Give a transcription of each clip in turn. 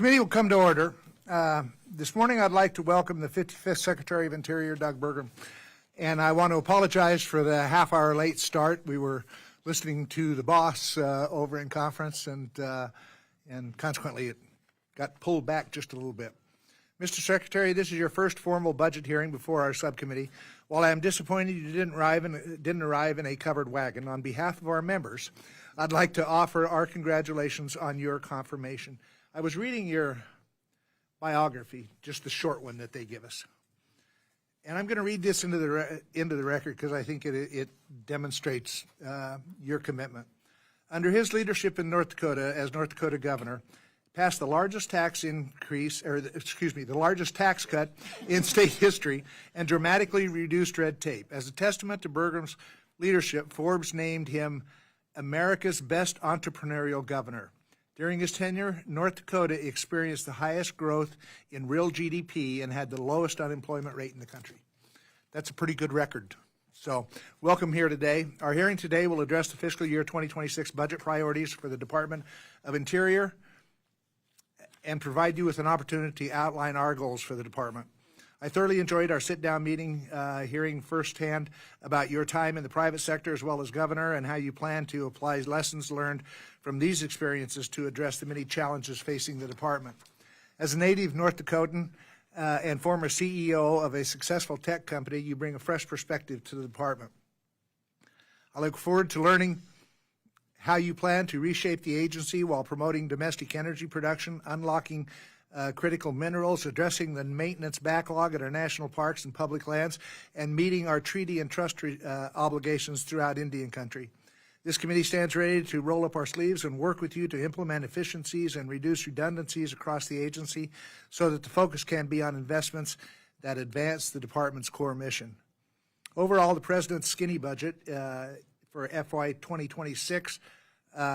Committee will come to order. This morning I'd like to welcome the 55th Secretary of Interior, Doug Burgum. And I want to apologize for the half-hour late start. We were listening to the boss over in conference, and consequently it got pulled back just a little bit. Mr. Secretary, this is your first formal budget hearing before our subcommittee. While I am disappointed you didn't arrive in a covered wagon, on behalf of our members, I'd like to offer our congratulations on your confirmation. I was reading your biography, just the short one that they give us. And I'm going to read this into the record because I think it demonstrates your commitment. Under his leadership in North Dakota as North Dakota governor, passed the largest tax increase, the largest tax cut in state history, and dramatically reduced red tape. As a testament to Burgum's leadership, Forbes named him America's best entrepreneurial governor. During his tenure, North Dakota experienced the highest growth in real GDP and had the lowest unemployment rate in the country. That's a pretty good record. So, welcome here today. Our hearing today will address the fiscal year 2026 budget priorities for the Department of Interior and provide you with an opportunity to outline our goals for the department. I thoroughly enjoyed our sit-down meeting, hearing firsthand about your time in the private sector as well as governor and how you plan to apply lessons learned from these experiences to address the many challenges facing the department. As a native North Dakotan and former CEO of a successful tech company, you bring a fresh perspective to the department. I look forward to learning how you plan to reshape the agency while promoting domestic energy production, unlocking critical minerals, addressing the maintenance backlog at our national parks and public lands, and meeting our treaty and trust obligations throughout Indian country. This committee stands ready to roll up our sleeves and work with you to implement efficiencies and reduce redundancies across the agency so that the focus can be on investments that advance the department's core mission. Overall, the President's skinny budget for FY 2026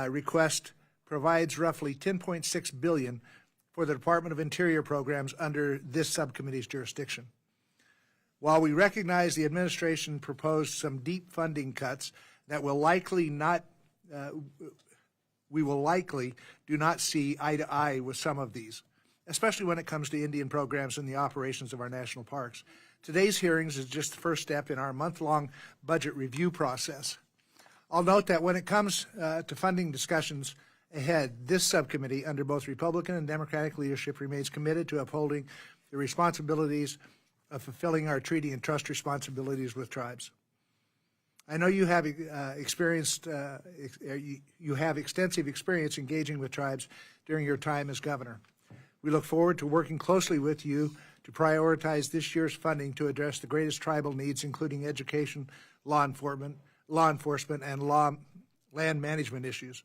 request provides roughly $10.6 billion for the Department of Interior programs under this subcommittee's jurisdiction. While we recognize the administration proposed some deep funding cuts that will likely do not see eye to eye with some of these, especially when it comes to Indian programs and the operations of our national parks. Today's hearings is just the first step in our month-long budget review process. I'll note that when it comes to funding discussions ahead, this subcommittee, under both Republican and Democratic leadership, remains committed to upholding the responsibilities of fulfilling our treaty and trust responsibilities with tribes. I know you have extensive experience engaging with tribes during your time as governor. We look forward to working closely with you to prioritize this year's funding to address the greatest tribal needs, including education, law enforcement, and land management issues.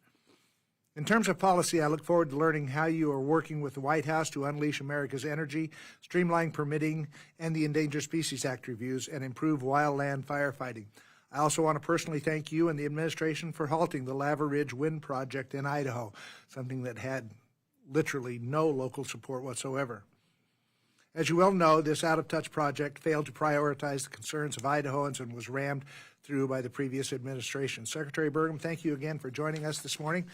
In terms of policy, I look forward to learning how you are working with the White House to unleash America's energy, streamline permitting and the Endangered Species Act reviews, and improve wildland firefighting. I also want to personally thank you and the administration for halting the Lava Ridge Wind Project in Idaho, something that had literally no local support whatsoever. As you well know, this out-of-touch project failed to prioritize the concerns of Idahoans and was rammed through by the previous administration. Secretary Burgum, thank you again for joining us this morning.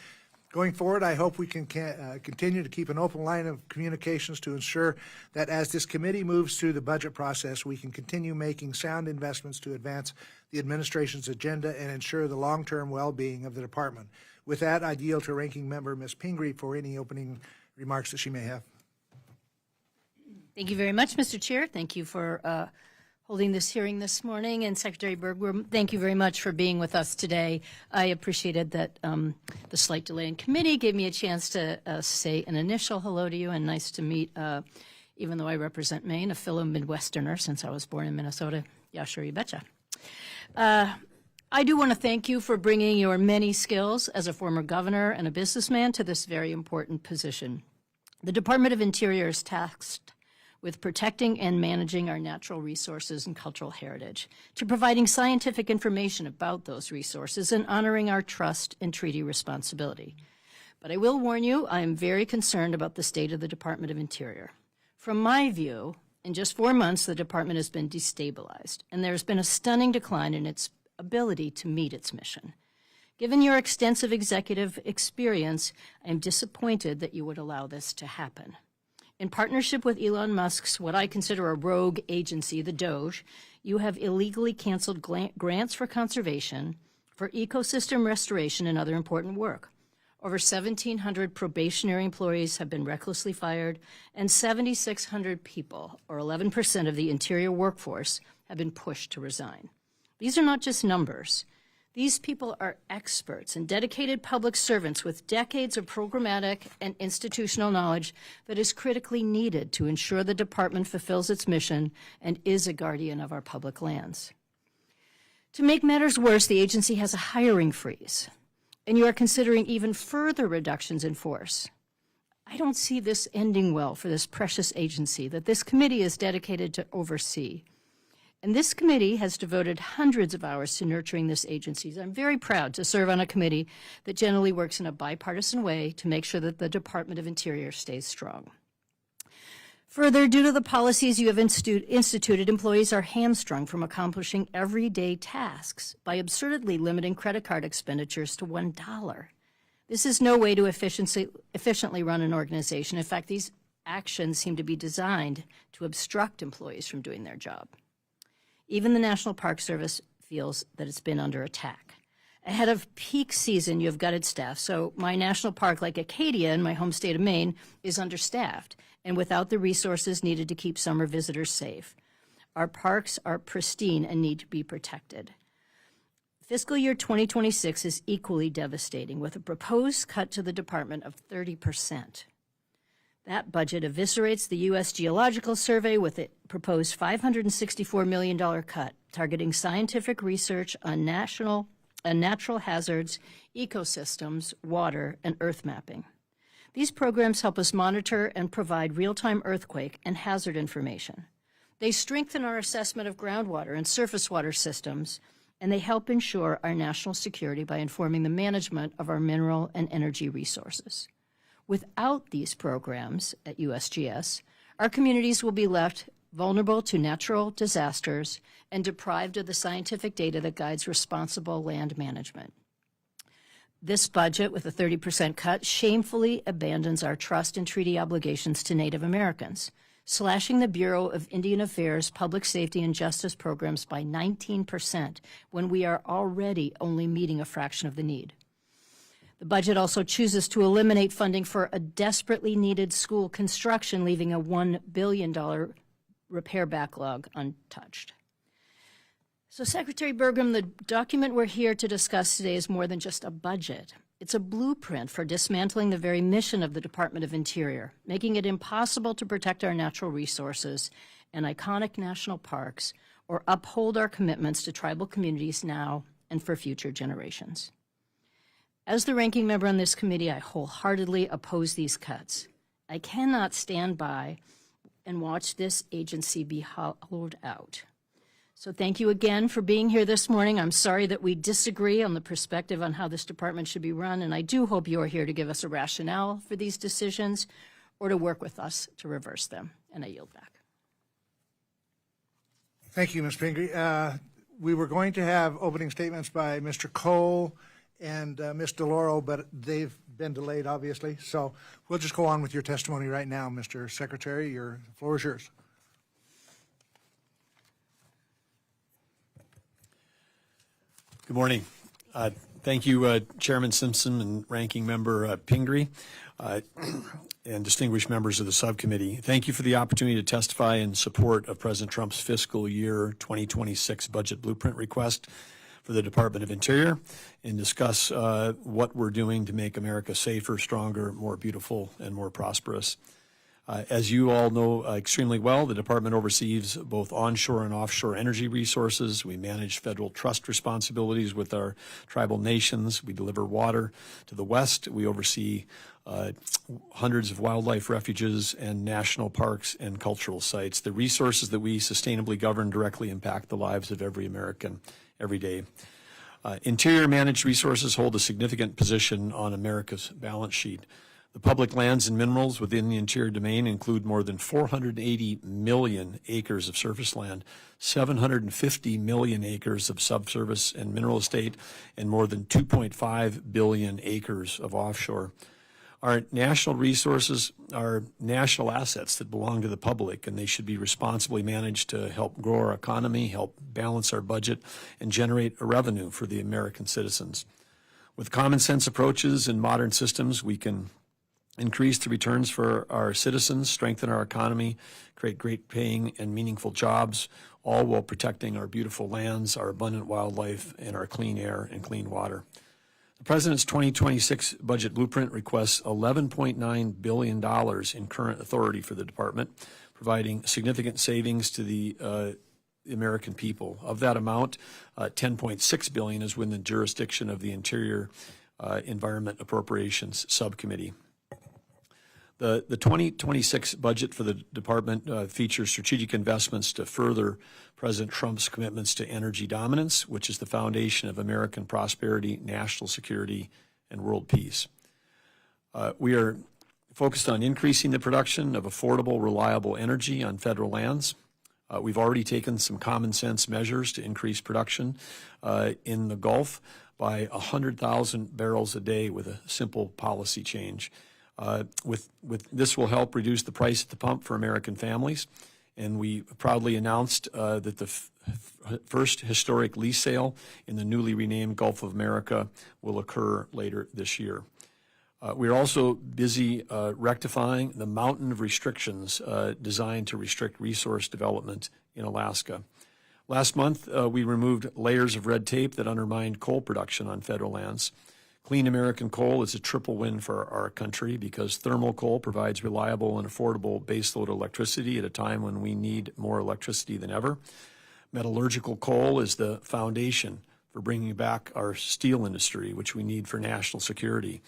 Going forward, I hope we can continue to keep an open line of communications to ensure that as this committee moves through the budget process, we can continue making sound investments to advance the administration's agenda and ensure the long-term well-being of the department. With that, I yield to Ranking Member Ms. Pingree for any opening remarks that she may have. Thank you very much, Mr. Chair. Thank you for holding this hearing this morning. And Secretary Burgum, thank you very much for being with us today. I appreciated that the slight delay in committee gave me a chance to say an initial hello to you, and nice to meet, even though I represent Maine, a fellow Midwesterner since I was born in Minnesota. Yeah, sure, you betcha. I do want to thank you for bringing your many skills as a former governor and a businessman to this very important position. The Department of Interior is tasked with protecting and managing our natural resources and cultural heritage, to providing scientific information about those resources and honoring our trust and treaty responsibility. But I will warn you, I am very concerned about the state of the Department of Interior. From my view, in just 4 months, the department has been destabilized, and there's been a stunning decline in its ability to meet its mission. Given your extensive executive experience, I am disappointed that you would allow this to happen. In partnership with Elon Musk's what I consider a rogue agency, the DOGE, you have illegally canceled grants for conservation, for ecosystem restoration, and other important work. Over 1,700 probationary employees have been recklessly fired, and 7,600 people, or 11% of the interior workforce, have been pushed to resign. These are not just numbers. These people are experts and dedicated public servants with decades of programmatic and institutional knowledge that is critically needed to ensure the department fulfills its mission and is a guardian of our public lands. To make matters worse, the agency has a hiring freeze, and you are considering even further reductions in force. I don't see this ending well for this precious agency that this committee is dedicated to oversee. And this committee has devoted hundreds of hours to nurturing this agency. I'm very proud to serve on a committee that generally works in a bipartisan way to make sure that the Department of Interior stays strong. Further, due to the policies you have instituted, employees are hamstrung from accomplishing everyday tasks by absurdly limiting credit card expenditures to $1. This is no way to efficiently run an organization. In fact, these actions seem to be designed to obstruct employees from doing their job. Even the National Park Service feels that it's been under attack. Ahead of peak season, you have gutted staff, so my national park, like Acadia in my home state of Maine, is understaffed and without the resources needed to keep summer visitors safe. Our parks are pristine and need to be protected. Fiscal year 2026 is equally devastating, with a proposed cut to the department of 30%. That budget eviscerates the U.S. Geological Survey with a proposed $564 million cut, targeting scientific research on natural hazards, ecosystems, water, and earth mapping. These programs help us monitor and provide real-time earthquake and hazard information. They strengthen our assessment of groundwater and surface water systems, and they help ensure our national security by informing the management of our mineral and energy resources. Without these programs at USGS, our communities will be left vulnerable to natural disasters and deprived of the scientific data that guides responsible land management. This budget, with a 30% cut, shamefully abandons our trust and treaty obligations to Native Americans, slashing the Bureau of Indian Affairs public safety and justice programs by 19% when we are already only meeting a fraction of the need. The budget also chooses to eliminate funding for a desperately needed school construction, leaving a $1 billion repair backlog untouched. So, Secretary Burgum, the document we're here to discuss today is more than just a budget. It's a blueprint for dismantling the very mission of the Department of Interior, making it impossible to protect our natural resources and iconic national parks or uphold our commitments to tribal communities now and for future generations. As the ranking member on this committee, I wholeheartedly oppose these cuts. I cannot stand by and watch this agency be hollowed out. So thank you again for being here this morning. I'm sorry that we disagree on the perspective on how this department should be run, and I do hope you are here to give us a rationale for these decisions or to work with us to reverse them. And I yield back. Thank you, Ms. Pingree. We were going to have opening statements by Mr. Cole and Ms. DeLauro, but they've been delayed, obviously. So we'll just go on with your testimony right now, Mr. Secretary. Your floor is yours. Good morning. Thank you, Chairman Simpson and Ranking Member Pingree, and distinguished members of the subcommittee. Thank you for the opportunity to testify in support of President Trump's fiscal year 2026 budget blueprint request for the Department of Interior and discuss what we're doing to make America safer, stronger, more beautiful, and more prosperous. As you all know extremely well, the department oversees both onshore and offshore energy resources. We manage federal trust responsibilities with our tribal nations. We deliver water to the west. We oversee hundreds of wildlife refuges and national parks and cultural sites. The resources that we sustainably govern directly impact the lives of every American every day. Interior managed resources hold a significant position on America's balance sheet. The public lands and minerals within the interior domain include more than 480 million acres of surface land, 750 million acres of subsurface and mineral estate, and more than 2.5 billion acres of offshore. Our national resources are national assets that belong to the public, and they should be responsibly managed to help grow our economy, help balance our budget, and generate a revenue for the American citizens. With common sense approaches and modern systems, we can increase the returns for our citizens, strengthen our economy, create great paying and meaningful jobs, all while protecting our beautiful lands, our abundant wildlife, and our clean air and clean water. The President's 2026 budget blueprint requests $11.9 billion in current authority for the department, providing significant savings to the American people. Of that amount, $10.6 billion is within the jurisdiction of the Interior Environment Appropriations Subcommittee. The 2026 budget for the department features strategic investments to further President Trump's commitments to energy dominance, which is the foundation of American prosperity, national security, and world peace. We are focused on increasing the production of affordable, reliable energy on federal lands. We've already taken some common sense measures to increase production in the Gulf by 100,000 barrels a day with a simple policy change. With this will help reduce the price at the pump for American families, and we proudly announced that the first historic lease sale in the newly renamed Gulf of America will occur later this year. We're also busy rectifying the mountain of restrictions designed to restrict resource development in Alaska. Last month, we removed layers of red tape that undermined coal production on federal lands. Clean American coal is a triple win for our country because thermal coal provides reliable and affordable baseload electricity at a time when we need more electricity than ever. Metallurgical coal is the foundation for bringing back our steel industry, which we need for national security.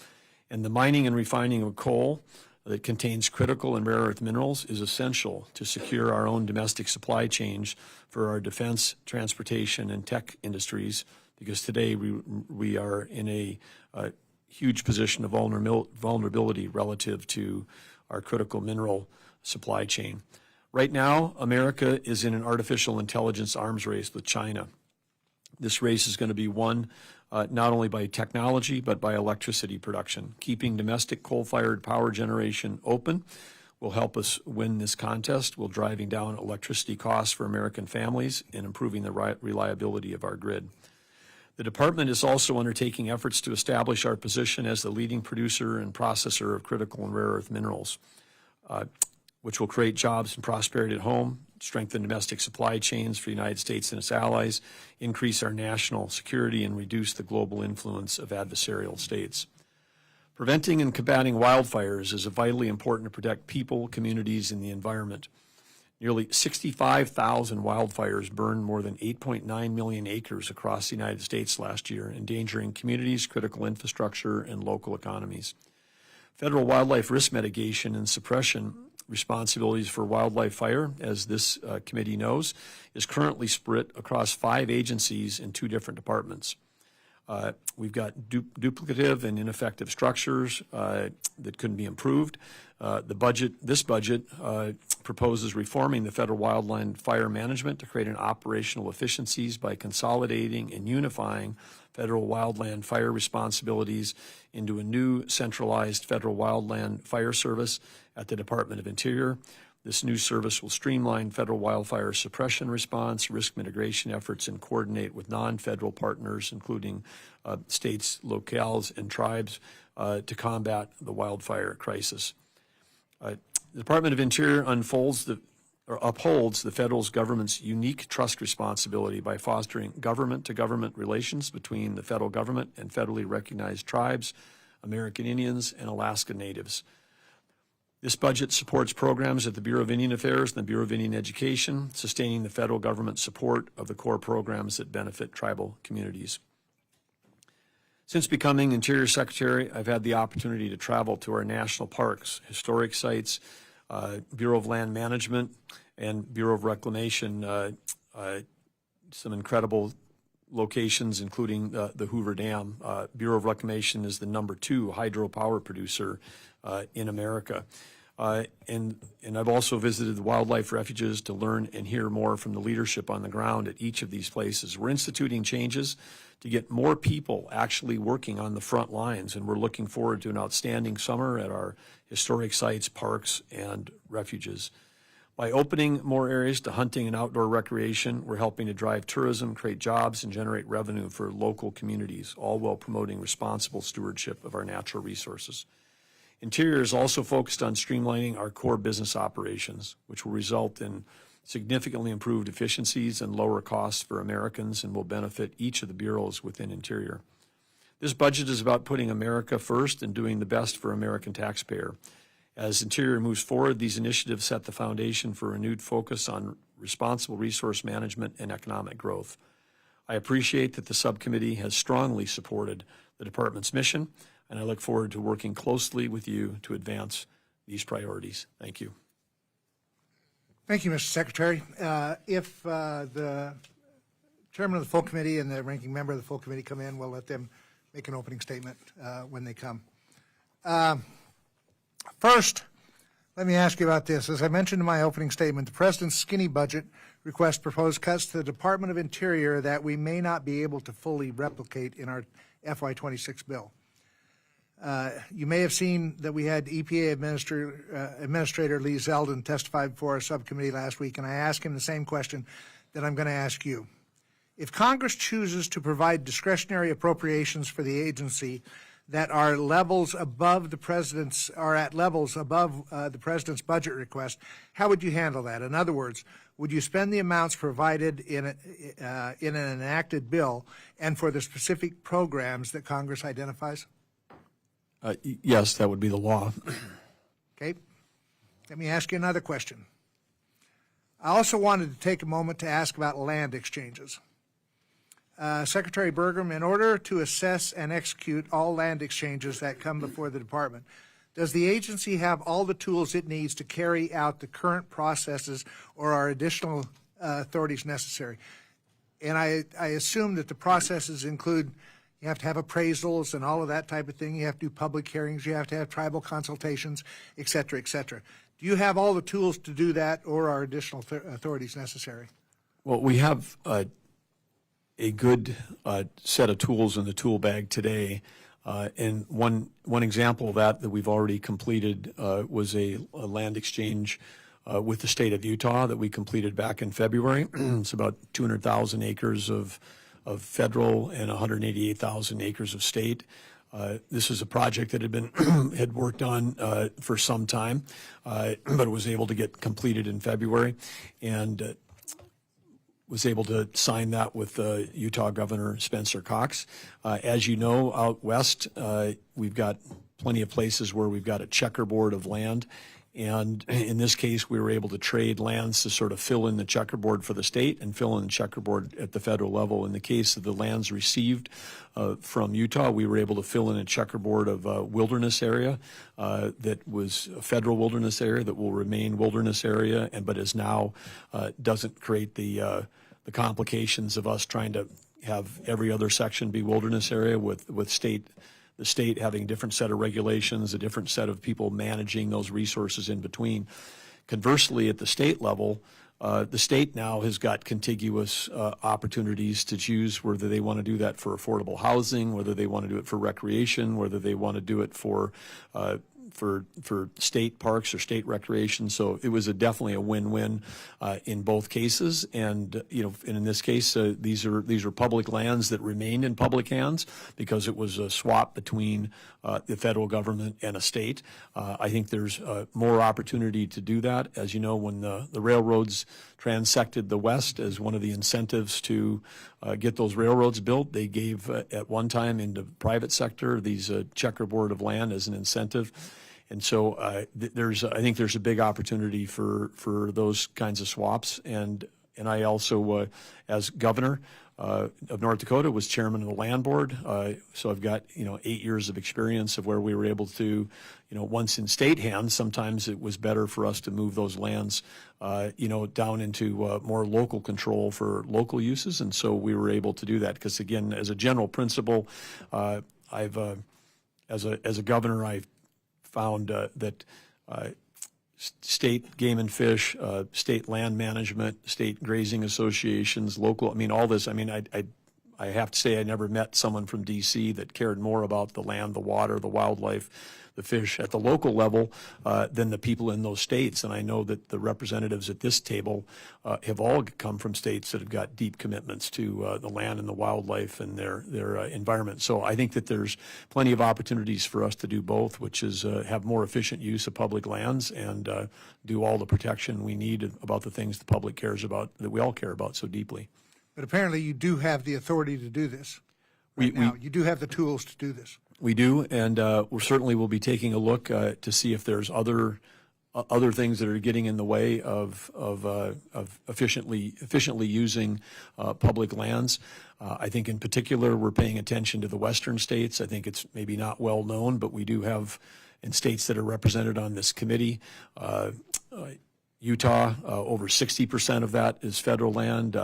And the mining and refining of coal that contains critical and rare earth minerals is essential to secure our own domestic supply chains for our defense, transportation, and tech industries, because today we are in a huge position of vulnerability relative to our critical mineral supply chain. Right now, America is in an artificial intelligence arms race with China. This race is going to be won not only by technology, but by electricity production. Keeping domestic coal-fired power generation open will help us win this contest while driving down electricity costs for American families and improving the reliability of our grid. The department is also undertaking efforts to establish our position as the leading producer and processor of critical and rare earth minerals, which will create jobs and prosperity at home, strengthen domestic supply chains for the United States and its allies, increase our national security, and reduce the global influence of adversarial states. Preventing and combating wildfires is vitally important to protect people, communities, and the environment. Nearly 65,000 wildfires burned more than 8.9 million acres across the United States last year, endangering communities, critical infrastructure, and local economies. Federal wildlife risk mitigation and suppression responsibilities for wildlife fire, as this committee knows, is currently split across 5 agencies in 2 different departments. We've got duplicative and ineffective structures that couldn't be improved. This budget proposes reforming the federal wildland fire management to create an operational efficiencies by consolidating and unifying federal wildland fire responsibilities into a new centralized federal wildland fire service at the Department of Interior. This new service will streamline federal wildfire suppression response, risk mitigation efforts, and coordinate with non-federal partners, including states, locales, and tribes, to combat the wildfire crisis. The Department of Interior upholds the federal government's unique trust responsibility by fostering government-to-government relations between the federal government and federally recognized tribes, American Indians, and Alaska Natives. This budget supports programs at the Bureau of Indian Affairs and the Bureau of Indian Education, sustaining the federal government's support of the core programs that benefit tribal communities. Since becoming Interior Secretary, I've had the opportunity to travel to our national parks, historic sites, Bureau of Land Management, and Bureau of Reclamation, some incredible locations, including the Hoover Dam. Bureau of Reclamation is the #2 hydropower producer in America. And I've also visited the wildlife refuges to learn and hear more from the leadership on the ground at each of these places. We're instituting changes to get more people actually working on the front lines, and we're looking forward to an outstanding summer at our historic sites, parks, and refuges. By opening more areas to hunting and outdoor recreation, we're helping to drive tourism, create jobs, and generate revenue for local communities, all while promoting responsible stewardship of our natural resources. Interior is also focused on streamlining our core business operations, which will result in significantly improved efficiencies and lower costs for Americans and will benefit each of the bureaus within Interior. This budget is about putting America first and doing the best for American taxpayer. As Interior moves forward, these initiatives set the foundation for a renewed focus on responsible resource management and economic growth. I appreciate that the subcommittee has strongly supported the department's mission, and I look forward to working closely with you to advance these priorities. Thank you. Thank you, Mr. Secretary. If the chairman of the full committee and the ranking member of the full committee come in, we'll let them make an opening statement when they come. First, let me ask you about this. As I mentioned in my opening statement, the President's skinny budget request proposed cuts to the Department of Interior that we may not be able to fully replicate in our FY26 bill. You may have seen that we had EPA Administrator Lee Zeldin testify before our subcommittee last week, and I asked him the same question that I'm going to ask you. If Congress chooses to provide discretionary appropriations for the agency that are levels above the President's the President's budget request, how would you handle that? In other words, would you spend the amounts provided in an enacted bill and for the specific programs that Congress identifies? Yes, that would be the law. Okay. Let me ask you another question. I also wanted to take a moment to ask about land exchanges. Secretary Burgum, in order to assess and execute all land exchanges that come before the department, does the agency have all the tools it needs to carry out the current processes, or are additional authorities necessary? And I assume that the processes include, you have to have appraisals and all of that type of thing. You have to do public hearings. You have to have tribal consultations, et cetera, et cetera. Do you have all the tools to do that, or are additional authorities necessary? Well, we have a good set of tools in the tool bag today. And one example of that we've already completed was a land exchange with the state of Utah that we completed back in February. It's about 200,000 acres of federal and 188,000 acres of state. This is a project that had worked on for some time, but it was able to get completed in February, and was able to sign that with Utah Governor Spencer Cox. As you know, out west, we've got plenty of places where we've got a checkerboard of land. And in this case, we were able to trade lands to sort of fill in the checkerboard for the state and fill in the checkerboard at the federal level. In the case of the lands received from Utah, we were able to fill in a checkerboard of a wilderness area that was a federal wilderness area that will remain wilderness area, but is now doesn't create the complications of us trying to have every other section be wilderness area with the state having a different set of regulations, a different set of people managing those resources in between. Conversely, at the state level, the state now has got contiguous opportunities to choose whether they want to do that for affordable housing, whether they want to do it for recreation, whether they want to do it for state parks or state recreation. So it was definitely a win-win in both cases. And in this case, these are public lands that remained in public hands because it was a swap between the federal government and a state. I think there's more opportunity to do that. As you know, when the railroads transected the West as one of the incentives to get those railroads built, they gave at one time in the private sector these checkerboard of land as an incentive. And so I think there's a big opportunity for those kinds of swaps. And I also, as governor, of North Dakota, was chairman of the land board. So I've got, 8 years of experience of where we were able to, once in state hands, sometimes it was better for us to move those lands, down into more local control for local uses. And so we were able to do that because, again, as a general principle, as a governor, I've found that state game and fish, state land management, state grazing associations, local, all this, I have to say I never met someone from D.C. that cared more about the land, the water, the wildlife, the fish at the local level than the people in those states. And I know that the representatives at this table have all come from states that have got deep commitments to the land and the wildlife and their environment. So I think that there's plenty of opportunities for us to do both, which is have more efficient use of public lands and do all the protection we need about the things the public cares about, that we all care about so deeply. But apparently you do have the authority to do this right now. You do have the tools to do this. We do, and we certainly will be taking a look to see if there's other things that are getting in the way of efficiently using public lands. I think in particular we're paying attention to the western states. I think it's maybe not well known, but we do have in states that are represented on this committee. Utah, over 60% of that is federal land.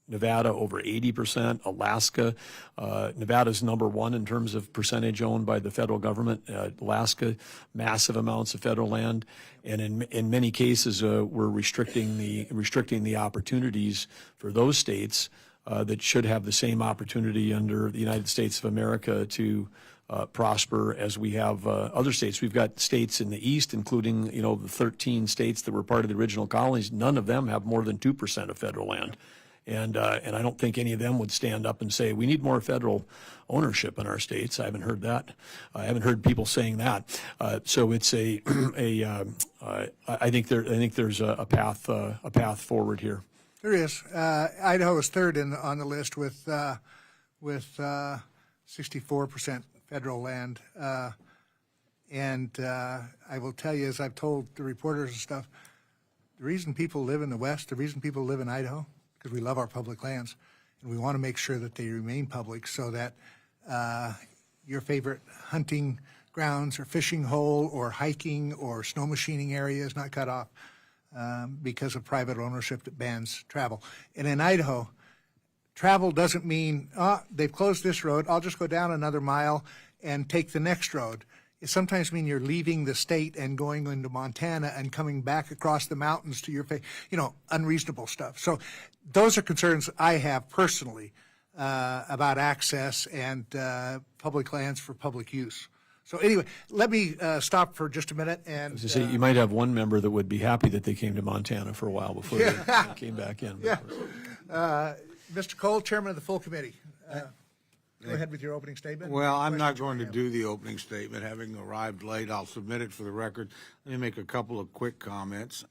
Nevada, over 80%. Alaska, Nevada's number one in terms of percentage owned by the federal government. Alaska, massive amounts of federal land, and in many cases, we're restricting the opportunities for those states that should have the same opportunity under the United States of America to prosper as we have other states. We've got states in the east, including the 13 states that were part of the original colonies. None of them have more than 2% of federal land. And I don't think any of them would stand up and say we need more federal ownership in our states. I haven't heard that. I haven't heard people saying that. So it's I think there's a path forward here. There is. Idaho is third on the list with 64% federal land. And I will tell you, as I've told the reporters and stuff, the reason people live in the West, the reason people live in Idaho, because we love our public lands, and we want to make sure that they remain public so that your favorite hunting grounds or fishing hole or hiking or snow machining area is not cut off because of private ownership that bans travel. And in Idaho, travel doesn't mean, they've closed this road, I'll just go down another mile and take the next road. It sometimes means you're leaving the state and going into Montana and coming back across the mountains to your unreasonable stuff. So those are concerns I have personally about access and public lands for public use. So anyway, let me stop for just a minute. And as I say, you might have one member that would be happy that they came to Montana for a while before they came back in. Yeah. Mr. Cole, Chairman of the full committee. Go ahead with your opening statement. Well, I'm not going to do the opening statement. Having arrived late, I'll submit it for the record. Let me make a couple of quick comments.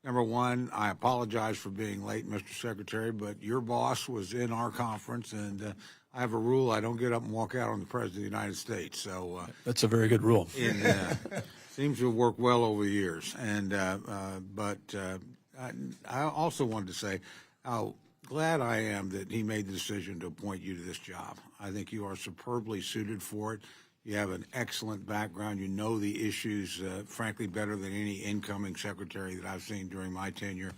Number one, I apologize for being late, Mr. Secretary, but your boss was in our conference, and I have a rule: I don't get up and walk out on the President of the United States. So that's a very good rule. Seems to have worked well over the years. And but I also wanted to say how glad I am that he made the decision to appoint you to this job. I think you are superbly suited for it. You have an excellent background. You know the issues, frankly, better than any incoming secretary that I've seen during my tenure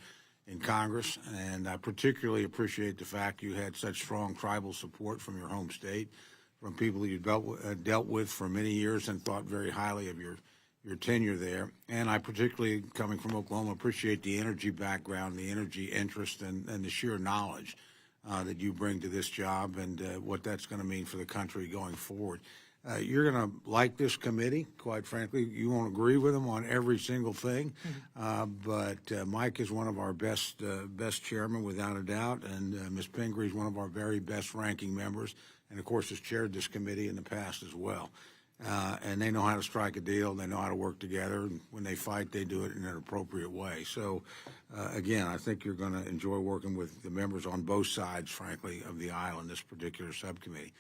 in Congress. And I particularly appreciate the fact you had such strong tribal support from your home state, from people you dealt with for many years and thought very highly of your tenure there. And I particularly, coming from Oklahoma, appreciate the energy background, the energy interest, and the sheer knowledge that you bring to this job and what that's going to mean for the country going forward. You're going to like this committee, quite frankly. You won't agree with them on every single thing, but Mike is one of our best chairmen, without a doubt, and Ms. Pingree is one of our very best ranking members, and of course has chaired this committee in the past as well. And they know how to strike a deal. They know how to work together. And when they fight, they do it in an appropriate way. So, again, I think you're going to enjoy working with the members on both sides, frankly, of the aisle in this particular subcommittee.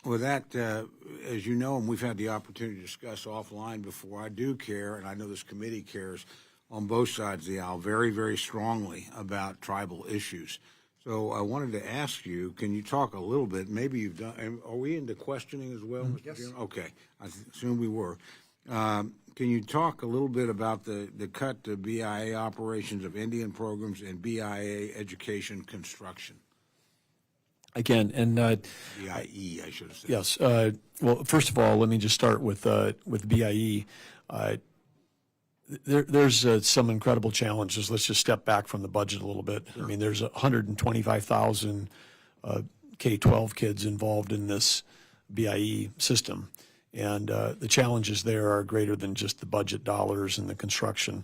With that, as you know, and we've had the opportunity to discuss offline before, I do care, and I know this committee cares on both sides of the aisle very, very strongly about tribal issues. So I wanted to ask you, can you talk a little bit, maybe you've done, are we into questioning as well, Mr. Chairman? Okay, I assume we were. Can you talk a little bit about the cut to BIA operations of Indian programs and BIA education construction? Again, and BIE, I should have said. yes. Well, first of all, let me just start with BIE. There's some incredible challenges. Let's just step back from the budget a little bit. Sure. I mean, there's 125,000 K-12 kids involved in this BIE system, and the challenges there are greater than just the budget dollars and the construction.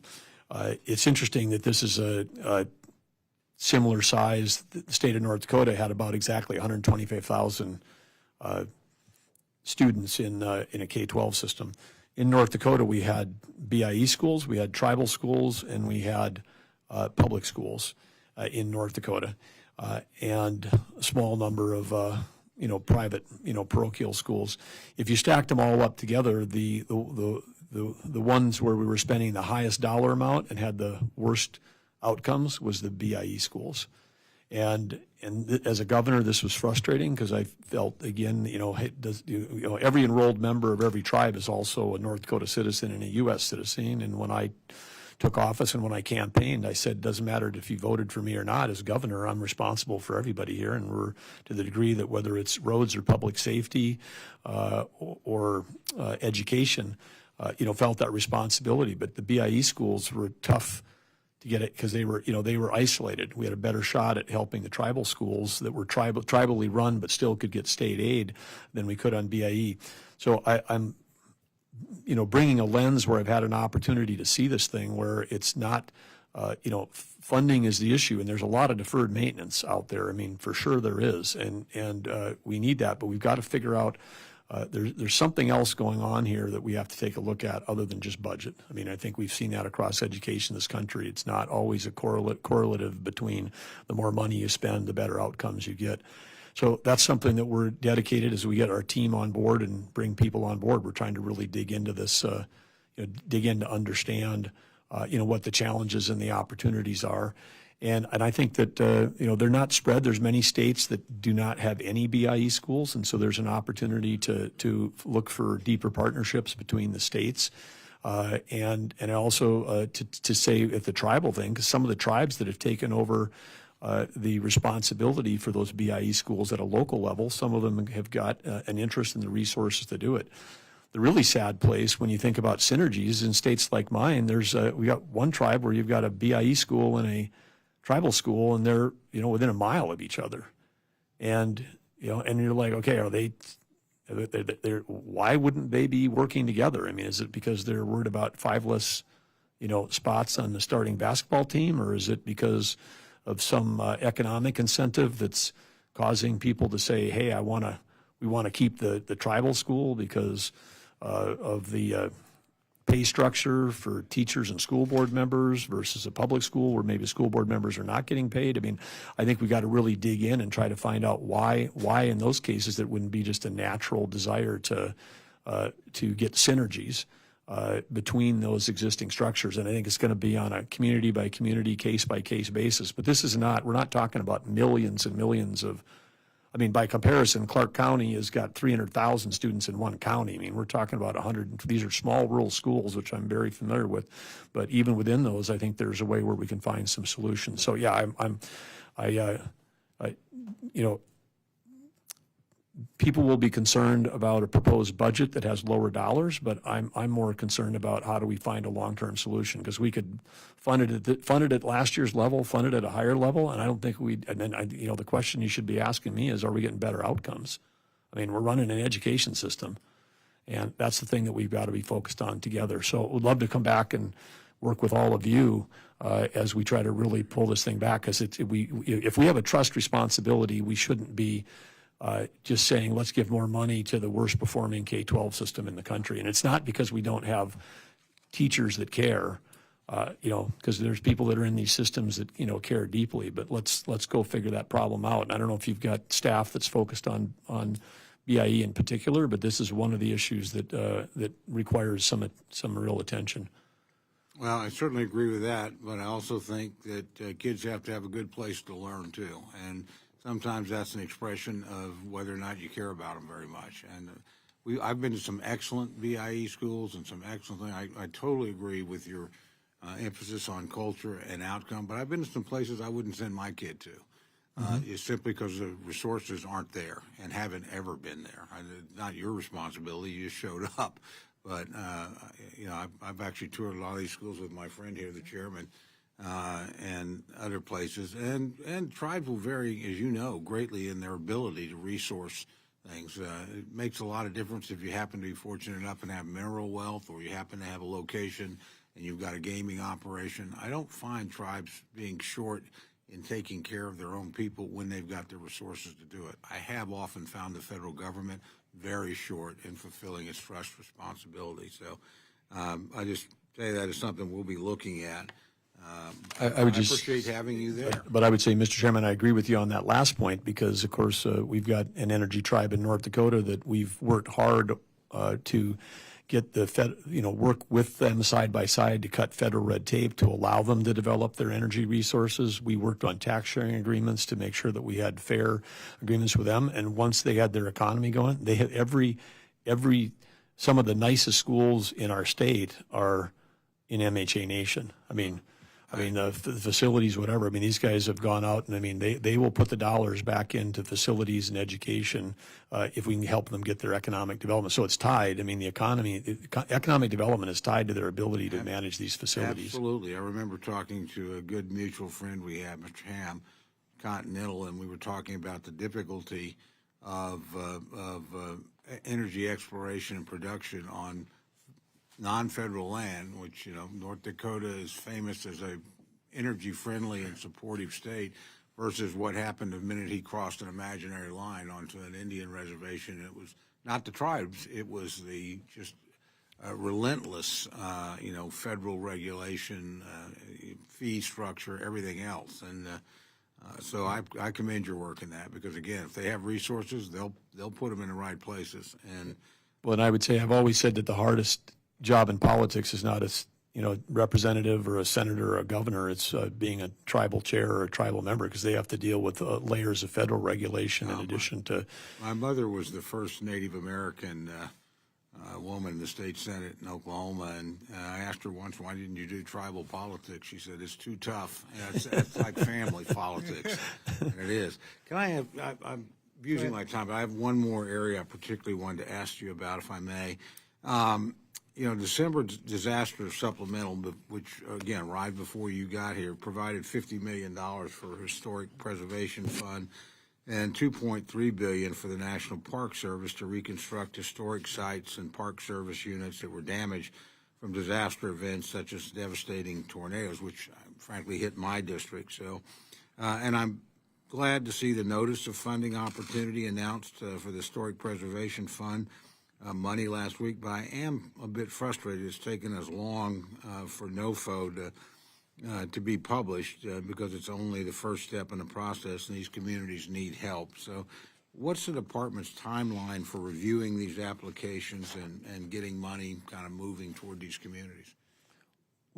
It's interesting that this is a similar size. The state of North Dakota had about exactly 125,000 students in a K-12 system. In North Dakota, we had BIE schools, we had tribal schools, and we had public schools in North Dakota, and a small number of private parochial schools. If you stacked them all up together, the ones where we were spending the highest dollar amount and had the worst outcomes was the BIE schools. And as a governor, this was frustrating because I felt, again, every enrolled member of every tribe is also a North Dakota citizen and a U.S. citizen. And when I took office and when I campaigned, I said, doesn't matter if you voted for me or not, as governor, I'm responsible for everybody here. And we're, to the degree that whether it's roads or public safety or education, felt that responsibility. But the BIE schools were tough to get it because they were isolated. We had a better shot at helping the tribal schools that were tribally run but still could get state aid than we could on BIE. So I'm bringing a lens where I've had an opportunity to see this thing where it's not, funding is the issue, and there's a lot of deferred maintenance out there. I mean, for sure there is, and we need that, but we've got to figure out there's something else going on here that we have to take a look at other than just budget. I mean, I think we've seen that across education in this country. It's not always a correlative between the more money you spend, the better outcomes you get. So that's something that we're dedicated as we get our team on board and bring people on board. We're trying to really dig into this, dig in to understand, what the challenges and the opportunities are. And I think that, they're not spread. There's many states that do not have any BIE schools, and so there's an opportunity to look for deeper partnerships between the states. And also to say at the tribal thing, because some of the tribes that have taken over the responsibility for those BIE schools at a local level, some of them have got an interest in the resources to do it. The really sad place when you think about synergies in states like mine, we got one tribe where you've got a BIE school and a tribal school, and they're within a mile of each other, and you're like, okay, are they're why wouldn't they be working together? I mean, is it because they're worried about 5 less spots on the starting basketball team, or is it because of some economic incentive that's causing people to say, hey, we want to keep the tribal school because of the pay structure for teachers and school board members versus a public school where maybe school board members are not getting paid. I mean, I think we got to really dig in and try to find out why in those cases it wouldn't be just a natural desire to get synergies between those existing structures. And I think it's going to be on a community by community, case by case basis. But we're not talking about millions and millions of, by comparison, Clark County has got 300,000 students in one county. I mean, we're talking about 100. These are small rural schools, which I'm very familiar with. But even within those, I think there's a way where we can find some solutions. So yeah, people will be concerned about a proposed budget that has lower dollars, but I'm more concerned about how do we find a long-term solution, because we could fund it at last year's level, fund it at a higher level, and I don't think the question you should be asking me is, are we getting better outcomes? I mean, we're running an education system, and that's the thing that we've got to be focused on together. So we'd love to come back and work with all of you as we try to really pull this thing back, because if we have a trust responsibility, we shouldn't be just saying, let's give more money to the worst performing K-12 system in the country. And it's not because we don't have teachers that care, because there's people that are in these systems that, care deeply, but let's go figure that problem out. And I don't know if you've got staff that's focused on BIE in particular, but this is one of the issues that requires some real attention. Well, I certainly agree with that, but I also think that kids have to have a good place to learn too, and sometimes that's an expression of whether or not you care about them very much. And I've been to some excellent VIE schools and some excellent things. I totally agree with your emphasis on culture and outcome, but I've been to some places I wouldn't send my kid to. It's simply because the resources aren't there and haven't ever been there. It's not your responsibility; you just showed up. But you know, I've actually toured a lot of these schools with my friend here, the chairman, and other places. And tribes will vary, as you know, greatly in their ability to resource things. It makes a lot of difference if you happen to be fortunate enough and have mineral wealth, or you happen to have a location and you've got a gaming operation. I don't find tribes being short in taking care of their own people when they've got the resources to do it. I have often found the federal government very short in fulfilling its trust responsibility. So I just say that is something we'll be looking at. I would just appreciate having you there. But I would say, Mr. Chairman, I agree with you on that last point because, of course, we've got an energy tribe in North Dakota that we've worked hard to get the work with them side by side to cut federal red tape to allow them to develop their energy resources. We worked on tax sharing agreements to make sure that we had fair agreements with them. And once they had their economy going, they had some of the nicest schools in our state are in MHA Nation. I mean, the facilities, whatever. I mean, these guys have gone out and I mean, they will put the dollars back into facilities and education if we can help them get their economic development. So it's tied. I mean, the economic development is tied to their ability to manage these facilities. Absolutely. I remember talking to a good mutual friend we have, Mr. Ham, Continental, and we were talking about the difficulty of energy exploration and production on non-federal land, which, you know, North Dakota is famous as a energy-friendly and supportive state, versus what happened the minute he crossed an imaginary line onto an Indian reservation. It was not the tribes; it was the just relentless, federal regulation, fee structure, everything else. And so I commend your work in that because, again, if they have resources, they'll put them in the right places. And well, and I would say I've always said that the hardest job in politics is not a representative or a senator or a governor. It's being a tribal chair or a tribal member because they have to deal with layers of federal regulation in addition to. My mother was the first Native American woman in the state Senate in Oklahoma, and I asked her once, "Why didn't you do tribal politics?" She said, "It's too tough. It's like family politics," and it is. Can I have? I'm using my time, but I have one more area I particularly wanted to ask you about, if I may. December disaster supplemental, which again arrived before you got here, provided $50 million for Historic Preservation Fund and $2.3 billion for the National Park Service to reconstruct historic sites and Park Service units that were damaged from disaster events such as devastating tornadoes, which frankly hit my district. So, and I'm glad to see the notice of funding opportunity announced for the Historic Preservation Fund. Money last week, but I am a bit frustrated it's taken as long for NOFO to be published because it's only the first step in the process and these communities need help. So what's the department's timeline for reviewing these applications and getting money kind of moving toward these communities?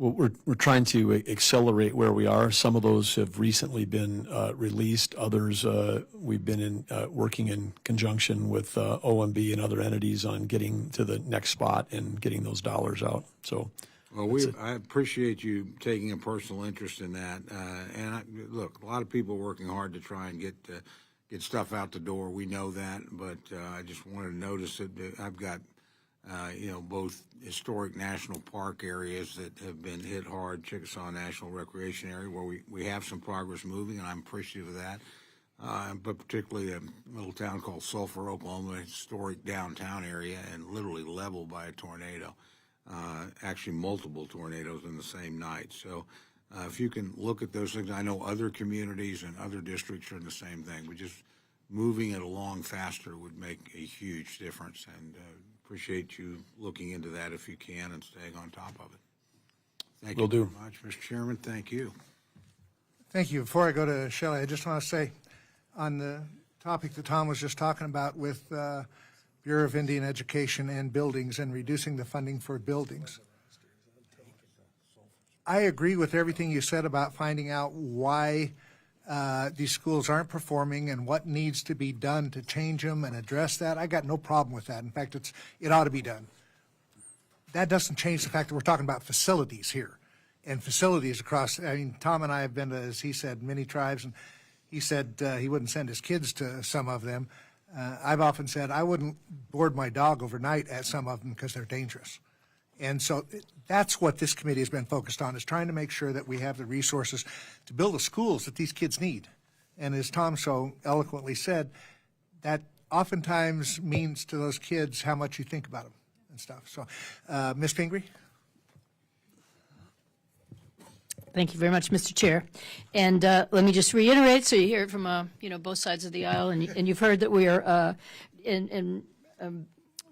Well, we're trying to accelerate where we are. Some of those have recently been released. Others we've been working in conjunction with OMB and other entities on getting to the next spot and getting those dollars out. So, well, I appreciate you taking a personal interest in that. Look, a lot of people are working hard to try and get stuff out the door. We know that, but I just wanted to notice that I've got. Both historic national park areas that have been hit hard, Chickasaw National Recreation Area, where we have some progress moving, and I'm appreciative of that. But particularly a little town called Sulphur, Oklahoma, a historic downtown area, and literally leveled by a tornado. Actually, multiple tornadoes in the same night. So if you can look at those things, I know other communities and other districts are in the same thing. But just moving it along faster would make a huge difference, and appreciate you looking into that if you can and staying on top of it. Thank you very much, Mr. Chairman. Thank you. Thank you. Before I go to Shelley, I just want to say on the topic that Tom was just talking about with Bureau of Indian Education and buildings and reducing the funding for buildings. I agree with everything you said about finding out why these schools aren't performing and what needs to be done to change them and address that. I got no problem with that. In fact, it ought to be done. That doesn't change the fact that we're talking about facilities here, and facilities across. I mean, Tom and I have been to, as he said, many tribes, and he said he wouldn't send his kids to some of them. I've often said I wouldn't board my dog overnight at some of them because they're dangerous. And so that's what this committee has been focused on, is trying to make sure that we have the resources to build the schools that these kids need. And as Tom so eloquently said, that oftentimes means to those kids how much you think about them and stuff. So, Ms. Pingree? Thank you very much, Mr. Chair. And let me just reiterate, so you hear it from both sides of the aisle, and you've heard that we are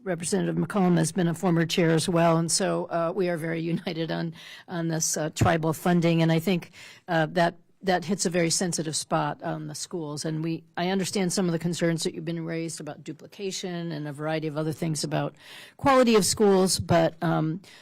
Representative McCollum has been a former chair as well, and so we are very united on this tribal funding, and I think that hits a very sensitive spot on the schools. And I understand some of the concerns that you've been raised about duplication and a variety of other things about quality of schools, but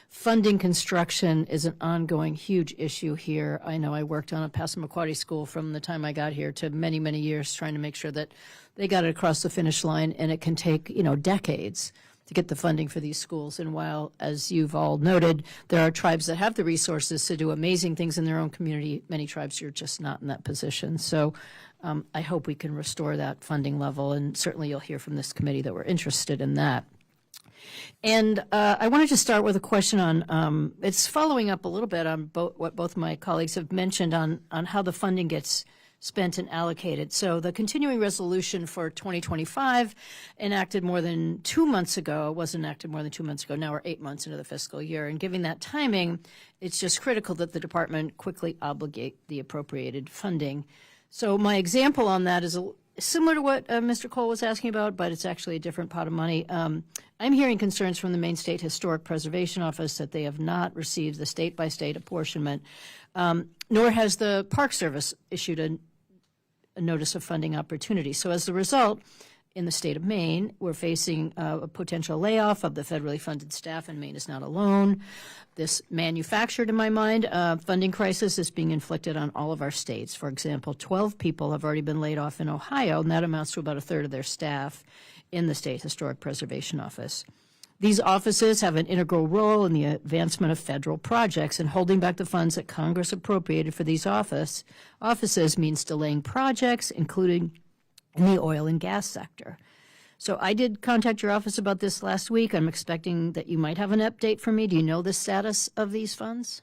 funding construction is an ongoing huge issue here. I know I worked on a Passamaquoddy school from the time I got here to many, many years, trying to make sure that they got it across the finish line, and it can take decades to get the funding for these schools. And while, as you've all noted, there are tribes that have the resources to do amazing things in their own community, many tribes are just not in that position. So I hope we can restore that funding level, and certainly you'll hear from this committee that we're interested in that. And I wanted to start with a question on, it's following up a little bit on what both my colleagues have mentioned on how the funding gets spent and allocated. So the continuing resolution for 2025 enacted more than 2 months ago, was enacted more than 2 months ago. Now we're 8 months into the fiscal year. And given that timing, it's just critical that the department quickly obligate the appropriated funding. So my example on that is similar to what Mr. Cole was asking about, but it's actually a different pot of money. I'm hearing concerns from the Maine State Historic Preservation Office that they have not received the state-by-state apportionment, nor has the Park Service issued a notice of funding opportunity. So as a result, in the state of Maine, we're facing a potential layoff of the federally funded staff, and Maine is not alone. This manufactured, in my mind, funding crisis is being inflicted on all of our states. For example, 12 people have already been laid off in Ohio, and that amounts to about a third of their staff in the State Historic Preservation Office. These offices have an integral role in the advancement of federal projects, and holding back the funds that Congress appropriated for these offices means delaying projects, including in the oil and gas sector. So I did contact your office about this last week. I'm expecting that you might have an update for me. Do you know the status of these funds?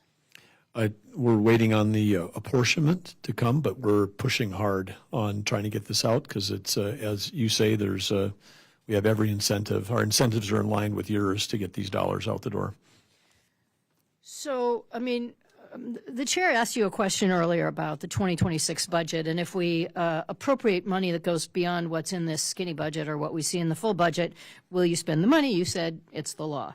We're waiting on the apportionment to come, but we're pushing hard on trying to get this out because it's, as you say, we have every incentive. Our incentives are in line with yours to get these dollars out the door. So, I mean, the chair asked you a question earlier about the 2026 budget, and if we appropriate money that goes beyond what's in this skinny budget or what we see in the full budget, will you spend the money? You said it's the law.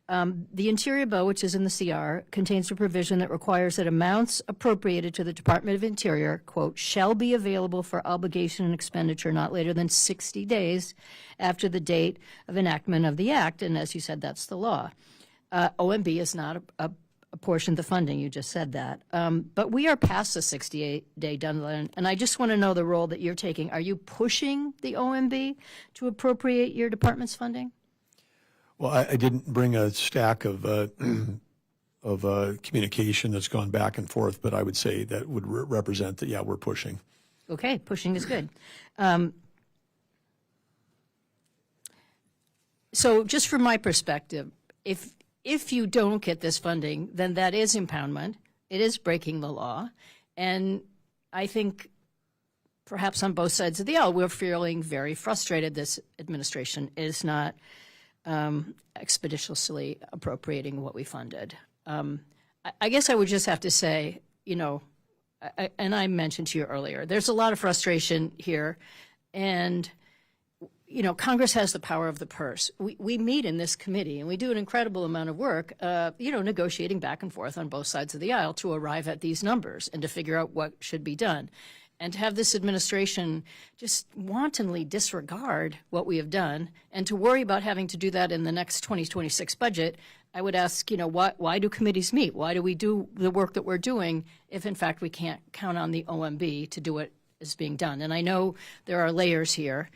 The Interior Bill, which is in the CR, contains a provision that requires that amounts appropriated to the Department of Interior, quote, shall be available for obligation and expenditure not later than 60 days after the date of enactment of the act. And as you said, that's the law. OMB is not a portion of the funding. You just said that. But we are past the 68-day deadline, and I just want to know the role that you're taking. Are you pushing the OMB to appropriate your department's funding? Well, I didn't bring a stack of communication that's gone back and forth, but I would say that would represent that, yeah, we're pushing. Okay, pushing is good. So just from my perspective, if you don't get this funding, then that is impoundment. It is breaking the law. And I think perhaps on both sides of the aisle, we're feeling very frustrated this administration is not expeditiously appropriating what we funded. I guess I would just have to say, and I mentioned to you earlier, there's a lot of frustration here. And Congress has the power of the purse. We meet in this committee, and we do an incredible amount of work, negotiating back and forth on both sides of the aisle to arrive at these numbers and to figure out what should be done. And to have this administration just wantonly disregard what we have done and to worry about having to do that in the next 2026 budget, I would ask, why do committees meet? Why do we do the work that we're doing if, in fact, we can't count on the OMB to do what is being done? And I know there are layers here,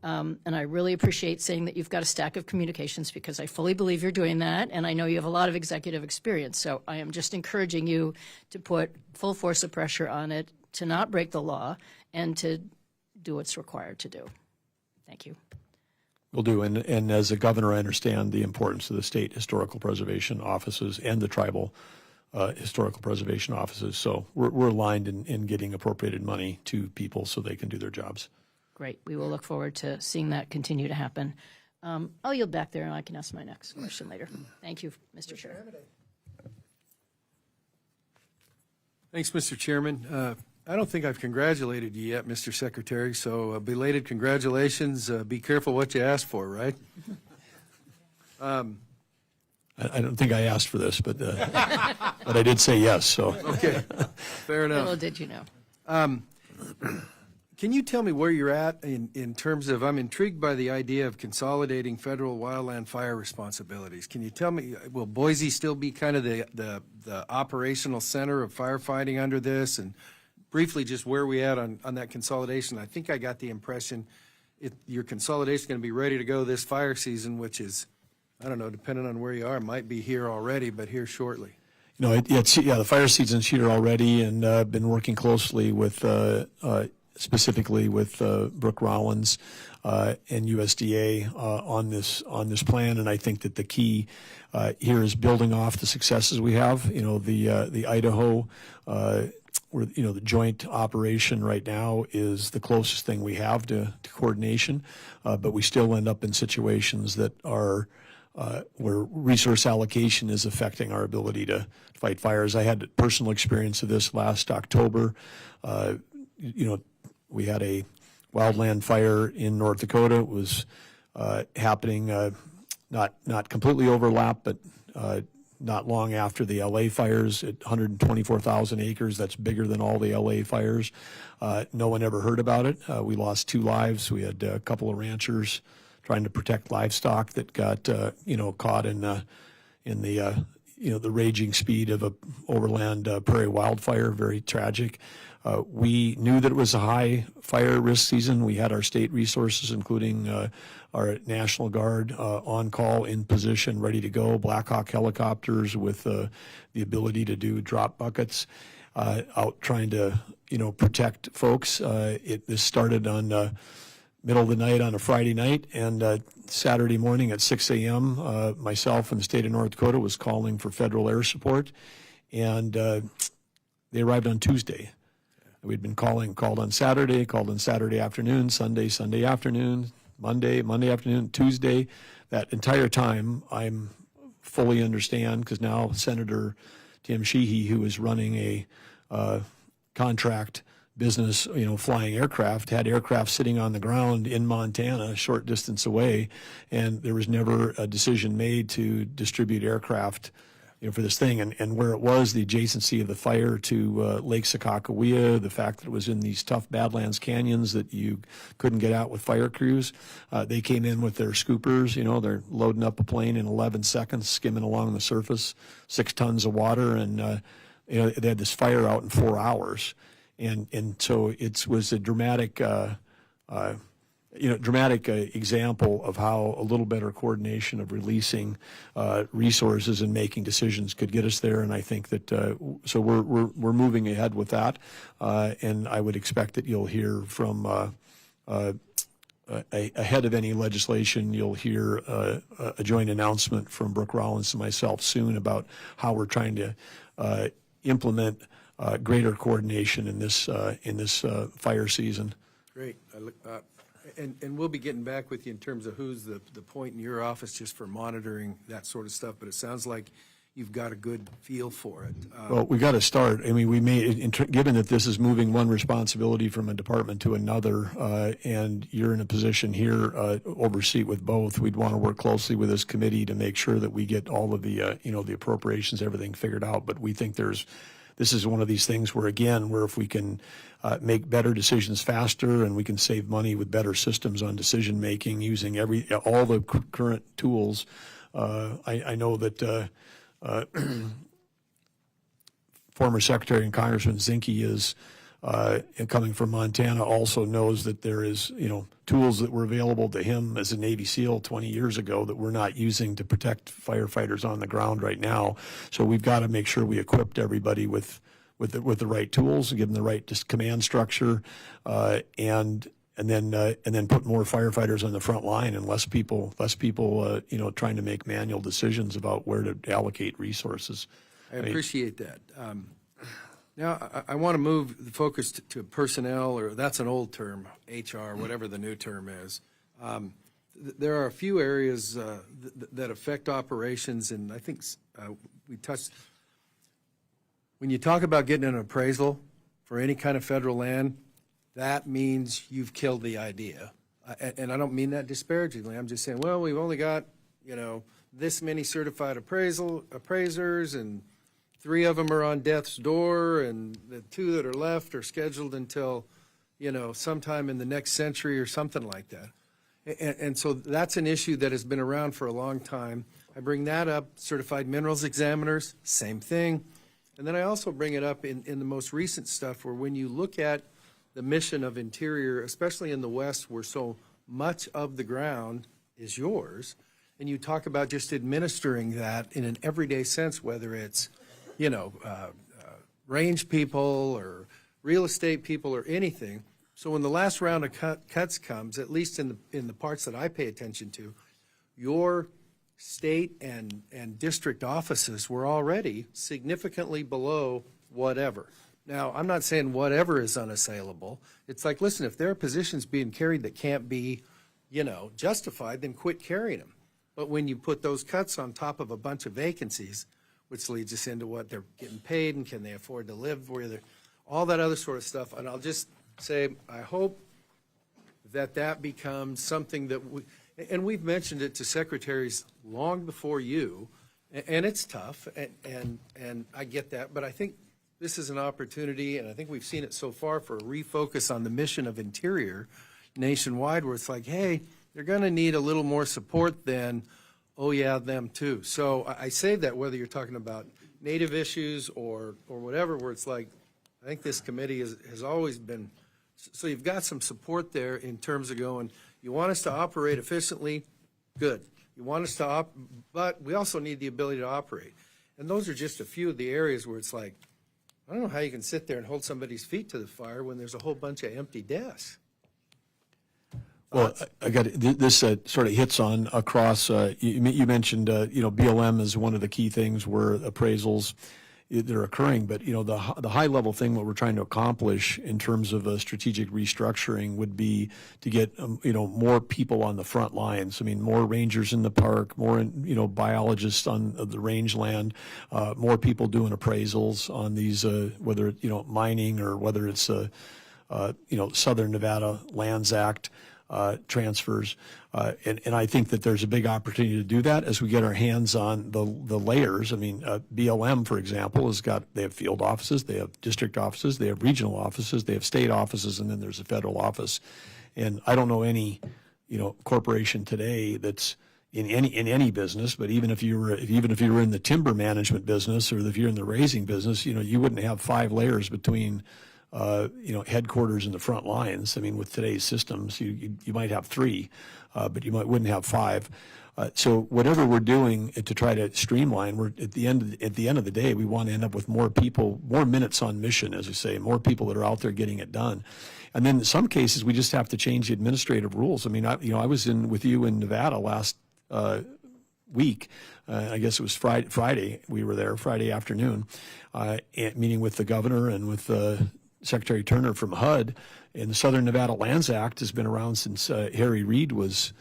and I really appreciate saying that you've got a stack of communications because I fully believe you're doing that, and I know you have a lot of executive experience. So I am just encouraging you to put full force of pressure on it, to not break the law, and to do what's required to do. Thank you. Will do. And as a governor, I understand the importance of the state historical preservation offices and the tribal historical preservation offices. So we're aligned in getting appropriated money to people so they can do their jobs. Great. We will look forward to seeing that continue to happen. I'll yield back there, and I can ask my next question later. Thank you, Mr. Chair. Thanks, Mr. Chairman. I don't think I've congratulated you yet, Mr. Secretary, so belated congratulations. Be careful what you ask for, right? I don't think I asked for this, but I did say yes. So Okay, fair enough. Little did you know. Can you tell me where you're at in terms of, I'm intrigued by the idea of consolidating federal wildland fire responsibilities. Can you tell me, will Boise still be kind of the operational center of firefighting under this? And briefly, just where we at on that consolidation? I think I got the impression your consolidation is going to be ready to go this fire season, which is, I don't know, depending on where you are, might be here already, but here shortly. The fire season's here already, and I've been working closely with specifically with Brooke Rollins and USDA on this plan, and I think that the key here is building off the successes we have. The Idaho, where the joint operation right now is the closest thing we have to coordination, but we still end up in situations that are where resource allocation is affecting our ability to fight fires. I had personal experience of this last October. We had a wildland fire in North Dakota. It was happening not completely overlap, but not long after the LA fires at 124,000 acres. That's bigger than all the LA fires. No one ever heard about it. We lost 2 lives. We had a couple of ranchers trying to protect livestock that got caught in the raging speed of a overland prairie wildfire. Very tragic. We knew that it was a high fire risk season. We had our state resources, including our National Guard on call, in position, ready to go. Black Hawk helicopters with the ability to do drop buckets out trying to protect folks. This started on middle of the night on a Friday night, and Saturday morning at 6 a.m. Myself and the state of North Dakota was calling for federal air support, and they arrived on Tuesday. We'd been called on Saturday, called on Saturday afternoon, Sunday afternoon, Monday afternoon, Tuesday. That entire time, I'm fully understand, because now Senator Tim Sheehy, who is running a contract business, flying aircraft, had aircraft sitting on the ground in Montana, a short distance away, and there was never a decision made to distribute aircraft for this thing, and where it was, the adjacency of the fire to Lake Sakakawea, the fact that it was in these tough Badlands canyons that you couldn't get out with fire crews. They came in with their scoopers, they're loading up a plane in 11 seconds, skimming along the surface, 6 tons of water, and they had this fire out in 4 hours. And so it was a dramatic example of how a little better coordination of releasing resources and making decisions could get us there. And I think that so we're moving ahead with that, and I would expect that you'll hear from ahead of any legislation. You'll hear a joint announcement from Brooke Rollins and myself soon about how we're trying to implement greater coordination in this fire season. Great. And we'll be getting back with you in terms of who's the point in your office just for monitoring that sort of stuff, but it sounds like you've got a good feel for it. Well, we got to start. I mean, given that this is moving one responsibility from a department to another, and you're in a position here oversee with both, we'd want to work closely with this committee to make sure that we get all of the the appropriations, everything figured out. But we think there's this is one of these things where, again, where if we can make better decisions faster and we can save money with better systems on decision making using all the current tools. I know that former Secretary and Congressman Zinke is coming from Montana, also knows that there is, tools that were available to him as a Navy SEAL 20 years ago that we're not using to protect firefighters on the ground right now. So we've got to make sure we equipped everybody with the right tools and give them the right command structure, and then put more firefighters on the front line and less people trying to make manual decisions about where to allocate resources. I appreciate that. Now, I want to move the focus to personnel, or that's an old term, HR, whatever the new term is. There are a few areas that affect operations, and I think we touched. When you talk about getting an appraisal for any kind of federal land, that means you've killed the idea. And I don't mean that disparagingly. I'm just saying, well, we've only got, this many certified appraisers, and 3 of them are on death's door, and the 2 that are left are scheduled until, sometime in the next century or something like that. And so that's an issue that has been around for a long time. I bring that up. Certified minerals examiners, same thing. And then I also bring it up in the most recent stuff, where when you look at the mission of Interior, especially in the West, where so much of the ground is yours, and you talk about just administering that in an everyday sense, whether it's range people or real estate people or anything. So when the last round of cuts comes, at least in the parts that I pay attention to, your state and district offices were already significantly below whatever. Now, I'm not saying whatever is unassailable. It's like, listen, if there are positions being carried that can't be, justified, then quit carrying them. But when you put those cuts on top of a bunch of vacancies, which leads us into what they're getting paid and can they afford to live where they're, all that other sort of stuff. And I'll just say, I hope that becomes something that and we've mentioned it to secretaries long before you, and it's tough, and I get that, but I think this is an opportunity, and I think we've seen it so far, for a refocus on the mission of Interior nationwide, where it's like, hey, they're going to need a little more support than, oh yeah, them too. So I say that whether you're talking about Native issues or whatever, where it's like, I think this committee has always been, so you've got some support there in terms of going, you want us to operate efficiently, good. You want us to but we also need the ability to operate. And those are just a few of the areas where it's like, I don't know how you can sit there and hold somebody's feet to the fire when there's a whole bunch of empty desks. Well, I got this sort of hits on across. You mentioned BLM is one of the key things where appraisals they're occurring, but the high level thing what we're trying to accomplish in terms of a strategic restructuring would be to get more people on the front lines. I mean, more rangers in the park, more biologists on the rangeland, more people doing appraisals on these whether it's mining or whether it's Southern Nevada Lands Act transfers, and I think that there's a big opportunity to do that as we get our hands on the layers. I mean, BLM, for example, they have field offices, they have district offices, they have regional offices, they have state offices, and then there's a federal office. And I don't know any, corporation today that's in any business, but even if you were in the timber management business or if you're in the raising business, you wouldn't have 5 layers between headquarters and the front lines. I mean, with today's systems, you might have 3, but you wouldn't have 5. So whatever we're doing to try to streamline, we're at the end of the day, we want to end up with more people, more minutes on mission, as you say, more people that are out there getting it done. And then in some cases, we just have to change the administrative rules. I mean, I was with you in Nevada last week. I guess it was Friday. We were there Friday afternoon, meeting with the governor and with Secretary Turner from HUD. And the Southern Nevada Lands Act has been around since Harry Reid was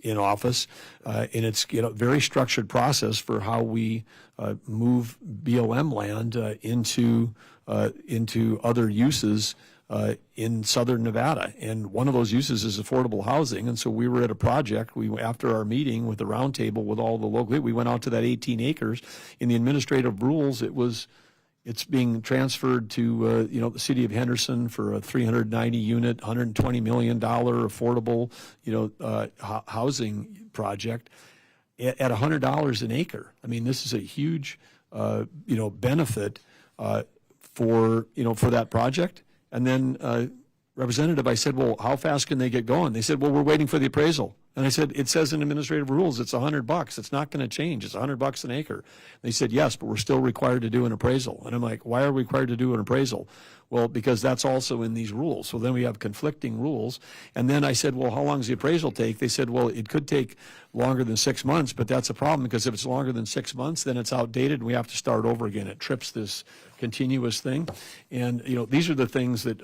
in office, and it's very structured process for how we move BLM land into other uses in Southern Nevada. And one of those uses is affordable housing. And so we were at a project. After our meeting with the roundtable with all the local, we went out to that 18 acres. In the administrative rules, it was It's being transferred to, the city of Henderson for a 390 unit, $120 million affordable, housing project at $100 an acre. I mean, this is a huge, benefit for that project. And then, Representative, I said, well, how fast can they get going? They said, well, we're waiting for the appraisal. And I said, it says in administrative rules, it's $100. It's not going to change. It's $100 an acre. They said, yes, but we're still required to do an appraisal. And I'm like, why are we required to do an appraisal? Well, because that's also in these rules. So then we have conflicting rules. And then I said, well, how long does the appraisal take? They said, well, it could take longer than 6 months, but that's a problem because if it's longer than 6 months, then it's outdated and we have to start over again. It trips this continuous thing. And, these are the things that,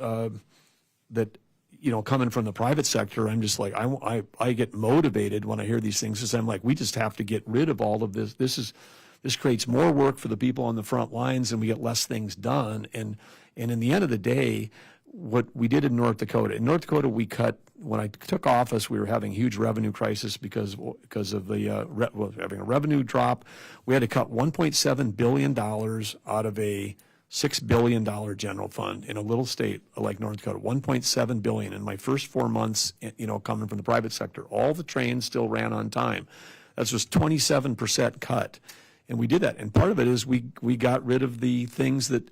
coming from the private sector, I'm just like, I get motivated when I hear these things because I'm like, we just have to get rid of all of this. This creates more work for the people on the front lines and we get less things done. And in the end of the day, what we did in North Dakota, we cut, when I took office, we were having a huge revenue crisis because of the, having a revenue drop. We had to cut $1.7 billion out of a $6 billion general fund in a little state like North Dakota, $1.7 billion. In my first 4 months, coming from the private sector, all the trains still ran on time. That's just 27% cut. And we did that. And part of it is we got rid of the things that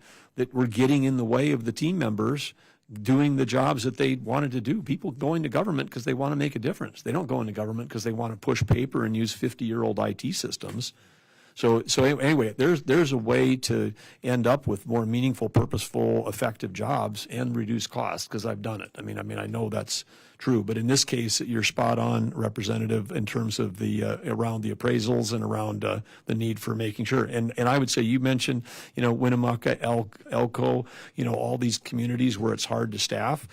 were getting in the way of the team members doing the jobs that they wanted to do. People go into government because they want to make a difference. They don't go into government because they want to push paper and use 50-year-old IT systems. So anyway, there's a way to end up with more meaningful, purposeful, effective jobs and reduce costs because I've done it. I mean, I know that's true, but in this case, you're spot on, Representative, in terms of the around the appraisals and around the need for making sure. And I would say you mentioned, Winnemucca, Elko, all these communities where it's hard to staff.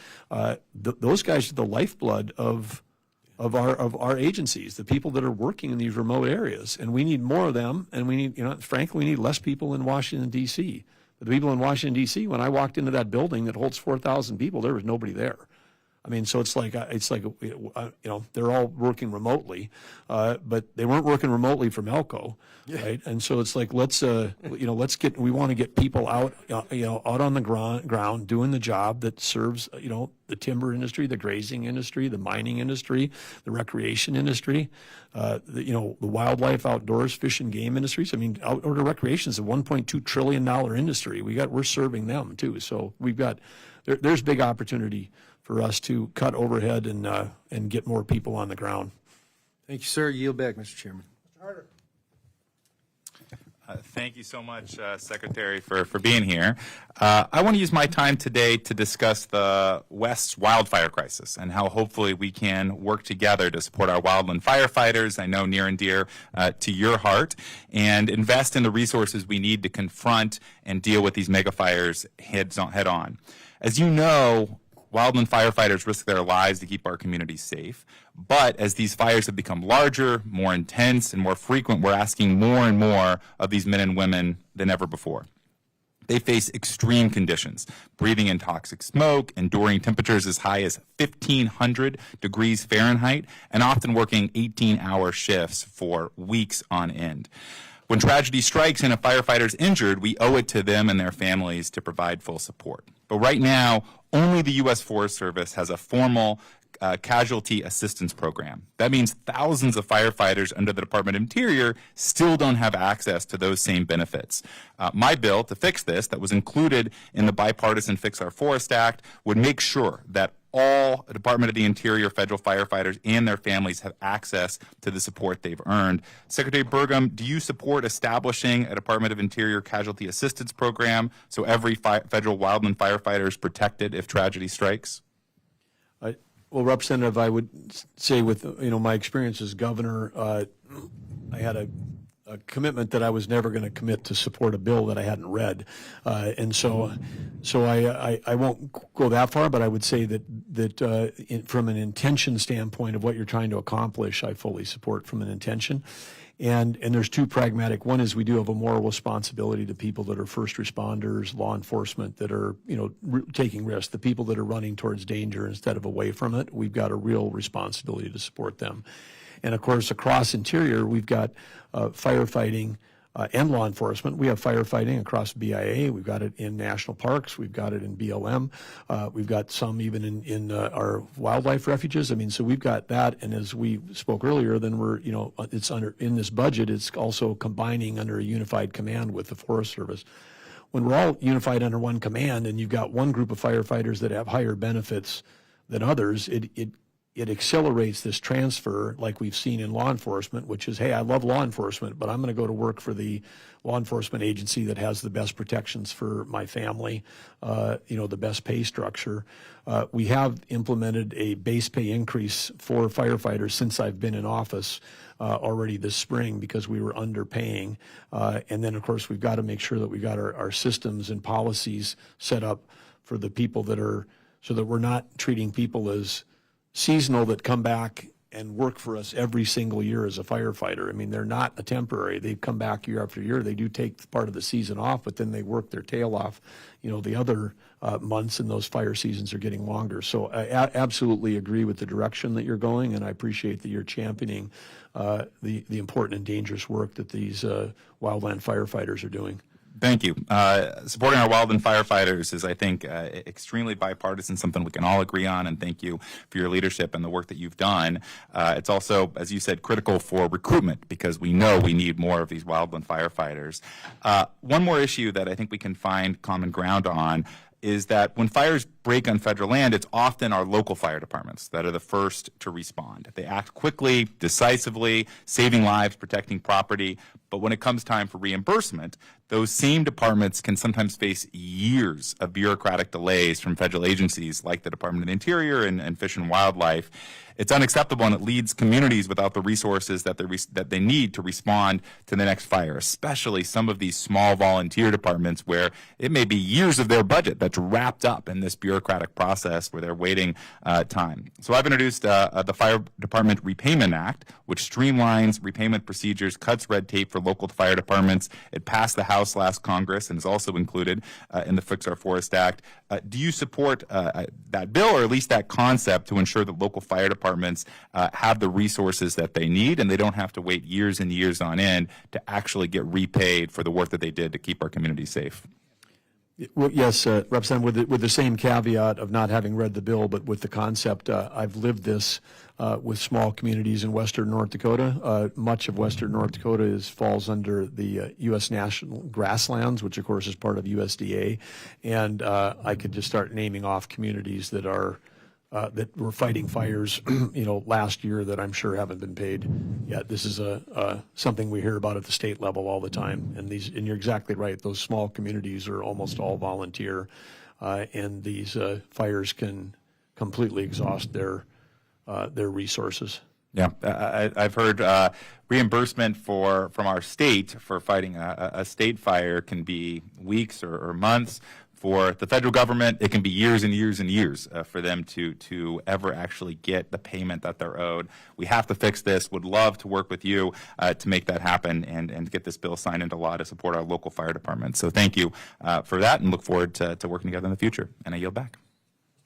Those guys are the lifeblood of our agencies, the people that are working in these remote areas. And we need more of them. And we need, frankly, we need less people in Washington, D.C. The people in Washington, D.C., when I walked into that building that holds 4,000 people, there was nobody there. I mean, so it's like they're all working remotely, but they weren't working remotely from Elko, right? And so it's like, we want to get people out, out on the ground doing the job that serves, the timber industry, the grazing industry, the mining industry, the recreation industry, the wildlife outdoors, fish and game industries. I mean, outdoor recreation is a $1.2 trillion industry. We're serving them too. So there's big opportunity for us to cut overhead and get more people on the ground. Thank you, sir. Yield back, Mr. Chairman. Mr. Harder. Thank you so much, Secretary, for being here. I want to use my time today to discuss the West's wildfire crisis and how hopefully we can work together to support our wildland firefighters, I know near and dear to your heart, and invest in the resources we need to confront and deal with these mega fires head on. As you know, wildland firefighters risk their lives to keep our communities safe. But as these fires have become larger, more intense, and more frequent, we're asking more and more of these men and women than ever before. They face extreme conditions, breathing in toxic smoke, enduring temperatures as high as 1,500 degrees Fahrenheit, and often working 18-hour shifts for weeks on end. When tragedy strikes and a firefighter is injured, we owe it to them and their families to provide full support. But right now, only the U.S. Forest Service has a formal casualty assistance program. That means thousands of firefighters under the Department of Interior still don't have access to those same benefits. My bill to fix this, that was included in the bipartisan Fix Our Forest Act, would make sure that all Department of the Interior federal firefighters and their families have access to the support they've earned. Secretary Burgum, do you support establishing a Department of Interior casualty assistance program so every federal wildland firefighter is protected if tragedy strikes? Well, Representative, I would say with my experience as governor, I had a commitment that I was never going to commit to support a bill that I hadn't read, and so I won't go that far. But I would say that from an intention standpoint of what you're trying to accomplish, I fully support from an intention. And there's two pragmatic. One is we do have a moral responsibility to people that are first responders, law enforcement that are, taking risks, the people that are running towards danger instead of away from it. We've got a real responsibility to support them. And of course, across Interior, we've got firefighting and law enforcement. We have firefighting across BIA. We've got it in national parks. We've got it in BLM. We've got some even in our wildlife refuges. I mean, so we've got that. And as we spoke earlier, then we're, it's in this budget, it's also combining under a unified command with the Forest Service. When we're all unified under one command and you've got one group of firefighters that have higher benefits than others, it accelerates this transfer like we've seen in law enforcement, which is, hey, I love law enforcement, but I'm going to go to work for the law enforcement agency that has the best protections for my family, the best pay structure. We have implemented a base pay increase for firefighters since I've been in office already this spring because we were underpaying. And then, of course, we've got to make sure that we've got our systems and policies set up for the people that are, so that we're not treating people as seasonal that come back and work for us every single year as a firefighter. I mean, they're not a temporary. They come back year after year. They do take part of the season off, but then they work their tail off, the other months, and those fire seasons are getting longer. So I absolutely agree with the direction that you're going, and I appreciate that you're championing the important and dangerous work that these wildland firefighters are doing. Thank you. Supporting our wildland firefighters is, I think, extremely bipartisan, something we can all agree on, and thank you for your leadership and the work that you've done. It's also, as you said, critical for recruitment because we know we need more of these wildland firefighters. One more issue that I think we can find common ground on is that when fires break on federal land, it's often our local fire departments that are the first to respond. They act quickly, decisively, saving lives, protecting property. But when it comes time for reimbursement, those same departments can sometimes face years of bureaucratic delays from federal agencies like the Department of the Interior and Fish and Wildlife. It's unacceptable, and it leaves communities without the resources that they need to respond to the next fire, especially some of these small volunteer departments where it may be years of their budget that's wrapped up in this bureaucratic process where they're waiting time. So I've introduced the Fire Department Repayment Act, which streamlines repayment procedures, cuts red tape for local fire departments. It passed the House last Congress and is also included in the Fix Our Forest Act. Do you support that bill, or at least that concept, to ensure that local fire departments have the resources that they need and they don't have to wait years and years on end to actually get repaid for the work that they did to keep our communities safe? Well, yes, Representative, with the same caveat of not having read the bill, but with the concept, I've lived this with small communities in western North Dakota. Much of western North Dakota falls under the U.S. National Grasslands, which of course is part of USDA, and I could just start naming off communities that are that were fighting fires, last year that I'm sure haven't been paid yet. This is something we hear about at the state level all the time. And you're exactly right. Those small communities are almost all volunteer, and these fires can completely exhaust their resources. Yeah, I've heard reimbursement from our state for fighting a state fire can be weeks or months. For the federal government, it can be years and years and years for them to ever actually get the payment that they're owed. We have to fix this. Would love to work with you to make that happen and get this bill signed into law to support our local fire departments. So thank you for that, and look forward to working together in the future. And I yield back.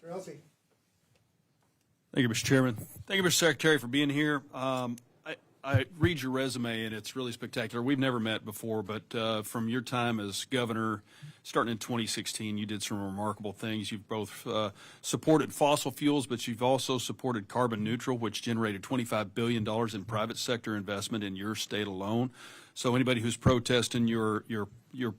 Mr. Elsey. Thank you, Mr. Chairman. Thank you, Mr. Secretary, for being here. I read your resume, and it's really spectacular. We've never met before, but from your time as governor, starting in 2016, you did some remarkable things. You've both supported fossil fuels, but you've also supported carbon neutral, which generated $25 billion in private sector investment in your state alone. So anybody who's protesting your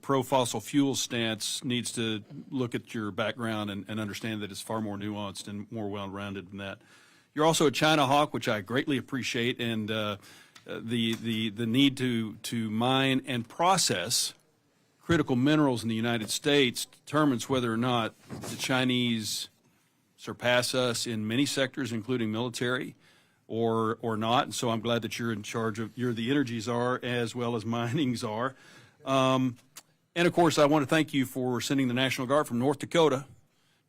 pro-fossil fuel stance needs to look at your background and understand that it's far more nuanced and more well-rounded than that. You're also a China hawk, which I greatly appreciate, and the need to mine and process critical minerals in the United States determines whether or not the Chinese surpass us in many sectors, including military, or not. And so I'm glad that you're in charge of, you're the energy czar as well as mining czar. And of course, I want to thank you for sending the National Guard from North Dakota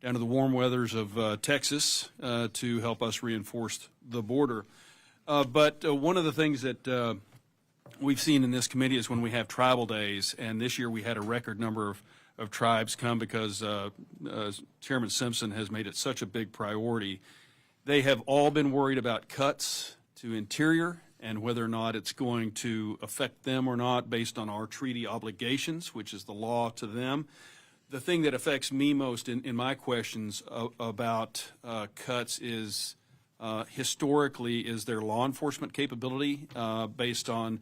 down to the warm weathers of Texas to help us reinforce the border. But one of the things that we've seen in this committee is when we have tribal days, and this year we had a record number of tribes come because Chairman Simpson has made it such a big priority. They have all been worried about cuts to Interior and whether or not it's going to affect them or not based on our treaty obligations, which is the law to them. The thing that affects me most in my questions about cuts is historically is their law enforcement capability based on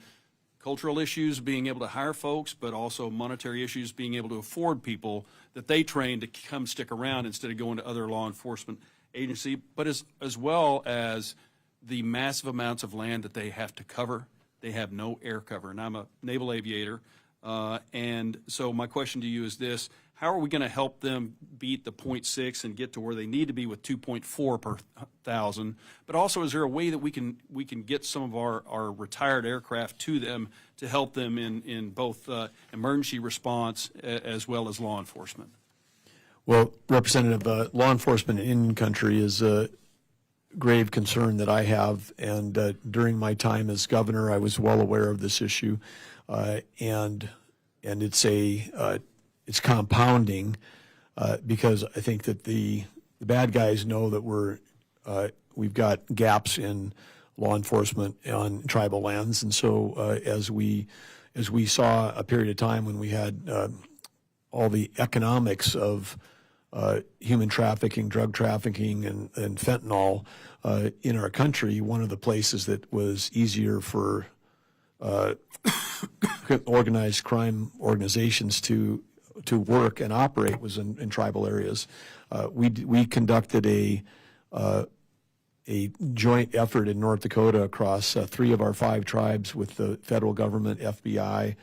cultural issues, being able to hire folks, but also monetary issues, being able to afford people that they train to come stick around instead of going to other law enforcement agency, but as well as the massive amounts of land that they have to cover. They have no air cover, and I'm a naval aviator. And so my question to you is this: how are we going to help them beat the 0.6 and get to where they need to be with 2.4 per thousand? But also, is there a way that we can get some of our retired aircraft to them to help them in both emergency response as well as law enforcement? Well, Representative, law enforcement in country is a grave concern that I have, and during my time as governor, I was well aware of this issue, and it's compounding because I think that the bad guys know that we've got gaps in law enforcement on tribal lands, and so as we saw a period of time when we had all the economics of human trafficking, drug trafficking, and fentanyl in our country, one of the places that was easier for organized crime organizations to work and operate was in tribal areas. We conducted a joint effort in North Dakota across 3 of our 5 tribes with the federal government, FBI,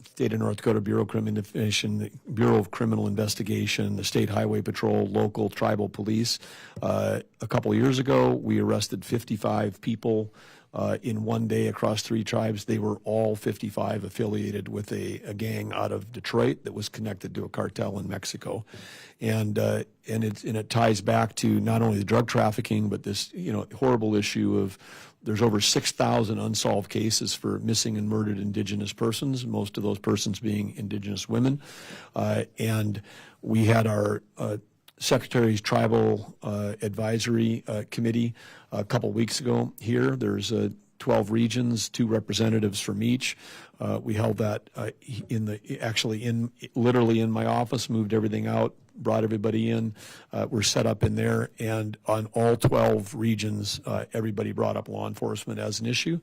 State of North Dakota Bureau of Criminal Investigation, the State Highway Patrol, local tribal police. A couple of years ago, we arrested 55 people in one day across 3 tribes. They were all 55 affiliated with a gang out of Detroit that was connected to a cartel in Mexico, and it ties back to not only the drug trafficking, but this horrible issue of there's over 6,000 unsolved cases for missing and murdered Indigenous persons, most of those persons being Indigenous women, and we had our Secretary's Tribal Advisory Committee a couple weeks ago here. There's 12 regions, 2 representatives from each. We held that literally in my office, moved everything out, brought everybody in. We're set up in there, and on all 12 regions, everybody brought up law enforcement as an issue.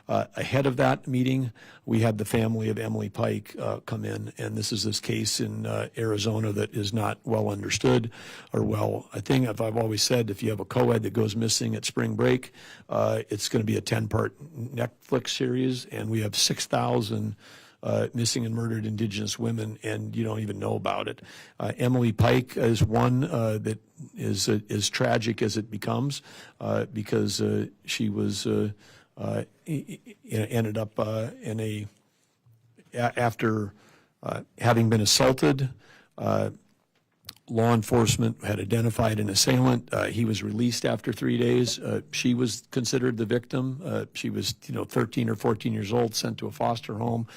Ahead of that meeting, we had the family of Emily Pike come in, and this is this case in Arizona that is not well understood, I think I've always said, if you have a co-ed that goes missing at spring break, it's going to be a 10-part Netflix series, and we have 6,000 missing and murdered Indigenous women, and you don't even know about it. Emily Pike is one that is as tragic as it becomes because she was ended up after having been assaulted. Law enforcement had identified an assailant. He was released after 3 days. She was considered the victim. She was, 13 or 14 years old, sent to a foster home,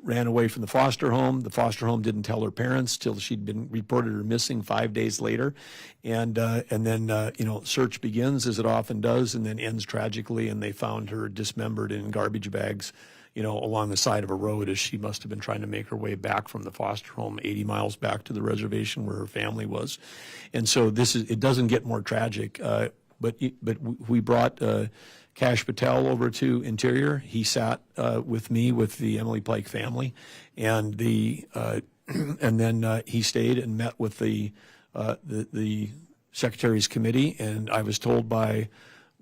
ran away from the foster home. The foster home didn't tell her parents till she'd been reported her missing 5 days later. And then, search begins, as it often does, and then ends tragically, and they found her dismembered in garbage bags, along the side of a road, as she must have been trying to make her way back from the foster home 80 miles back to the reservation where her family was. And so it doesn't get more tragic, but we brought Kash Patel over to Interior. He sat with me with the Emily Pike family, and and then he stayed and met with the Secretary's Committee, and I was told by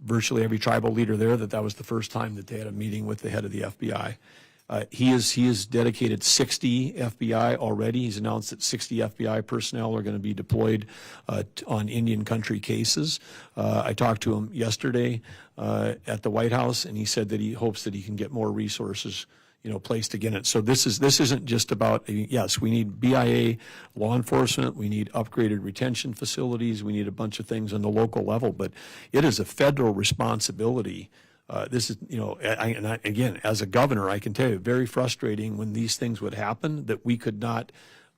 virtually every tribal leader there that was the first time that they had a meeting with the head of the FBI. He has dedicated 60 FBI already. He's announced that 60 FBI personnel are going to be deployed on Indian country cases. I talked to him yesterday at the White House, and he said that he hopes that he can get more resources placed again. So this isn't just about, yes, we need BIA law enforcement, we need upgraded retention facilities, we need a bunch of things on the local level, but it is a federal responsibility. This is, again, as a governor, I can tell you, very frustrating when these things would happen, that we could not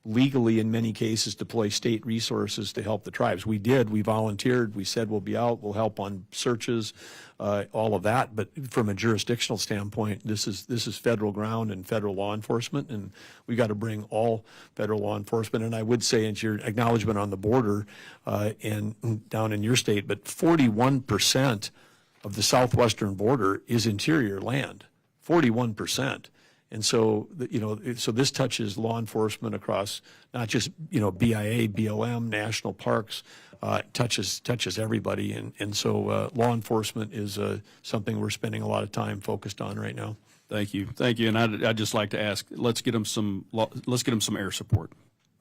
legally, in many cases, deploy state resources to help the tribes. We did. We volunteered. We said we'll be out. We'll help on searches, all of that. But from a jurisdictional standpoint, this is federal ground and federal law enforcement, and we got to bring all federal law enforcement. And I would say, into your acknowledgement on the border and down in your state, but 41% of the southwestern border is interior land. 41%. And so, so this touches law enforcement across not just, BIA, BLM, national parks, touches everybody. And so law enforcement is something we're spending a lot of time focused on right now. Thank you. And I'd just like to ask, let's get them some air support.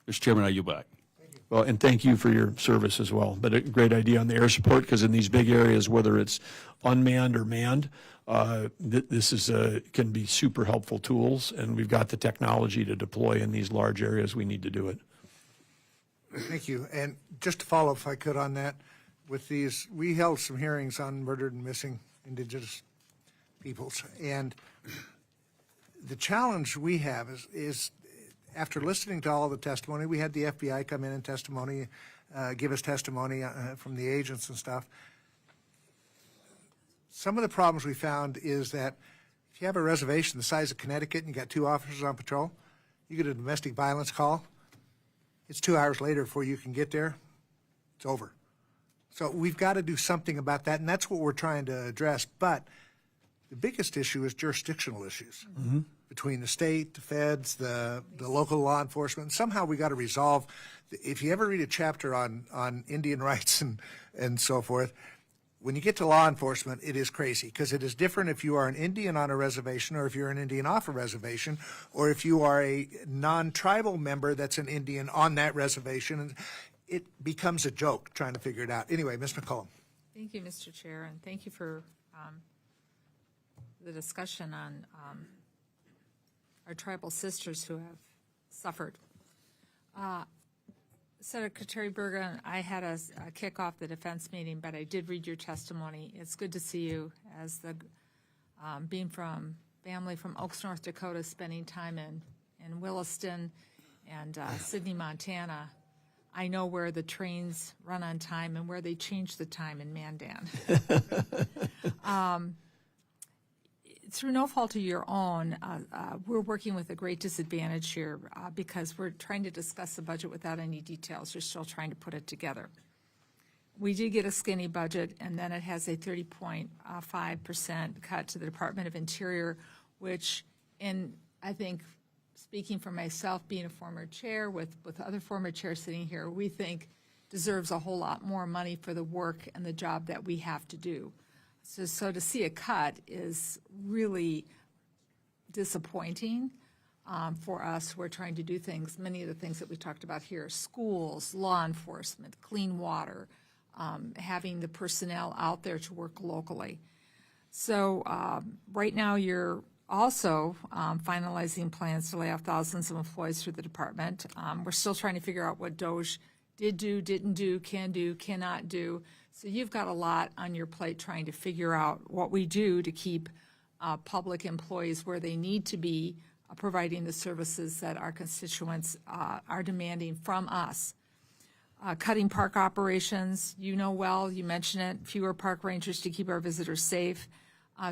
Mr. Chairman, I yield back. Well, and thank you for your service as well. But a great idea on the air support, because in these big areas, whether it's unmanned or manned, this can be super helpful tools, and we've got the technology to deploy in these large areas. We need to do it. Thank you. And just to follow, if I could, on that, with these, we held some hearings on murdered and missing Indigenous peoples, and the challenge we have is after listening to all the testimony, we had the FBI come in and give us testimony from the agents and stuff. Some of the problems we found is that if you have a reservation the size of Connecticut and you got 2 officers on patrol, you get a domestic violence call, it's 2 hours later before you can get there, it's over. So we've got to do something about that, and that's what we're trying to address. But the biggest issue is jurisdictional issues between the state, the feds, the local law enforcement. Somehow we got to resolve. If you ever read a chapter on Indian rights and so forth, when you get to law enforcement, it is crazy, because it is different if you are an Indian on a reservation or if you're an Indian off a reservation, or if you are a non-tribal member that's an Indian on that reservation. And it becomes a joke trying to figure it out. Anyway, Ms. McCollum. Thank you, Mr. Chair, and thank you for the discussion on our tribal sisters who have suffered. Secretary Bergen, I had a kick off the defense meeting, but I did read your testimony. It's good to see you as being from family from Oaks, North Dakota, spending time in Williston and Sidney, Montana. I know where the trains run on time and where they change the time in Mandan. Through no fault of your own, we're working with a great disadvantage here because we're trying to discuss the budget without any details. You're still trying to put it together. We did get a skinny budget, and then it has a 30.5% cut to the Department of Interior, which, I think, speaking for myself, being a former chair with other former chairs sitting here, we think deserves a whole lot more money for the work and the job that we have to do. So to see a cut is really disappointing for us who are trying to do things, many of the things that we talked about here, schools, law enforcement, clean water, having the personnel out there to work locally. So right now you're also finalizing plans to lay off thousands of employees through the department. We're still trying to figure out what DOJ did do, didn't do, can do, cannot do. So you've got a lot on your plate trying to figure out what we do to keep public employees where they need to be, providing the services that our constituents are demanding from us. Cutting park operations, you know well, you mentioned it, fewer park rangers to keep our visitors safe,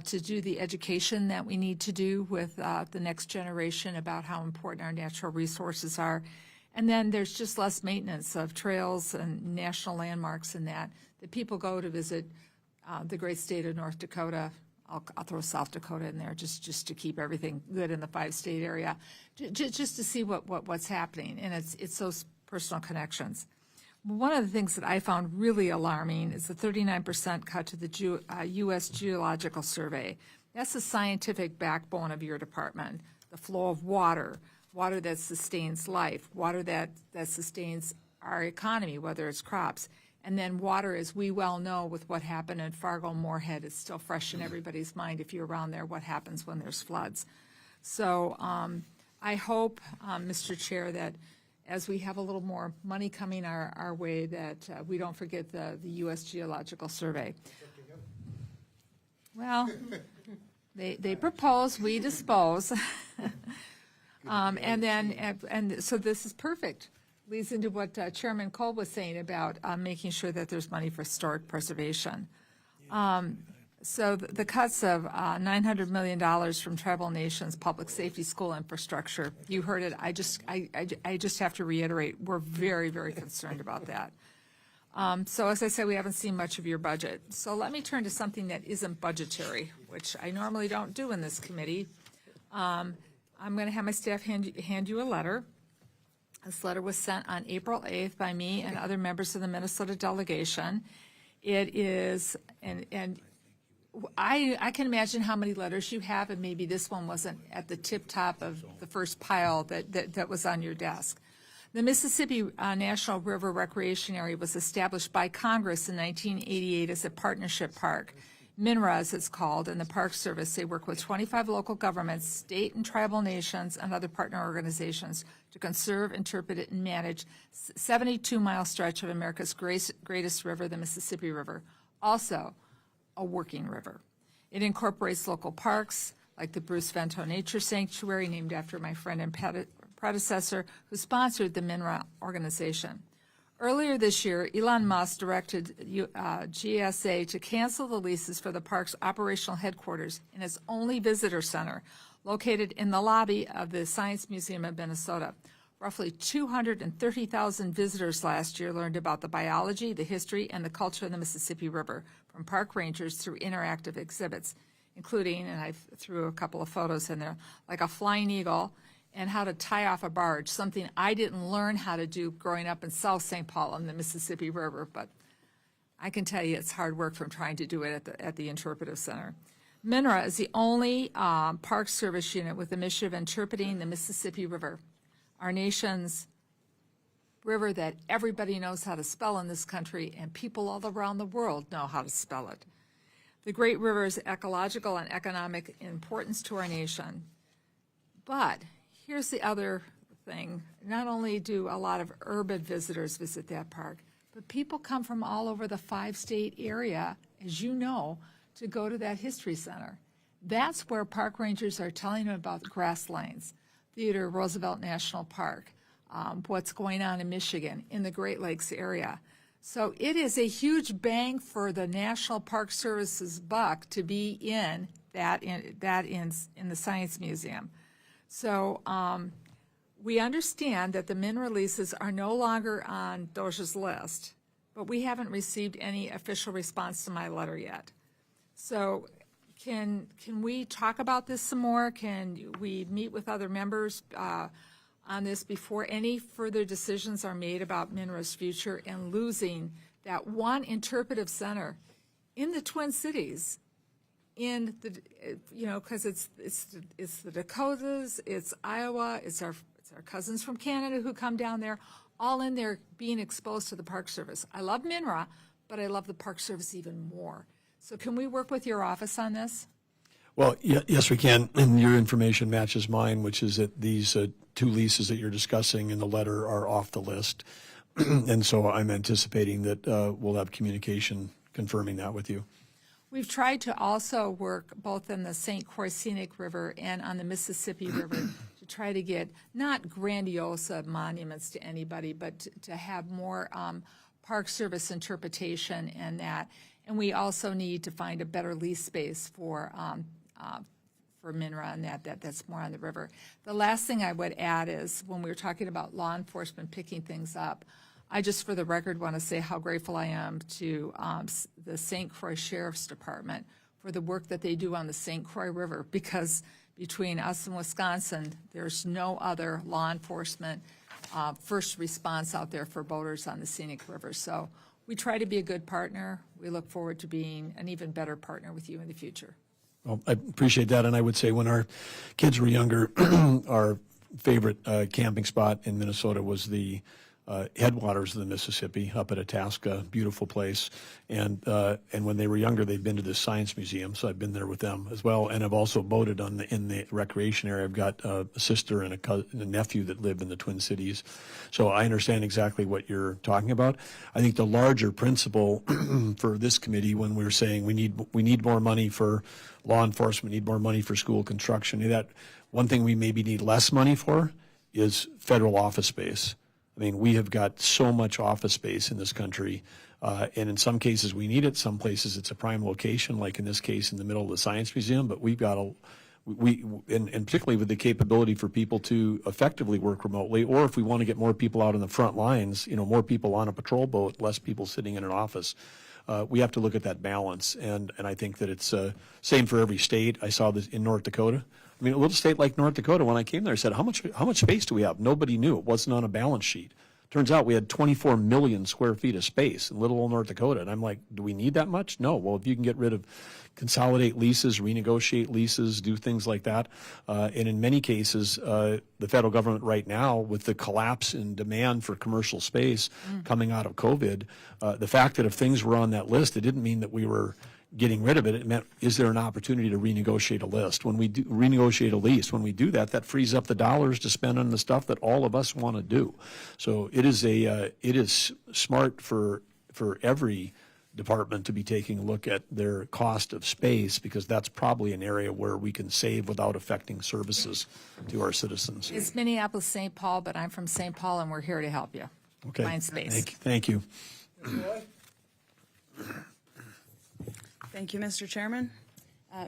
to do the education that we need to do with the next generation about how important our natural resources are. And then there's just less maintenance of trails and national landmarks and that people go to visit the great state of North Dakota. I'll throw South Dakota in there just to keep everything good in the 5-state area, just to see what's happening. And it's those personal connections. One of the things that I found really alarming is the 39% cut to the U.S. Geological Survey. That's the scientific backbone of your department, the flow of water that sustains life, water that sustains our economy, whether it's crops. And then water, as we well know, with what happened in Fargo, Moorhead, is still fresh in everybody's mind if you're around there, what happens when there's floods. So I hope, Mr. Chair, that as we have a little more money coming our way, that we don't forget the U.S. Geological Survey. Well, they propose, we dispose. And so this is perfect. Leads into what Chairman Cole was saying about making sure that there's money for historic preservation. So the cuts of $900 million from tribal nations, public safety, school infrastructure, you heard it. I just have to reiterate, we're very, very concerned about that. So as I said, we haven't seen much of your budget. So let me turn to something that isn't budgetary, which I normally don't do in this committee. I'm going to have my staff hand you a letter. This letter was sent on April 8th by me and other members of the Minnesota delegation. It is, and I can imagine how many letters you have, and maybe this one wasn't at the tip top of the first pile that was on your desk. The Mississippi National River Recreation Area was established by Congress in 1988 as a partnership park. MNRA, as it's called, and the Park Service, they work with 25 local governments, state and tribal nations, and other partner organizations to conserve, interpret, and manage 72-mile stretch of America's greatest river, the Mississippi River, also a working river. It incorporates local parks like the Bruce Vento Nature Sanctuary, named after my friend and predecessor who sponsored the MNRA organization. Earlier this year, Elon Musk directed GSA to cancel the leases for the park's operational headquarters and its only visitor center, located in the lobby of the Science Museum of Minnesota. Roughly 230,000 visitors last year learned about the biology, the history, and the culture of the Mississippi River from park rangers through interactive exhibits, including, and I threw a couple of photos in there, like a flying eagle, and how to tie off a barge, something I didn't learn how to do growing up in South St. Paul in the Mississippi River, but I can tell you it's hard work from trying to do it at the Interpretive Center. MNRA is the only Park Service unit with the mission of interpreting the Mississippi River, our nation's river that everybody knows how to spell in this country, and people all around the world know how to spell it. The great river's ecological and economic importance to our nation. But here's the other thing. Not only do a lot of urban visitors visit that park, but people come from all over the 5-state area, as you know, to go to that history center. That's where park rangers are telling them about the grass lanes, Theodore Roosevelt National Park, what's going on in Michigan, in the Great Lakes area. So it is a huge bang for the National Park Service's buck to be in the Science Museum. So we understand that the MNRA leases are no longer on DOJA's list, but we haven't received any official response to my letter yet. So can we talk about this some more? Can we meet with other members on this before any further decisions are made about MNRA's future and losing that one interpretive center in the Twin Cities? In the, because it's the Dakotas, it's Iowa, it's our cousins from Canada who come down there, all in there being exposed to the Park Service. I love MNRA, but I love the Park Service even more. So can we work with your office on this? Well, yes, we can. And your information matches mine, which is that these two leases that you're discussing in the letter are off the list. And so I'm anticipating that we'll have communication confirming that with you. We've tried to also work both in the St. Croix Scenic River and on the Mississippi River to try to get not grandiose monuments to anybody, but to have more Park Service interpretation and that. And we also need to find a better lease space for MNRA and that's more on the river. The last thing I would add is when we were talking about law enforcement picking things up, I just, for the record, want to say how grateful I am to the St. Croix Sheriff's Department for the work that they do on the St. Croix River, because between us and Wisconsin, there's no other law enforcement first response out there for boaters on the scenic river. So we try to be a good partner. We look forward to being an even better partner with you in the future. Well, I appreciate that. And I would say when our kids were younger, our favorite camping spot in Minnesota was the headwaters of the Mississippi up at Itasca, beautiful place. And when they were younger, they'd been to the Science Museum, so I've been there with them as well. And I've also boated in the recreation area. I've got a sister and a nephew that live in the Twin Cities. So I understand exactly what you're talking about. I think the larger principle for this committee, when we're saying we need more money for law enforcement, need more money for school construction, that one thing we maybe need less money for is federal office space. I mean, we have got so much office space in this country, and in some cases we need it. Some places it's a prime location, like in this case in the middle of the Science Museum. But we've got and particularly with the capability for people to effectively work remotely, or if we want to get more people out on the front lines, more people on a patrol boat, less people sitting in an office. We have to look at that balance, and I think that it's same for every state. I saw this in North Dakota. I mean, a little state like North Dakota, when I came there, I said, how much space do we have? Nobody knew. It wasn't on a balance sheet. Turns out we had 24 million square feet of space in little old North Dakota. And I'm like, do we need that much? No. Well, if you can get rid of, consolidate leases, renegotiate leases, do things like that. And in many cases, the federal government right now, with the collapse in demand for commercial space coming out of COVID, the fact that if things were on that list, it didn't mean that we were getting rid of it. It meant, is there an opportunity to renegotiate a list? When we do renegotiate a lease, when we do that, that frees up the dollars to spend on the stuff that all of us want to do. So it is smart for every department to be taking a look at their cost of space, because that's probably an area where we can save without affecting services to our citizens. It's Minneapolis, St. Paul, but I'm from St. Paul, and we're here to help you Okay. find space. Thank you. Thank you, Mr. Chairman.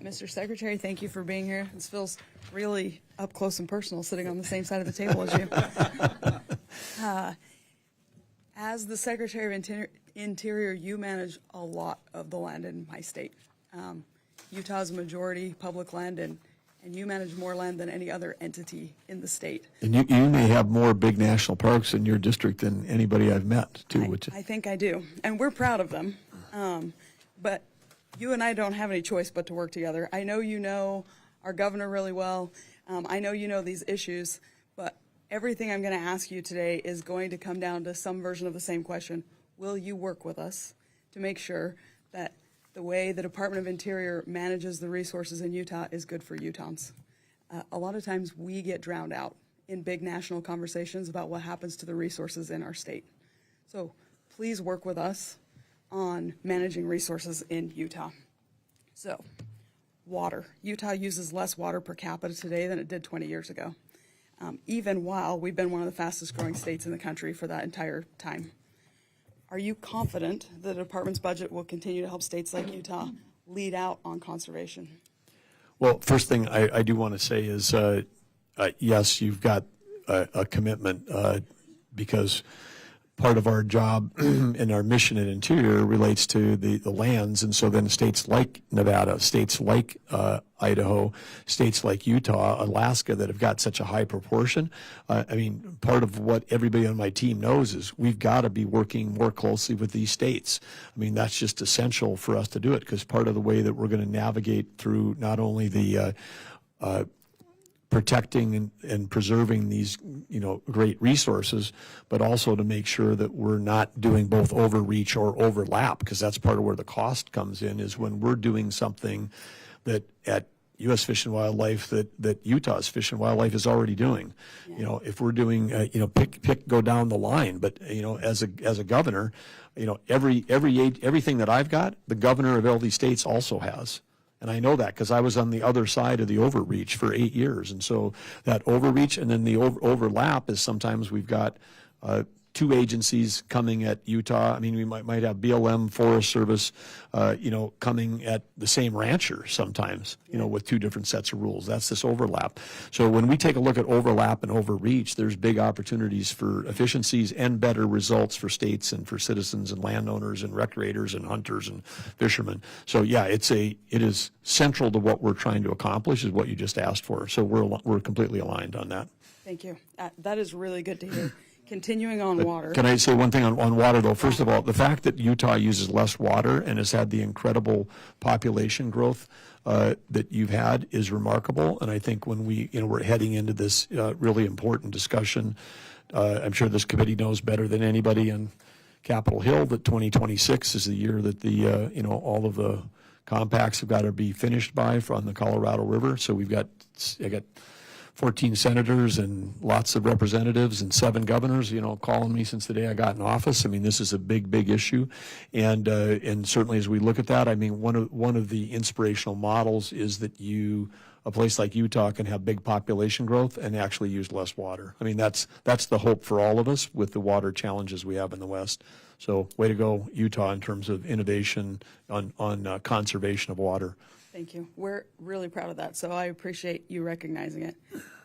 Mr. Secretary, thank you for being here. This feels really up close and personal, sitting on the same side of the table as you. As the Secretary of Interior, you manage a lot of the land in my state. Utah's a majority public land, and you manage more land than any other entity in the state. And you may have more big national parks in your district than anybody I've met, too. I think I do, and we're proud of them. But you and I don't have any choice but to work together. I know you know our governor really well. I know you know these issues, but everything I'm going to ask you today is going to come down to some version of the same question. Will you work with us to make sure that the way the Department of Interior manages the resources in Utah is good for Utahns? A lot of times we get drowned out in big national conversations about what happens to the resources in our state. So please work with us on managing resources in Utah. So, water. Utah uses less water per capita today than it did 20 years ago, even while we've been one of the fastest growing states in the country for that entire time. Are you confident the department's budget will continue to help states like Utah lead out on conservation? Well, first thing I do want to say is, yes, you've got a commitment, because part of our job and our mission at Interior relates to the lands. And so then states like Nevada, states like Idaho, states like Utah, Alaska, that have got such a high proportion. I mean, part of what everybody on my team knows is we've got to be working more closely with these states. I mean, that's just essential for us to do it, because part of the way that we're going to navigate through not only the protecting and preserving these, great resources, but also to make sure that we're not doing both overreach or overlap, because that's part of where the cost comes in, is when we're doing something that at U.S. Fish and Wildlife that Utah's Fish and Wildlife is already doing. Yeah. If we're doing, go down the line, but as a governor, everything that I've got, the governor of all these states also has. And I know that because I was on the other side of the overreach for 8 years. And so that overreach and then the overlap is sometimes we've got two agencies coming at Utah. I mean, we might have BLM, Forest Service, coming at the same rancher sometimes, with two different sets of rules. That's this overlap. So when we take a look at overlap and overreach, there's big opportunities for efficiencies and better results for states and for citizens and landowners and recreators and hunters and fishermen. So yeah, it is central to what we're trying to accomplish, is what you just asked for. So we're completely aligned on that. Thank you. That is really good to hear. Continuing on water. Can I say one thing on water, though? First of all, the fact that Utah uses less water and has had the incredible population growth that you've had is remarkable. And I think when we're heading into this really important discussion, I'm sure this committee knows better than anybody on Capitol Hill that 2026 is the year that all of the compacts have got to be finished by on the Colorado River. So I got 14 senators and lots of representatives and 7 governors, calling me since the day I got in office. I mean, this is a big, big issue. And certainly as we look at that, I mean, one of the inspirational models is that a place like Utah can have big population growth and actually use less water. I mean, that's the hope for all of us with the water challenges we have in the West. So way to go, Utah, in terms of innovation on conservation of water. Thank you. We're really proud of that, so I appreciate you recognizing it.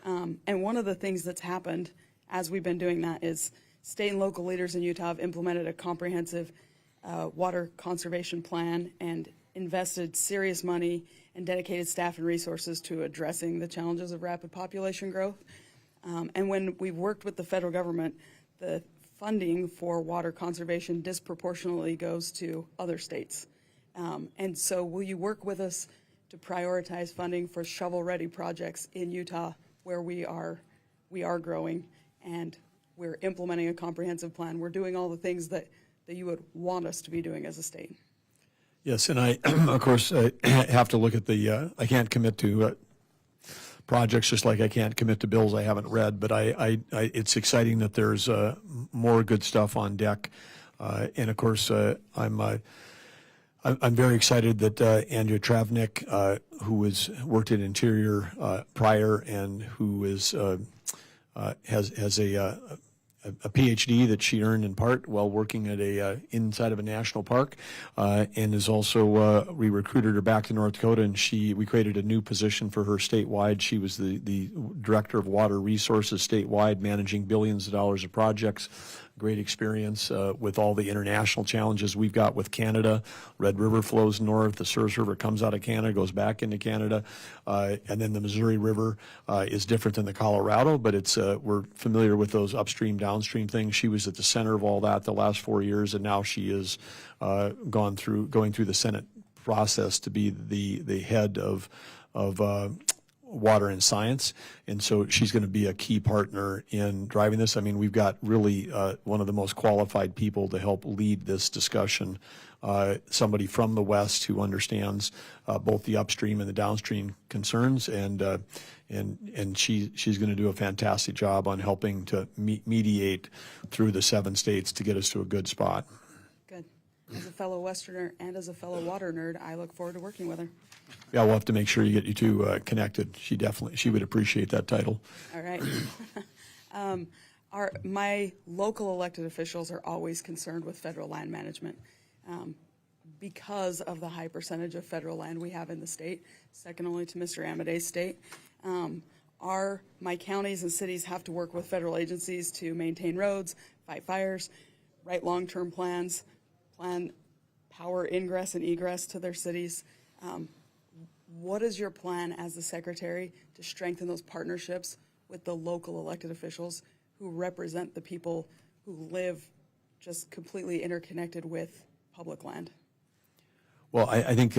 And one of the things that's happened as we've been doing that is state and local leaders in Utah have implemented a comprehensive water conservation plan and invested serious money and dedicated staff and resources to addressing the challenges of rapid population growth. And when we've worked with the federal government, the funding for water conservation disproportionately goes to other states. And so will you work with us to prioritize funding for shovel-ready projects in Utah where we are growing and we're implementing a comprehensive plan? We're doing all the things that you would want us to be doing as a state. Yes, and I, of course, have to look at I can't commit to projects just like I can't commit to bills I haven't read, but it's exciting that there's more good stuff on deck. And of course, I'm very excited that Andrea Travnik, who has worked in Interior prior and who has a PhD that she earned in part while working at inside of a national park, and is also we recruited her back to North Dakota, and we created a new position for her statewide. She was the director of water resources statewide, managing billions of dollars of projects. Great experience with all the international challenges we've got with Canada. Red River flows north. The Souris River comes out of Canada, goes back into Canada. And then the Missouri River is different than the Colorado, but we're familiar with those upstream, downstream things. She was at the center of all that the last 4 years, and now she is going through the Senate process to be the head of water and science, and so she's going to be a key partner in driving this. I mean, we've got really one of the most qualified people to help lead this discussion, somebody from the West who understands both the upstream and the downstream concerns, and she's going to do a fantastic job on helping to mediate through the 7 states to get us to a good spot. Good. As a fellow Westerner and as a fellow water nerd, I look forward to working with her. Yeah, we'll have to make sure you get you two connected. She would appreciate that title. All right. My local elected officials are always concerned with federal land management because of the high percentage of federal land we have in the state, second only to Mr. Amadei's state. My counties and cities have to work with federal agencies to maintain roads, fight fires, write long-term plans, plan power ingress and egress to their cities. What is your plan as the secretary to strengthen those partnerships with the local elected officials who represent the people who live just completely interconnected with public land? Well, I think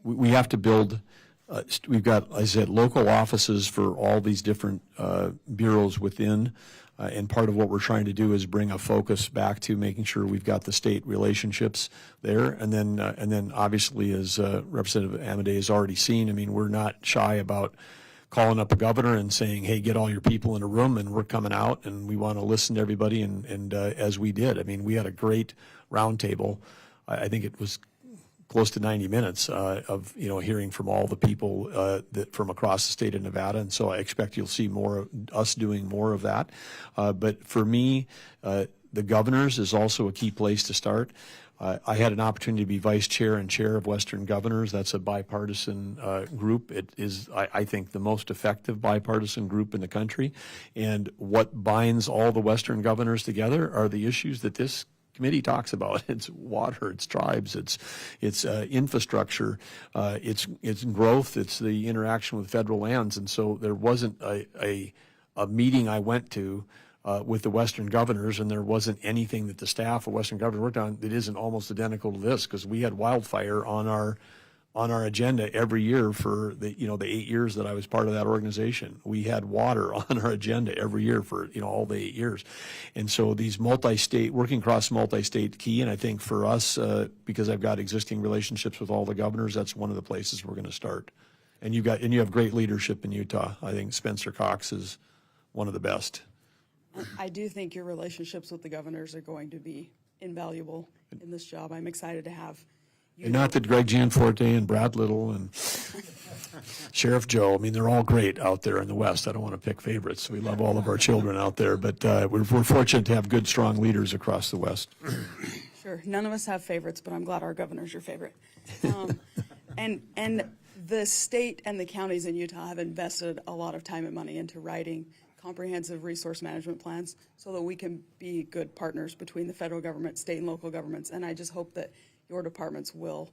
we have to build, we've got, as I said, local offices for all these different bureaus within. And part of what we're trying to do is bring a focus back to making sure we've got the state relationships there. And then obviously, as Representative Amadei has already seen, I mean, we're not shy about calling up a governor and saying, hey, get all your people in a room and we're coming out and we want to listen to everybody. And as we did, I mean, we had a great roundtable. I think it was close to 90 minutes of hearing from all the people that from across the state of Nevada, and so I expect you'll see more of us doing more of that. But for me, the governors is also a key place to start. I had an opportunity to be vice chair and chair of Western Governors. That's a bipartisan group. It is, I think, the most effective bipartisan group in the country. And what binds all the Western governors together are the issues that this committee talks about. It's water, it's tribes, it's infrastructure, it's growth, it's the interaction with federal lands. And so there wasn't a meeting I went to with the Western governors, and there wasn't anything that the staff of Western governors worked on that isn't almost identical to this, because we had wildfire on our on our agenda every year for the 8 years that I was part of that organization. We had water on our agenda every year for, all the 8 years. And so these working across multi-state key, and I think for us, because I've got existing relationships with all the governors, that's one of the places we're going to start. And you have great leadership in Utah. I think Spencer Cox is one of the best. I do think your relationships with the governors are going to be invaluable in this job. I'm excited to have you. And not that Greg Gianforte and Brad Little and Sheriff Joe, they're all great out there in the West. I don't want to pick favorites. We love all of our children out there, but we're fortunate to have good, strong leaders across the West. Sure. None of us have favorites, but I'm glad our governor's your favorite. And the state and the counties in Utah have invested a lot of time and money into writing comprehensive resource management plans so that we can be good partners between the federal government, state and local governments. And I just hope that your departments will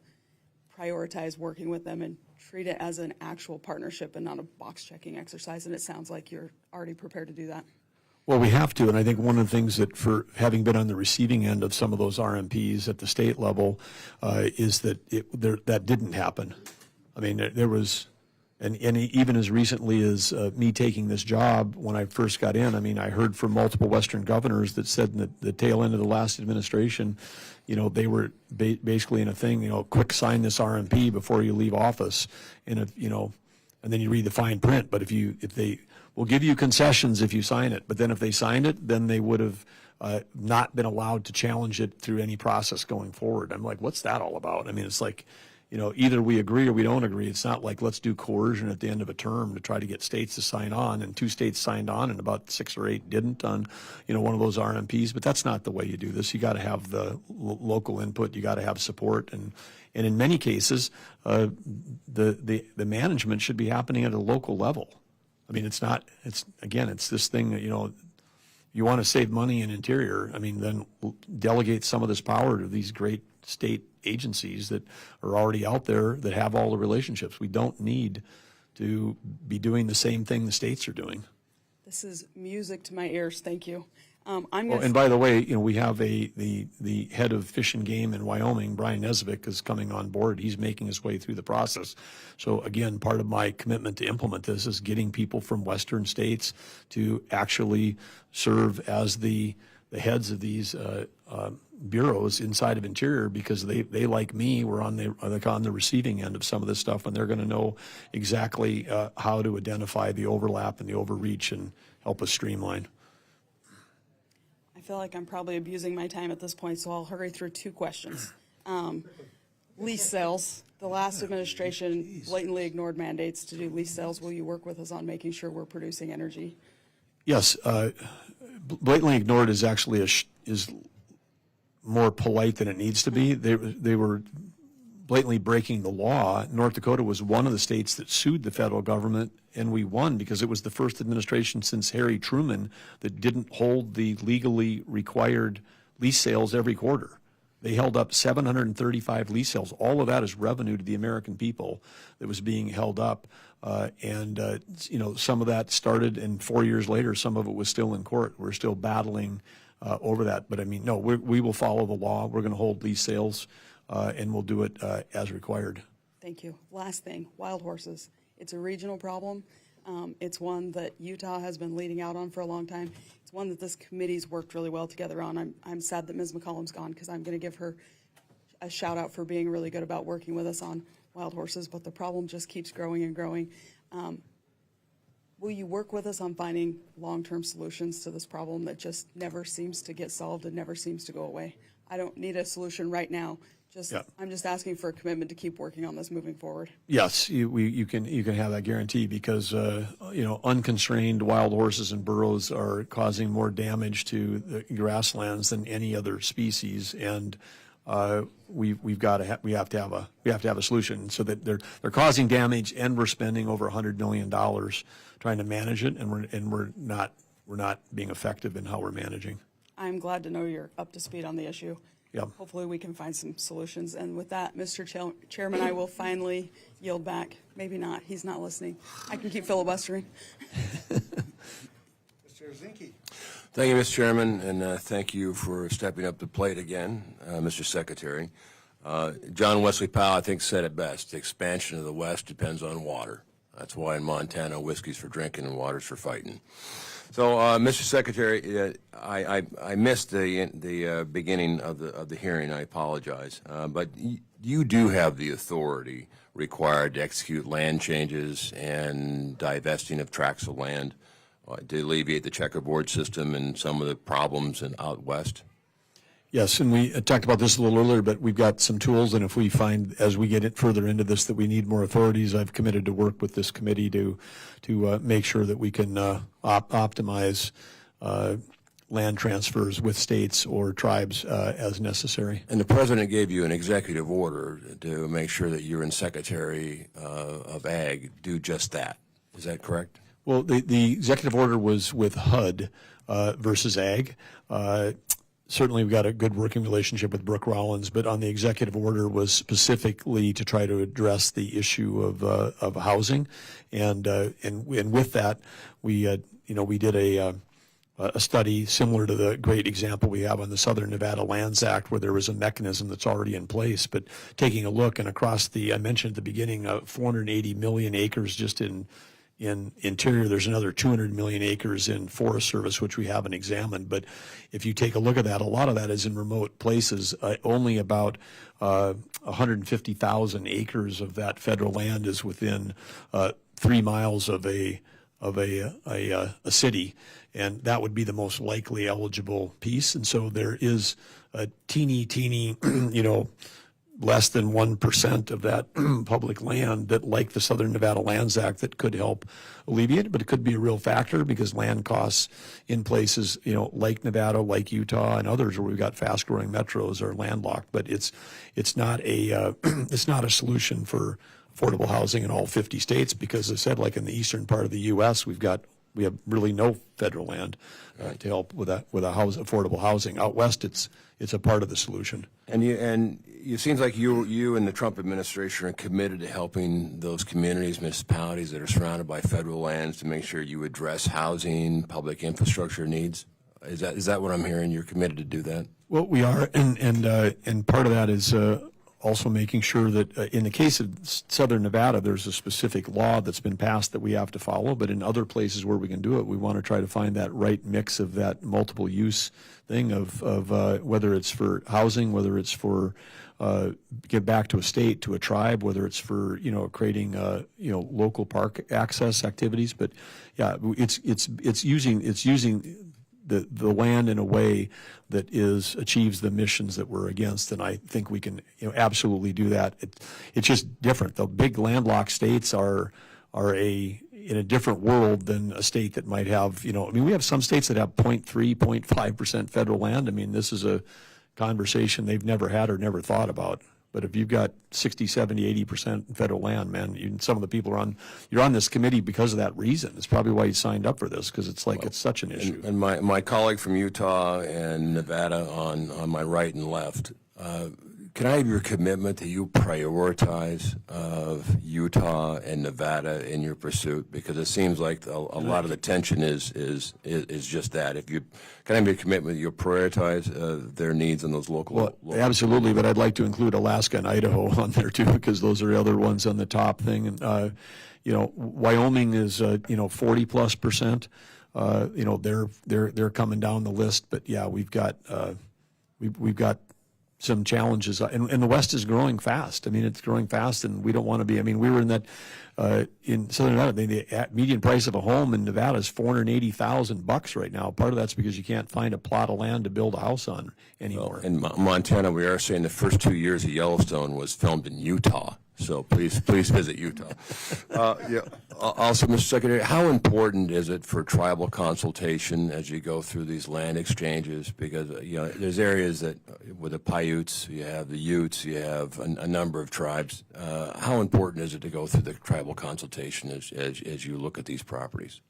prioritize working with them and treat it as an actual partnership and not a box-checking exercise. And it sounds like you're already prepared to do that. Well, we have to, and I think one of the things that, for having been on the receiving end of some of those RMPs at the state level, is that that didn't happen. There was, and even as recently as me taking this job, when I first got in, I heard from multiple Western governors that said in the tail end of the last administration, they were basically in a thing, quick sign this RMP before you leave office, and and then you read the fine print. But if they will give you concessions if you sign it, but then if they signed it, then they would have not been allowed to challenge it through any process going forward. I'm like, what's that all about? It's like, either we agree or we don't agree. It's not like let's do coercion at the end of a term to try to get states to sign on, and 2 states signed on and about 6 or 8 didn't on, one of those RMPs. But that's not the way you do this. You got to have the local input. You got to have support, and in many cases, the management should be happening at a local level. It's not. It's this thing that you want to save money in Interior. Then delegate some of this power to these great state agencies that are already out there that have all the relationships. We don't need to be doing the same thing the states are doing. This is music to my ears. Thank you. And by the way, we have the head of Fish and Game in Wyoming, Brian Nesvik, is coming on board. He's making his way through the process. So again, part of my commitment to implement this is getting people from Western states to actually serve as the heads of these bureaus inside of Interior, because they like me, were on the receiving end of some of this stuff, and they're going to know exactly how to identify the overlap and the overreach and help us streamline. I feel like I'm probably abusing my time at this point, so I'll hurry through 2 questions. Lease sales. The last administration blatantly ignored mandates to do lease sales. Will you work with us on making sure we're producing energy? Yes. Blatantly ignored is actually is more polite than it needs to be. They were blatantly breaking the law. North Dakota was one of the states that sued the federal government, and we won because it was the first administration since Harry Truman that didn't hold the legally required lease sales every quarter. They held up 735 lease sales. All of that is revenue to the American people that was being held up. Some of that started, and 4 years later, some of it was still in court. We're still battling over that. But no, we will follow the law. We're going to hold lease sales, and we'll do it as required. Thank you. Last thing, wild horses. It's a regional problem. It's one that Utah has been leading out on for a long time. It's one that this committee's worked really well together on. I'm sad that Ms. McCollum's gone, because I'm going to give her a shout out for being really good about working with us on wild horses, but the problem just keeps growing and growing. Will you work with us on finding long-term solutions to this problem that just never seems to get solved and never seems to go away? I don't need a solution right now. I'm just asking for a commitment to keep working on this moving forward. Yes, you can have that guarantee, because unconstrained wild horses and burros are causing more damage to the grasslands than any other species, and we have to have a solution, so that they're causing damage, and we're spending over $100 million trying to manage it, and we're not being effective in how we're managing. I'm glad to know you're up to speed on the issue. Yep. Hopefully we can find some solutions. And with that, Mr. Chairman, I will finally yield back. Maybe not. He's not listening. I can keep filibustering. Mr. Zinke. Thank you, Mr. Chairman, and thank you for stepping up to plate again, Mr. Secretary. John Wesley Powell, I think, said it best. The expansion of the West depends on water. That's why in Montana, whiskey's for drinking and water's for fighting. So, Mr. Secretary, I missed the beginning of the hearing. I apologize, but you do have the authority required to execute land changes and divesting of tracts of land to alleviate the checkerboard system and some of the problems out west. Yes, and we talked about this a little earlier, but we've got some tools, and if we find, as we get further into this, that we need more authorities, I've committed to work with this committee to make sure that we can optimize land transfers with states or tribes as necessary. And the president gave you an executive order to make sure that you and Secretary of Ag do just that. Is that correct? Well, the executive order was with HUD versus Ag. Certainly, we've got a good working relationship with Brooke Rollins, but on the executive order was specifically to try to address the issue of housing, and with that, we did a study similar to the great example we have on the Southern Nevada Lands Act, where there was a mechanism that's already in place. But taking a look, and across I mentioned at the beginning, 480 million acres just in interior, there's another 200 million acres in Forest Service, which we haven't examined. But if you take a look at that, a lot of that is in remote places. Only about 150,000 acres of that federal land is within 3 miles of a city, and that would be the most likely eligible piece. And so there is a teeny, less than 1% of that public land that, like the Southern Nevada Lands Act, that could help alleviate it, but it could be a real factor because land costs in places, like Nevada, like Utah, and others where we've got fast-growing metros are landlocked. But it's not a it's not a solution for affordable housing in all 50 states because, as I said, like in the eastern part of the U.S., we have really no federal land to help with affordable housing. Out west, it's a part of the solution. And it seems like you and the Trump administration are committed to helping those communities, municipalities that are surrounded by federal lands to make sure you address housing, public infrastructure needs. Is that what I'm hearing? You're committed to do that? Well, we are, and part of that is also making sure that in the case of Southern Nevada, there's a specific law that's been passed that we have to follow, but in other places where we can do it, we want to try to find that right mix of that multiple use thing of whether it's for housing, whether it's for give back to a state, to a tribe, whether it's for creating local park access activities. But yeah, it's using the land in a way that achieves the missions that we're against, and I think we can absolutely do that. It's just different. The big landlocked states are in a different world than a state that might have we have some states that have 0.3, 0.5% federal land. This is a conversation they've never had or never thought about. But if you've got 60, 70, 80% federal land, man, some of the people you're on this committee because of that reason. It's probably why you signed up for this, because it's such an issue. And my colleague from Utah and Nevada on my right and left, can I have your commitment that you prioritize of Utah and Nevada in your pursuit? Because it seems like a lot of the tension is just that. Can I have your commitment that you'll prioritize their needs in those local? Absolutely, but I'd like to include Alaska and Idaho on there too, because those are the other ones on the top thing. And Wyoming is 40+%. They're coming down the list, but yeah, we've got some challenges, and the West is growing fast. It's growing fast, and we don't want to be. We were in that in Southern Nevada. The median price of a home in Nevada is $480,000 right now. Part of that's because you can't find a plot of land to build a house on anymore. In Montana, we are saying the first 2 years of Yellowstone was filmed in Utah. So please visit Utah. Also, Mr. Secretary, how important is it for tribal consultation as you go through these land exchanges? Because there's areas that with the Paiutes, you have the Utes, you have a number of tribes. How important is it to go through the tribal consultation as you look at these properties?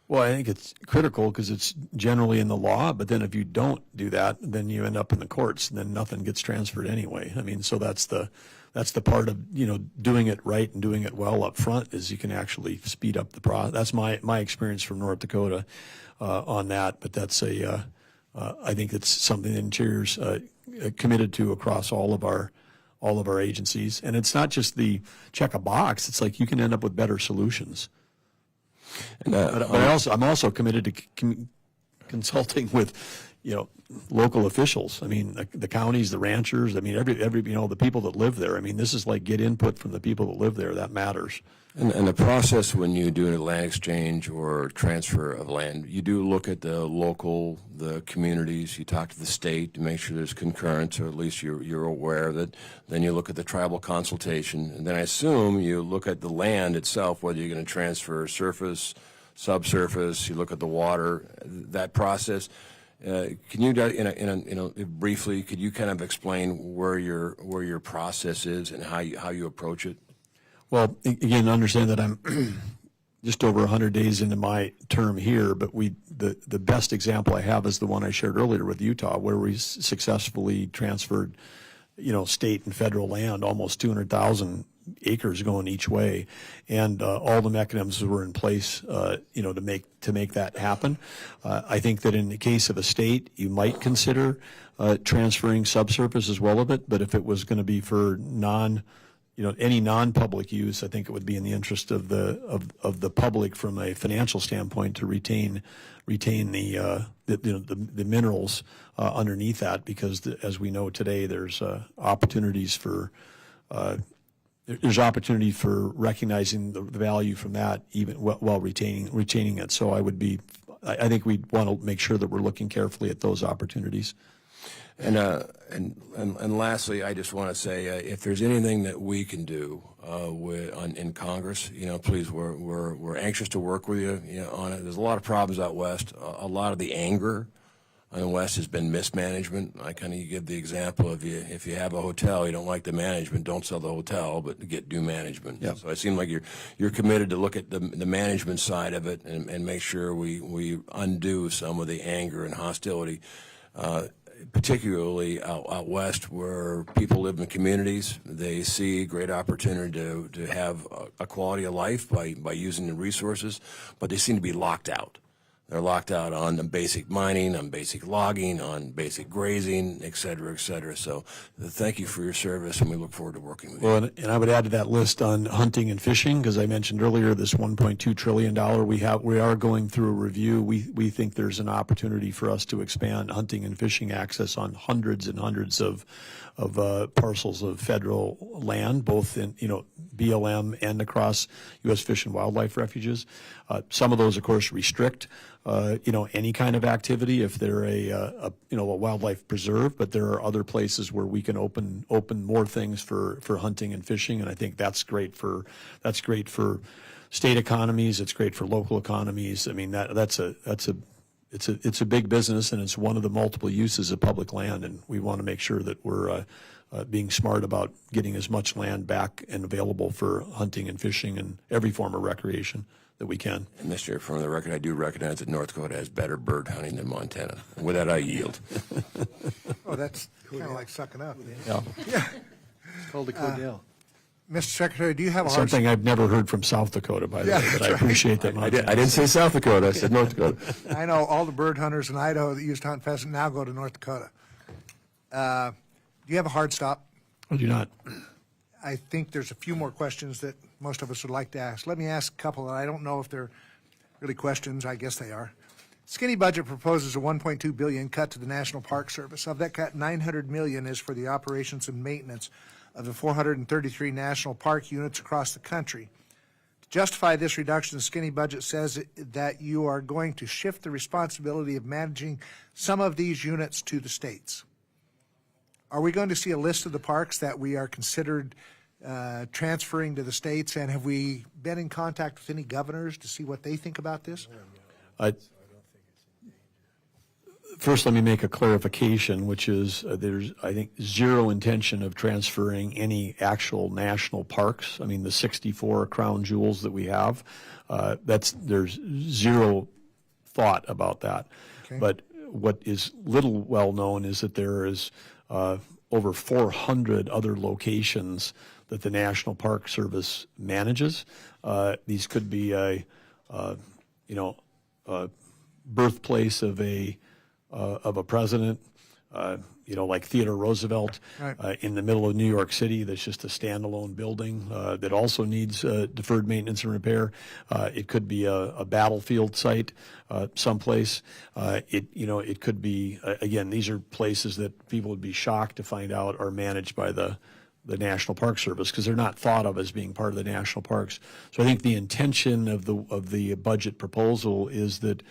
Well, I think it's critical because it's generally in the law, but then if you don't do that, then you end up in the courts, and then nothing gets transferred anyway. So that's the part of doing it right and doing it well up front is you can actually speed up the process. That's my experience from North Dakota on that. But that's I think it's something that Interior's committed to across all of our all of our agencies. And it's not just the check a box. It's like you can end up with better solutions. And, But I'm also committed to consulting with, local officials. I mean, the counties, the ranchers. I mean, every the people that live there. I mean, this is like get input from the people that live there. That matters. And the process when you do an land exchange or transfer of land, you do look at the local, the communities, you talk to the state to make sure there's concurrence, or at least you're aware of it. Then you look at the tribal consultation, and then I assume you look at the land itself, whether you're going to transfer surface, subsurface, you look at the water, that process. Can you, briefly, could you kind of explain where your process is and how you approach it? Well, again, understand that I'm just over 100 days into my term here, but the best example I have is the one I shared earlier with Utah, where we successfully transferred, state and federal land, almost 200,000 acres going each way, and all the mechanisms were in place, to make that happen. I think that in the case of a state, you might consider transferring subsurface as well of it, but if it was going to be for any non-public use, I think it would be in the interest of the public from a financial standpoint to retain the minerals underneath that, because as we know today, there's opportunities for recognizing the value from that even while retaining it. So I think we'd want to make sure that we're looking carefully at those opportunities. And lastly, I just want to say, if there's anything that we can do in Congress, please, we're anxious to work with you, on it. There's a lot of problems out west. A lot of the anger on the west has been mismanagement. I kind of give the example of if you have a hotel, you don't like the management, don't sell the hotel, but get new management. Yep. So it seems like you're committed to look at the management side of it and make sure we undo some of the anger and hostility. Particularly out west, where people live in communities, they see great opportunity to have a quality of life by using the resources, but they seem to be locked out. They're locked out on the basic mining, on basic logging, on basic grazing, et cetera, et cetera. So thank you for your service, and we look forward to working with you. Well, and I would add to that list on hunting and fishing, because I mentioned earlier this $1.2 trillion we are going through a review. We think there's an opportunity for us to expand hunting and fishing access on hundreds and hundreds of parcels of federal land, both in BLM and across U.S. Fish and Wildlife Refuges. Some of those, of course, restrict any kind of activity if they're a wildlife preserve, but there are other places where we can open more things for hunting and fishing, and I think that's great for state economies. It's great for local economies. I mean it's a big business, and it's one of the multiple uses of public land, and we want to make sure that we're being smart about getting as much land back and available for hunting and fishing and every form of recreation that we can. And Mr. Chair, from the record, I do recognize that North Dakota has better bird hunting than Montana. And with that, I yield. Oh, that's kind of like sucking up. Yeah. It's called a Cordell. Mr. Secretary, do you have a hard Something I've never heard from South Dakota, by the way, but I appreciate that. I didn't say South Dakota. I said North Dakota. I know all the bird hunters in Idaho that used to hunt pheasant now go to North Dakota. Do you have a hard stop? I do not. I think there's a few more questions that most of us would like to ask. Let me ask a couple, and I don't know if they're really questions. I guess they are. Skinny budget proposes a $1.2 billion cut to the National Park Service. Of that cut, $900 million is for the operations and maintenance of the 433 national park units across the country. To justify this reduction, the skinny budget says that you are going to shift the responsibility of managing some of these units to the states. Are we going to see a list of the parks that we are considered transferring to the states, and have we been in contact with any governors to see what they think about this? First, let me make a clarification, which is there's, I think, zero intention of transferring any actual national parks. I mean, the 64 crown jewels that we have, there's zero thought about that. Okay. But what is little well known is that there is over 400 other locations that the National Park Service manages. These could be a birthplace of a president, like Theodore Roosevelt Right. in the middle of New York City. That's just a standalone building that also needs deferred maintenance and repair. It could be a battlefield site someplace. It could be again. These are places that people would be shocked to find out are managed by the National Park Service because they're not thought of as being part of the national parks. So I think the intention of the budget proposal is that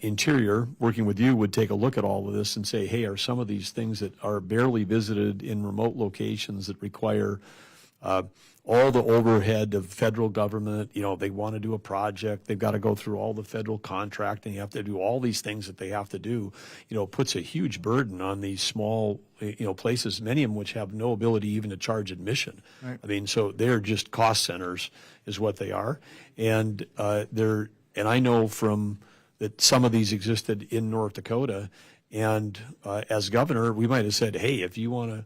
Interior, working with you, would take a look at all of this and say, hey, are some of these things that are barely visited in remote locations that require all the overhead of federal government, they want to do a project, they've got to go through all the federal contracting, you have to do all these things that they have to do, puts a huge burden on these small, places, many of them which have no ability even to charge admission. Right. I mean, so they're just cost centers is what they are. And I know that some of these existed in North Dakota, and as governor, we might have said, hey, if you want to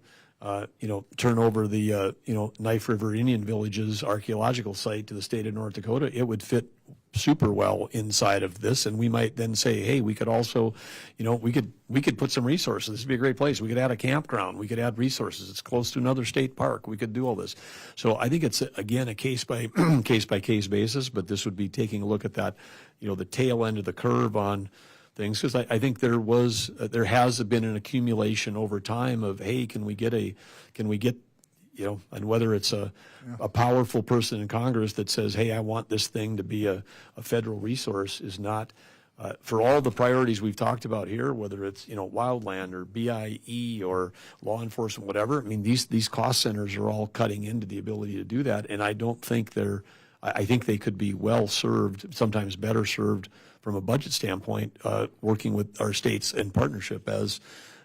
turn over the, Knife River Indian Village's archaeological site to the state of North Dakota, it would fit super well inside of this. And we might then say, hey, we could also, we could put some resources. This would be a great place. We could add a campground. We could add resources. It's close to another state park. We could do all this. So I think it's, again, a case by case basis, but this would be taking a look at that, the tail end of the curve on things, because I think there has been an accumulation over time of, hey, can we get, and whether it's a powerful person in Congress that says, hey, I want this thing to be a federal resource is not, for all the priorities we've talked about here, whether it's, wildland or BIE or law enforcement, whatever. I mean, these cost centers are all cutting into the ability to do that. And I don't think I think they could be well served, sometimes better served from a budget standpoint, working with our states in partnership, as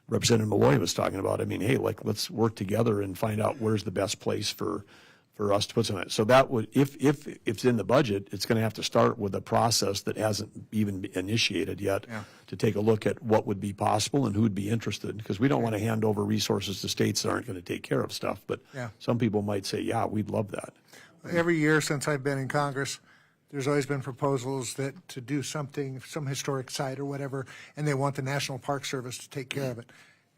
Representative Malloy was talking about. I mean, hey, let's work together and find out where's the best place for us to put some of that. So that would, if it's in the budget, it's going to have to start with a process that hasn't even been initiated yet to take a look at what would be possible and who would be interested, because we don't want to hand over resources to states that aren't going to take care of stuff. But some people might say, yeah, we'd love that. Every year since I've been in Congress, there's always been proposals that to do something, some historic site or whatever, and they want the National Park Service to take care of it.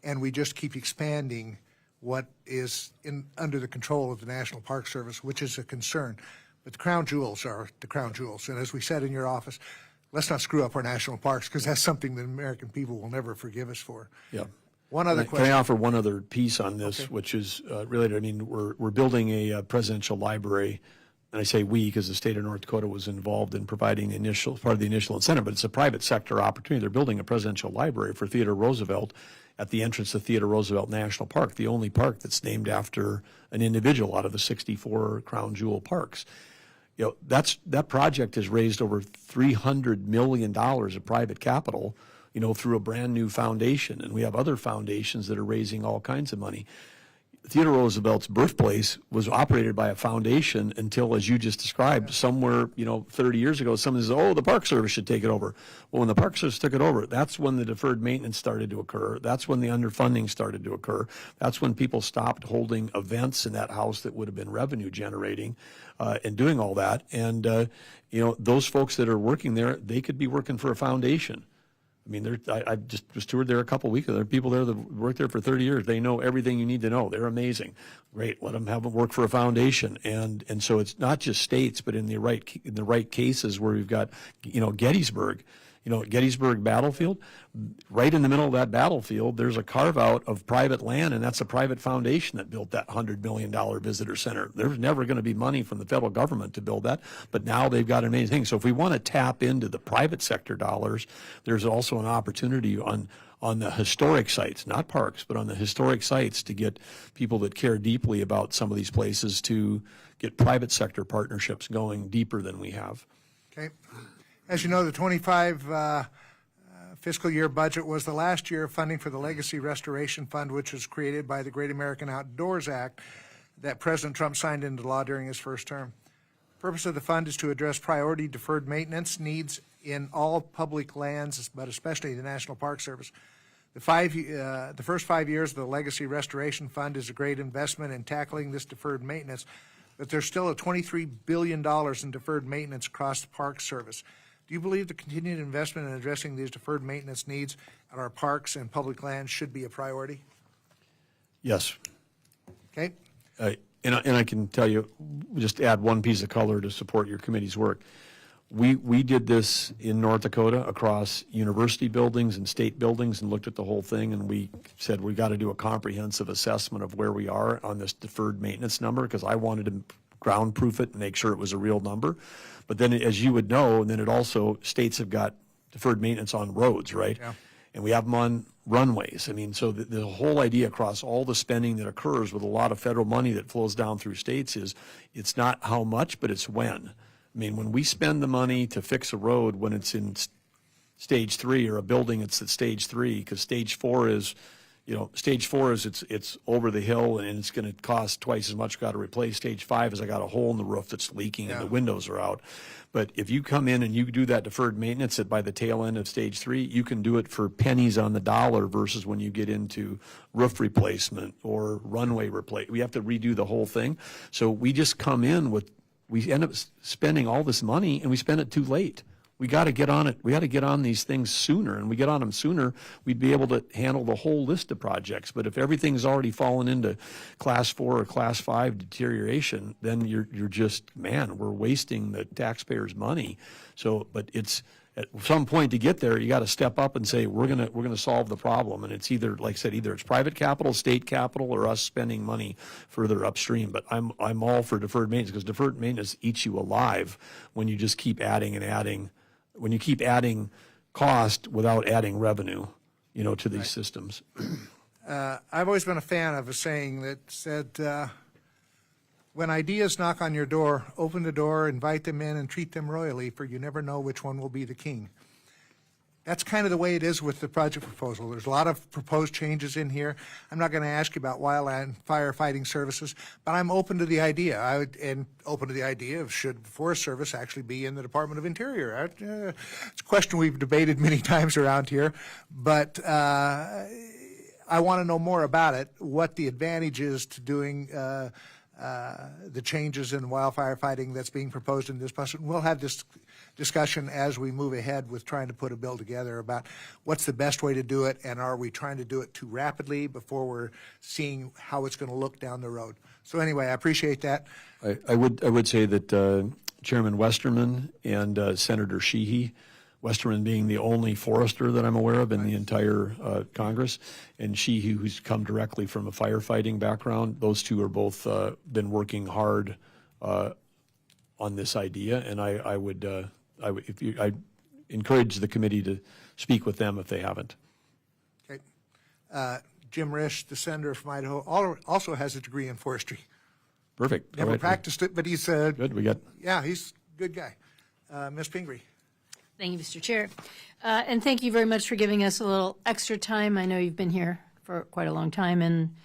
And we just keep expanding what is under the control of the National Park Service, which is a concern. But the crown jewels are the crown jewels. And as we said in your office, let's not screw up our national parks, because that's something the American people will never forgive us for. Yeah. One other question. Can I offer one other piece on this, which is related? I mean, we're building a presidential library, and I say we because the state of North Dakota was involved in providing part of the initial incentive, but it's a private sector opportunity. They're building a presidential library for Theodore Roosevelt at the entrance to Theodore Roosevelt National Park, the only park that's named after an individual out of the 64 crown jewel parks. That project has raised over $300 million of private capital, through a brand new foundation. And we have other foundations that are raising all kinds of money. Theodore Roosevelt's birthplace was operated by a foundation until, as you just described, somewhere, 30 years ago, someone says, oh, the Park Service should take it over. Well, when the Park Service took it over, that's when the deferred maintenance started to occur. That's when the underfunding started to occur. That's when people stopped holding events in that house that would have been revenue generating and doing all that. And, those folks that are working there, they could be working for a foundation. I mean, I just was toured there a couple of weeks ago. There are people there that worked there for 30 years. They know everything you need to know. They're amazing. Great. Let them have them work for a foundation. And so it's not just states, but in the right cases where we've got, Gettysburg. Gettysburg battlefield, right in the middle of that battlefield, there's a carve out of private land, and that's a private foundation that built that $100 million visitor center. There's never going to be money from the federal government to build that, but now they've got an amazing thing. So if we want to tap into the private sector dollars, there's also an opportunity on the historic sites, not parks, but on the historic sites to get people that care deeply about some of these places to get private sector partnerships going deeper than we have. Okay. As you know, the 25 fiscal year budget was the last year of funding for the Legacy Restoration Fund, which was created by the Great American Outdoors Act that President Trump signed into law during his first term. The purpose of the fund is to address priority deferred maintenance needs in all public lands, but especially the National Park Service. The first 5 years of the Legacy Restoration Fund is a great investment in tackling this deferred maintenance, but there's still a $23 billion in deferred maintenance across the Park Service. Do you believe the continued investment in addressing these deferred maintenance needs at our parks and public lands should be a priority? Yes. Okay? And I can tell you, just add one piece of color to support your committee's work. We did this in North Dakota across university buildings and state buildings and looked at the whole thing, and we said we got to do a comprehensive assessment of where we are on this deferred maintenance number, because I wanted to ground proof it and make sure it was a real number. But then, as you would know, and then it also, states have got deferred maintenance on roads, right? Yeah. And we have them on runways. I mean, so the whole idea across all the spending that occurs with a lot of federal money that flows down through states is it's not how much, but it's when. I mean, when we spend the money to fix a road when it's in stage 3, or a building it's at stage 3, because stage 4 is, stage 4 is it's over the hill and it's going to cost twice as much, got to replace. Stage 5 is I got a hole in the roof that's leaking and the windows are out. But if you come in and you do that deferred maintenance by the tail end of stage 3, you can do it for pennies on the dollar versus when you get into roof replacement or runway replacement. We have to redo the whole thing. So we just come in with, we end up spending all this money and we spend it too late. We got to get on it. We got to get on these things sooner, and we get on them sooner, we'd be able to handle the whole list of projects. But if everything's already fallen into class 4 or class 5 deterioration, then you're just, man, we're wasting the taxpayers' money. So, but it's at some point to get there, you got to step up and say we're gonna solve the problem, and it's either, like I said, either it's private capital, state capital, or us spending money further upstream. But I'm all for deferred maintenance, because deferred maintenance eats you alive when you just keep adding and adding. When you keep adding cost without adding revenue, to these systems. I've always been a fan of a saying that said, when ideas knock on your door, open the door, invite them in, and treat them royally, for you never know which one will be the king. That's kind of the way it is with the project proposal. There's a lot of proposed changes in here. I'm not going to ask you about wildland firefighting services, but I'm open to the idea. Open to the idea of should the Forest Service actually be in the Department of Interior. It's a question we've debated many times around here, but I want to know more about it, what the advantage is to doing the changes in wildfire fighting that's being proposed in this budget. We'll have this discussion as we move ahead with trying to put a bill together about what's the best way to do it, and are we trying to do it too rapidly before we're seeing how it's going to look down the road. So anyway, I appreciate that. I would say that Chairman Westerman and Senator Sheehy, Westerman being the only forester that I'm aware of in the entire Congress, and Sheehy, who's come directly from a firefighting background, those two are both been working hard on this idea, and I would encourage the committee to speak with them if they haven't. Okay. Jim Risch, the senator from Idaho, also has a degree in forestry. Perfect. Never All right. practiced it, but he's Good. he's a good guy. Ms. Pingree. Thank you, Mr. Chair. And thank you very much for giving us a little extra time. I know you've been here for quite a long time and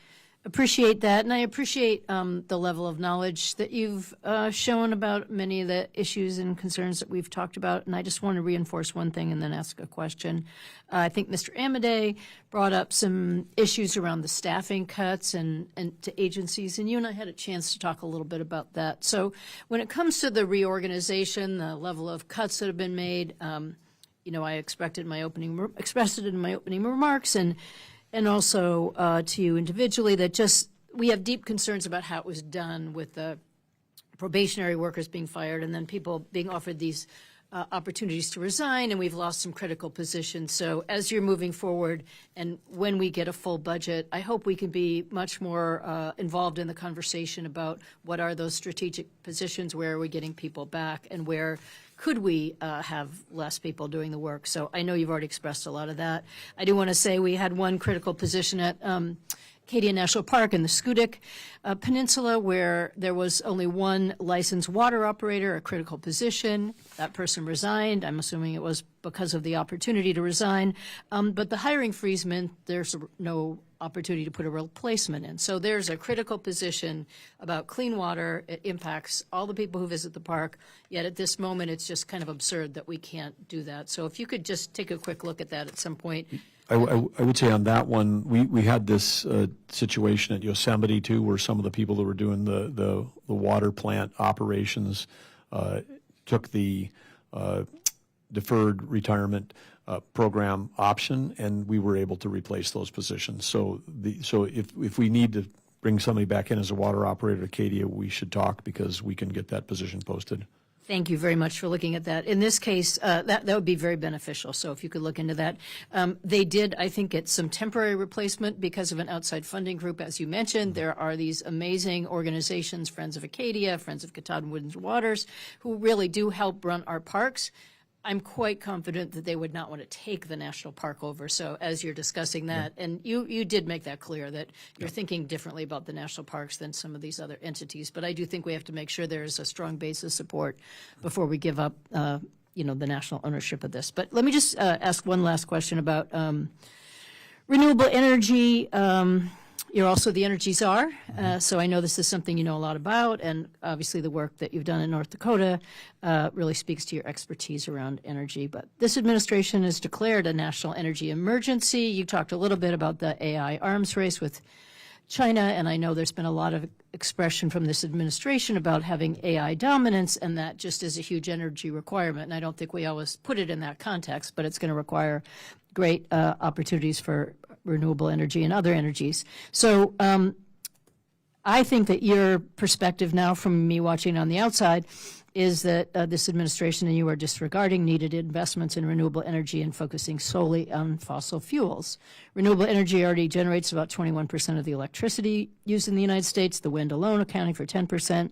appreciate that. And I appreciate the level of knowledge that you've shown about many of the issues and concerns that we've talked about. And I just want to reinforce one thing and then ask a question. I think Mr. Amadei brought up some issues around the staffing cuts and to agencies, and you and I had a chance to talk a little bit about that. So when it comes to the reorganization, the level of cuts that have been made, I expressed it in my opening remarks, and also to you individually, that just we have deep concerns about how it was done with the probationary workers being fired and then people being offered these opportunities to resign, and we've lost some critical positions. So as you're moving forward and when we get a full budget, I hope we can be much more involved in the conversation about what are those strategic positions, where are we getting people back, and where could we have less people doing the work. So I know you've already expressed a lot of that. I do want to say we had one critical position at Acadia National Park in the Schoodic Peninsula, where there was only one licensed water operator, a critical position. That person resigned. I'm assuming it was because of the opportunity to resign. But the hiring freeze meant there's no opportunity to put a replacement in. So there's a critical position about clean water. It impacts all the people who visit the park, yet at this moment it's just kind of absurd that we can't do that. So if you could just take a quick look at that at some point. I would say on that one, we had this situation at Yosemite too, where some of the people that were doing the water plant operations took the deferred retirement program option, and we were able to replace those positions. So if we need to bring somebody back in as a water operator at Acadia, we should talk, because we can get that position posted. Thank you very much for looking at that. In this case, that would be very beneficial, so if you could look into that. They did, I think, get some temporary replacement because of an outside funding group, as you mentioned. There are these amazing organizations, Friends of Acadia, Friends of Katahdin Woods and Waters, who really do help run our parks. I'm quite confident that they would not want to take the national park over. So as you're discussing that, and you did make that clear, that you're thinking differently about the national parks than some of these other entities. But I do think we have to make sure there's a strong base of support before we give up, the national ownership of this. But let me just ask one last question about renewable energy. You're also the energy czar, so I know this is something you know a lot about, and obviously the work that you've done in North Dakota really speaks to your expertise around energy. But this administration has declared a national energy emergency. You talked a little bit about the AI arms race with China, and I know there's been a lot of expression from this administration about having AI dominance, and that just is a huge energy requirement. And I don't think we always put it in that context, but it's going to require great opportunities for renewable energy and other energies. So I think that your perspective now, from me watching on the outside, is that this administration and you are disregarding needed investments in renewable energy and focusing solely on fossil fuels. Renewable energy already generates about 21% of the electricity used in the United States, the wind alone accounting for 10%.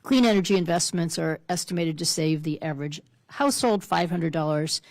Clean energy investments are estimated to save the average household $500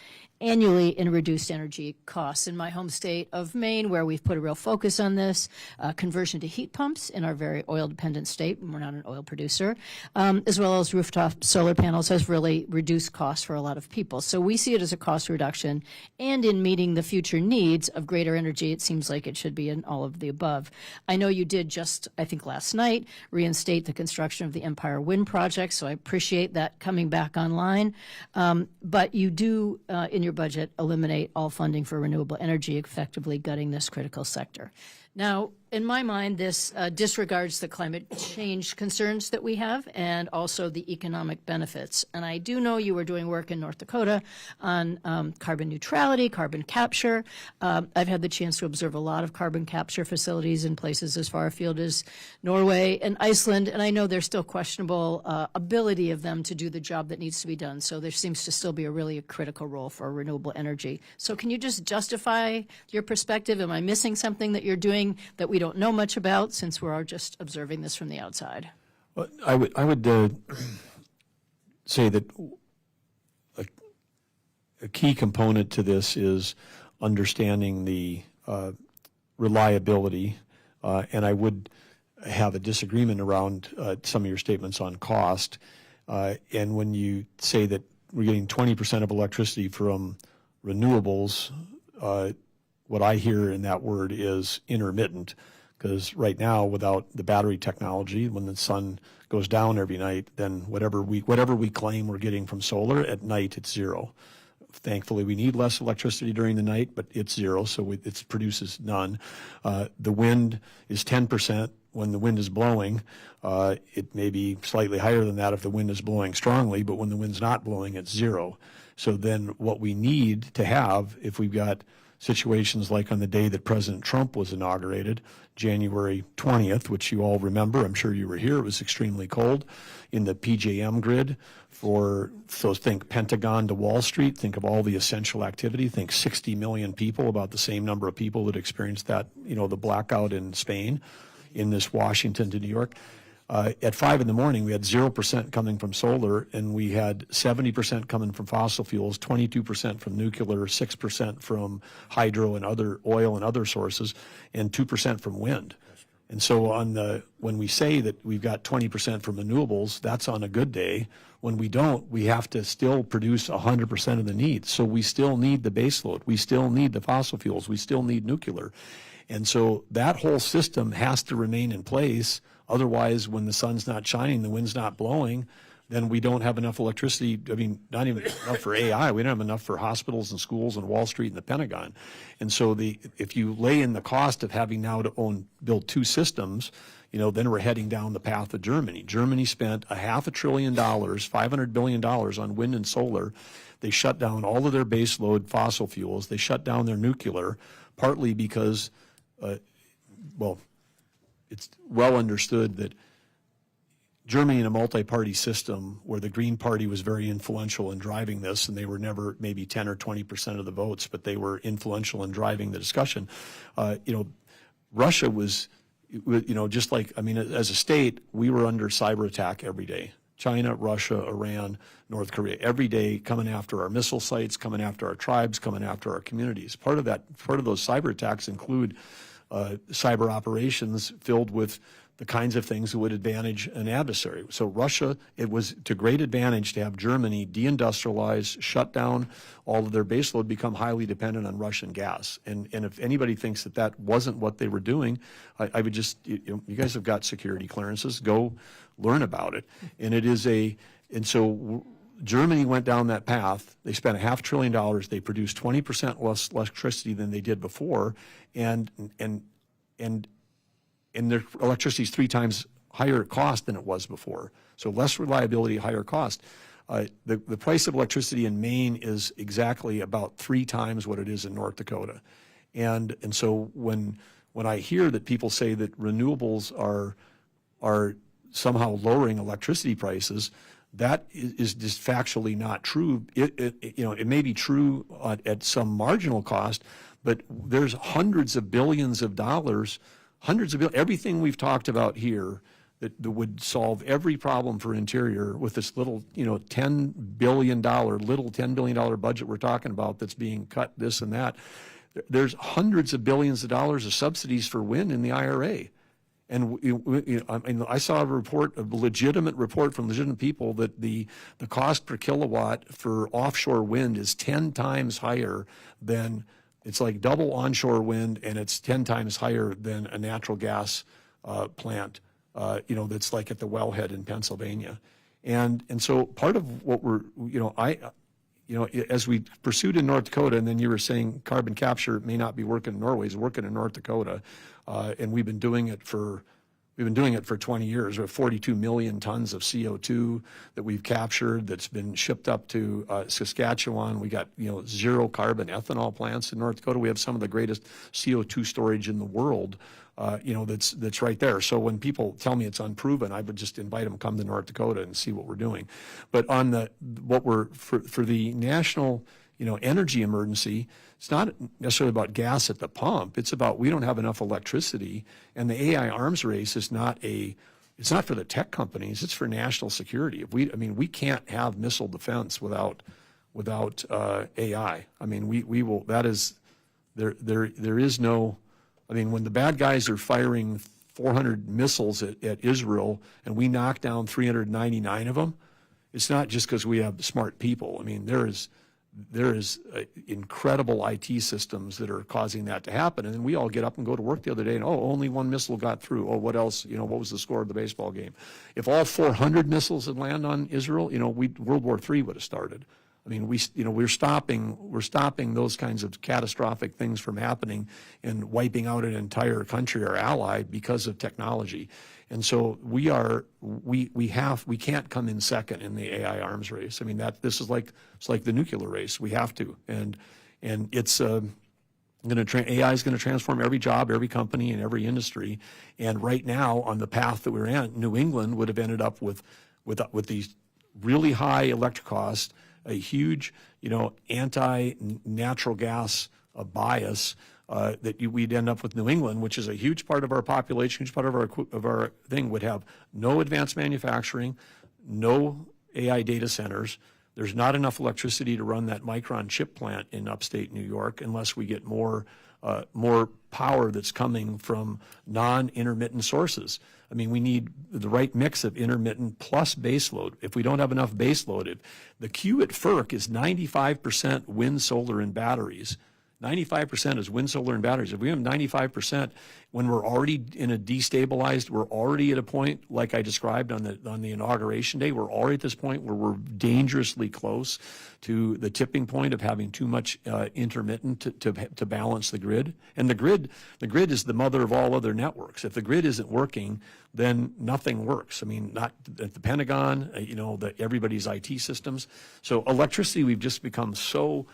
annually in reduced energy costs. In my home state of Maine, where we've put a real focus on this, conversion to heat pumps in our very oil-dependent state, we're not an oil producer, as well as rooftop solar panels, has really reduced costs for a lot of people. So we see it as a cost reduction, and in meeting the future needs of greater energy, it seems like it should be in all of the above. I know you did just, I think last night, reinstate the construction of the Empire Wind Project, so I appreciate that coming back online. But you do, in your budget, eliminate all funding for renewable energy, effectively gutting this critical sector. Now, in my mind, this disregards the climate change concerns that we have and also the economic benefits. And I do know you were doing work in North Dakota on carbon neutrality, carbon capture. I've had the chance to observe a lot of carbon capture facilities in places as far afield as Norway and Iceland, and I know there's still questionable ability of them to do the job that needs to be done. So there seems to still be a critical role for renewable energy. So can you just justify your perspective? Am I missing something that you're doing that we don't know much about, since we're all just observing this from the outside? Well, I would say that a key component to this is understanding the reliability, and I would have a disagreement around some of your statements on cost. And when you say that we're getting 20% of electricity from renewables, what I hear in that word is intermittent, because right now, without the battery technology, when the sun goes down every night, then whatever we claim we're getting from solar, at night it's zero. Thankfully, we need less electricity during the night, but it's zero, so it produces none. The wind is 10% when the wind is blowing. It may be slightly higher than that if the wind is blowing strongly, but when the wind's not blowing, it's zero. So then what we need to have, if we've got situations like on the day that President Trump was inaugurated, January 20th, which you all remember, I'm sure you were here, it was extremely cold, in the PJM grid so think Pentagon to Wall Street, think of all the essential activity, think 60 million people, about the same number of people that experienced that, the blackout in Spain, in this Washington to New York. At 5 in the morning, we had 0% coming from solar, and we had 70% coming from fossil fuels, 22% from nuclear, 6% from hydro and other oil and other sources, and 2% from wind. And so when we say that we've got 20% from renewables, that's on a good day. When we don't, we have to still produce 100% of the needs. So we still need the baseload. We still need the fossil fuels. We still need nuclear. And so that whole system has to remain in place. Otherwise, when the sun's not shining, the wind's not blowing, then we don't have enough electricity. I mean, not even enough for AI. We don't have enough for hospitals and schools and Wall Street and the Pentagon. And so if you lay in the cost of having now to build two systems, then we're heading down the path of Germany. Germany spent $500 billion, $500 billion on wind and solar They shut down all of their baseload fossil fuels. They shut down their nuclear, partly because, well, it's well understood that Germany in a multi-party system where the Green Party was very influential in driving this, and they were never maybe 10 or 20% of the votes, but they were influential in driving the discussion. Russia was, just like, as a state, we were under cyber attack every day. China, Russia, Iran, North Korea, every day coming after our missile sites, coming after our tribes, coming after our communities. Part of those cyber attacks include cyber operations filled with the kinds of things that would advantage an adversary. So Russia, it was to great advantage to have Germany deindustrialize, shut down all of their baseload, become highly dependent on Russian gas. And if anybody thinks that that wasn't what they were doing, I would just, you guys have got security clearances, go learn about it. And it is and so Germany went down that path. They spent $500 billion. They produced 20% less electricity than they did before. And their electricity is 3 times higher cost than it was before. So less reliability, higher cost. The price of electricity in Maine is exactly about 3 times what it is in North Dakota. And so when I hear that people say that renewables are somehow lowering electricity prices, that is just factually not true. It may be true at some marginal cost, but there's hundreds of billions of dollars, everything we've talked about here that would solve every problem for Interior with this little, $10 billion budget we're talking about that's being cut this and that. There's hundreds of billions of dollars of subsidies for wind in the IRA. And I saw a legitimate report from legitimate people that the cost per kilowatt for offshore wind is 10 times higher than, it's like double onshore wind, and it's 10 times higher than a natural gas plant, that's like at the wellhead in Pennsylvania. And so part of what we're, as we pursued in North Dakota, and then you were saying carbon capture may not be working in Norway, it's working in North Dakota, and we've been doing it for 20 years. We have 42 million tons of CO2 that we've captured that's been shipped up to Saskatchewan. We got, zero carbon ethanol plants in North Dakota. We have some of the greatest CO2 storage in the world, that's right there. So when people tell me it's unproven, I would just invite them to come to North Dakota and see what we're doing. But on for the national, energy emergency, it's not necessarily about gas at the pump. It's about we don't have enough electricity, and the AI arms race is it's not for the tech companies. It's for national security. We can't have missile defense without AI. We will. That is there is no. When the bad guys are firing 400 missiles at Israel and we knock down 399 of them, it's not just because we have smart people. There is incredible IT systems that are causing that to happen. And then we all get up and go to work the other day and, only one missile got through. What else? What was the score of the baseball game? If all 400 missiles had landed on Israel, World War III would have started. We're stopping those kinds of catastrophic things from happening and wiping out an entire country or ally because of technology. And so we can't come in second in the AI arms race. This is like the nuclear race. We have to, and it's AI is going to transform every job, every company, and every industry. And right now, on the path that we're in, New England would have ended up with these really high electric costs, a huge, anti-natural gas bias. We'd end up with New England, which is a huge part of our population, huge part of our thing, would have no advanced manufacturing, no AI data centers. There's not enough electricity to run that Micron chip plant in upstate New York unless we get more power that's coming from non-intermittent sources. We need the right mix of intermittent plus baseload. If we don't have enough baseload, the queue at FERC is 95% wind, solar, and batteries. 95% is wind, solar, and batteries. If we have 95%, when we're already in a destabilized, we're already at a point like I described on the inauguration day. We're already at this point where we're dangerously close to the tipping point of having too much intermittent to balance the grid. And the grid is the mother of all other networks. If the grid isn't working, then nothing works. I mean, not at the Pentagon, everybody's IT systems. So electricity, we've just become so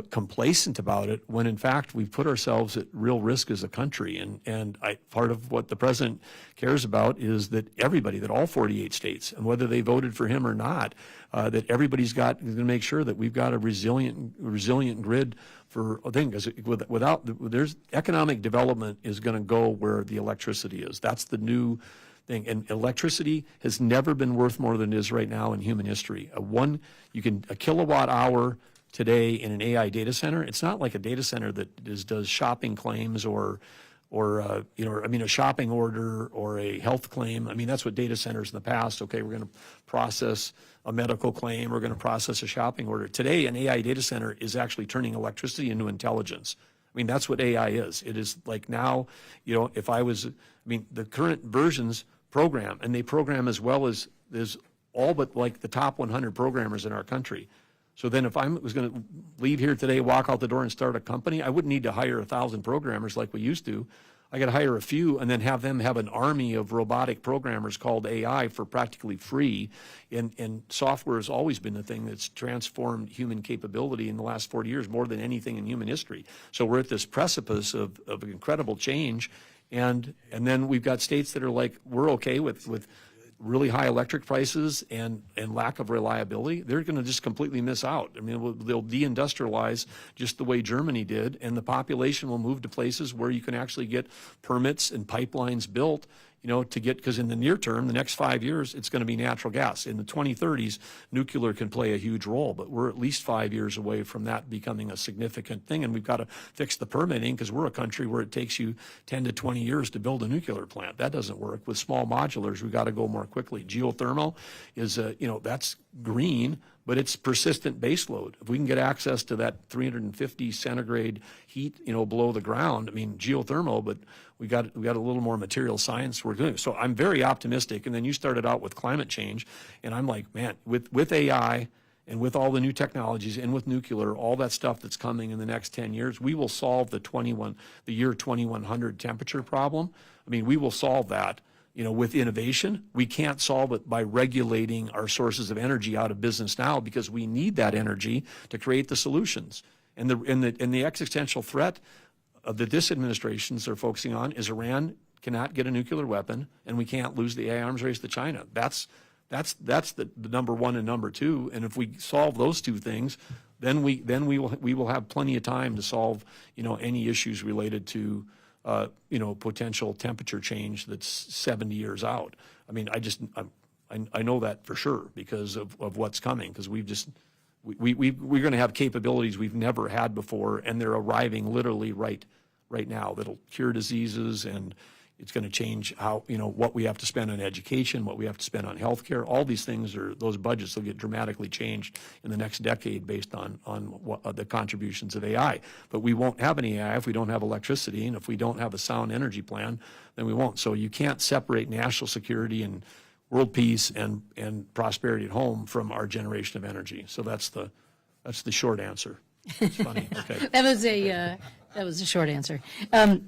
complacent about it, when in fact we've put ourselves at real risk as a country. And part of what the president cares about is that everybody, that all 48 states, and whether they voted for him or not, that everybody's going to make sure that we've got a resilient grid for a thing. Because there's economic development is going to go where the electricity is. That's the new thing. And electricity has never been worth more than it is right now in human history. A kilowatt hour today in an AI data center, it's not like a data center that does shopping claims or a shopping order or a health claim. I mean, that's what data centers in the past. Okay, we're going to process a medical claim. We're going to process a shopping order. Today, an AI data center is actually turning electricity into intelligence. I mean, that's what AI is. It is like now, the current versions program, and they program as well as all but like the top 100 programmers in our country. So then if I was going to leave here today, walk out the door and start a company, I wouldn't need to hire 1,000 programmers like we used to. I got to hire a few and then have them have an army of robotic programmers called AI for practically free. And software has always been the thing that's transformed human capability in the last 40 years more than anything in human history. So we're at this precipice of incredible change. And then we've got states that are like, we're okay with really high electric prices and lack of reliability. They're going to just completely miss out. I mean, they'll deindustrialize just the way Germany did, and the population will move to places where you can actually get permits and pipelines built, because in the near term, the next 5 years, it's going to be natural gas. In the 2030s, nuclear can play a huge role, but we're at least 5 years away from that becoming a significant thing, and we've got to fix the permitting because we're a country where it takes you 10 to 20 years to build a nuclear plant. That doesn't work. With small modulars, we've got to go more quickly. Geothermal is, that's green, but it's persistent baseload. If we can get access to that 350 centigrade heat, below the ground, I mean, geothermal, but we got a little more material science we're doing. So I'm very optimistic. And then you started out with climate change, and I'm like, man, with AI and with all the new technologies and with nuclear, all that stuff that's coming in the next 10 years, we will solve the year 2100 temperature problem. I mean, we will solve that. With innovation. We can't solve it by regulating our sources of energy out of business now, because we need that energy to create the solutions. And the existential threat that this administrations are focusing on is Iran cannot get a nuclear weapon, and we can't lose the AI arms race to China. That's the number one and number two. And if we solve those two things, then we will have plenty of time to solve any issues related to potential temperature change that's 70 years out. I mean, I know that for sure because of what's coming, because we're going to have capabilities we've never had before, and they're arriving literally right now that'll cure diseases, and it's going to change how, what we have to spend on education, what we have to spend on healthcare. All these things those budgets will get dramatically changed in the next decade based on what, the contributions of AI. But we won't have any AI if we don't have electricity, and if we don't have a sound energy plan, then we won't. So you can't separate national security and world peace and prosperity at home from our generation of energy. So that's the short answer. It's funny. Okay. That was a short answer.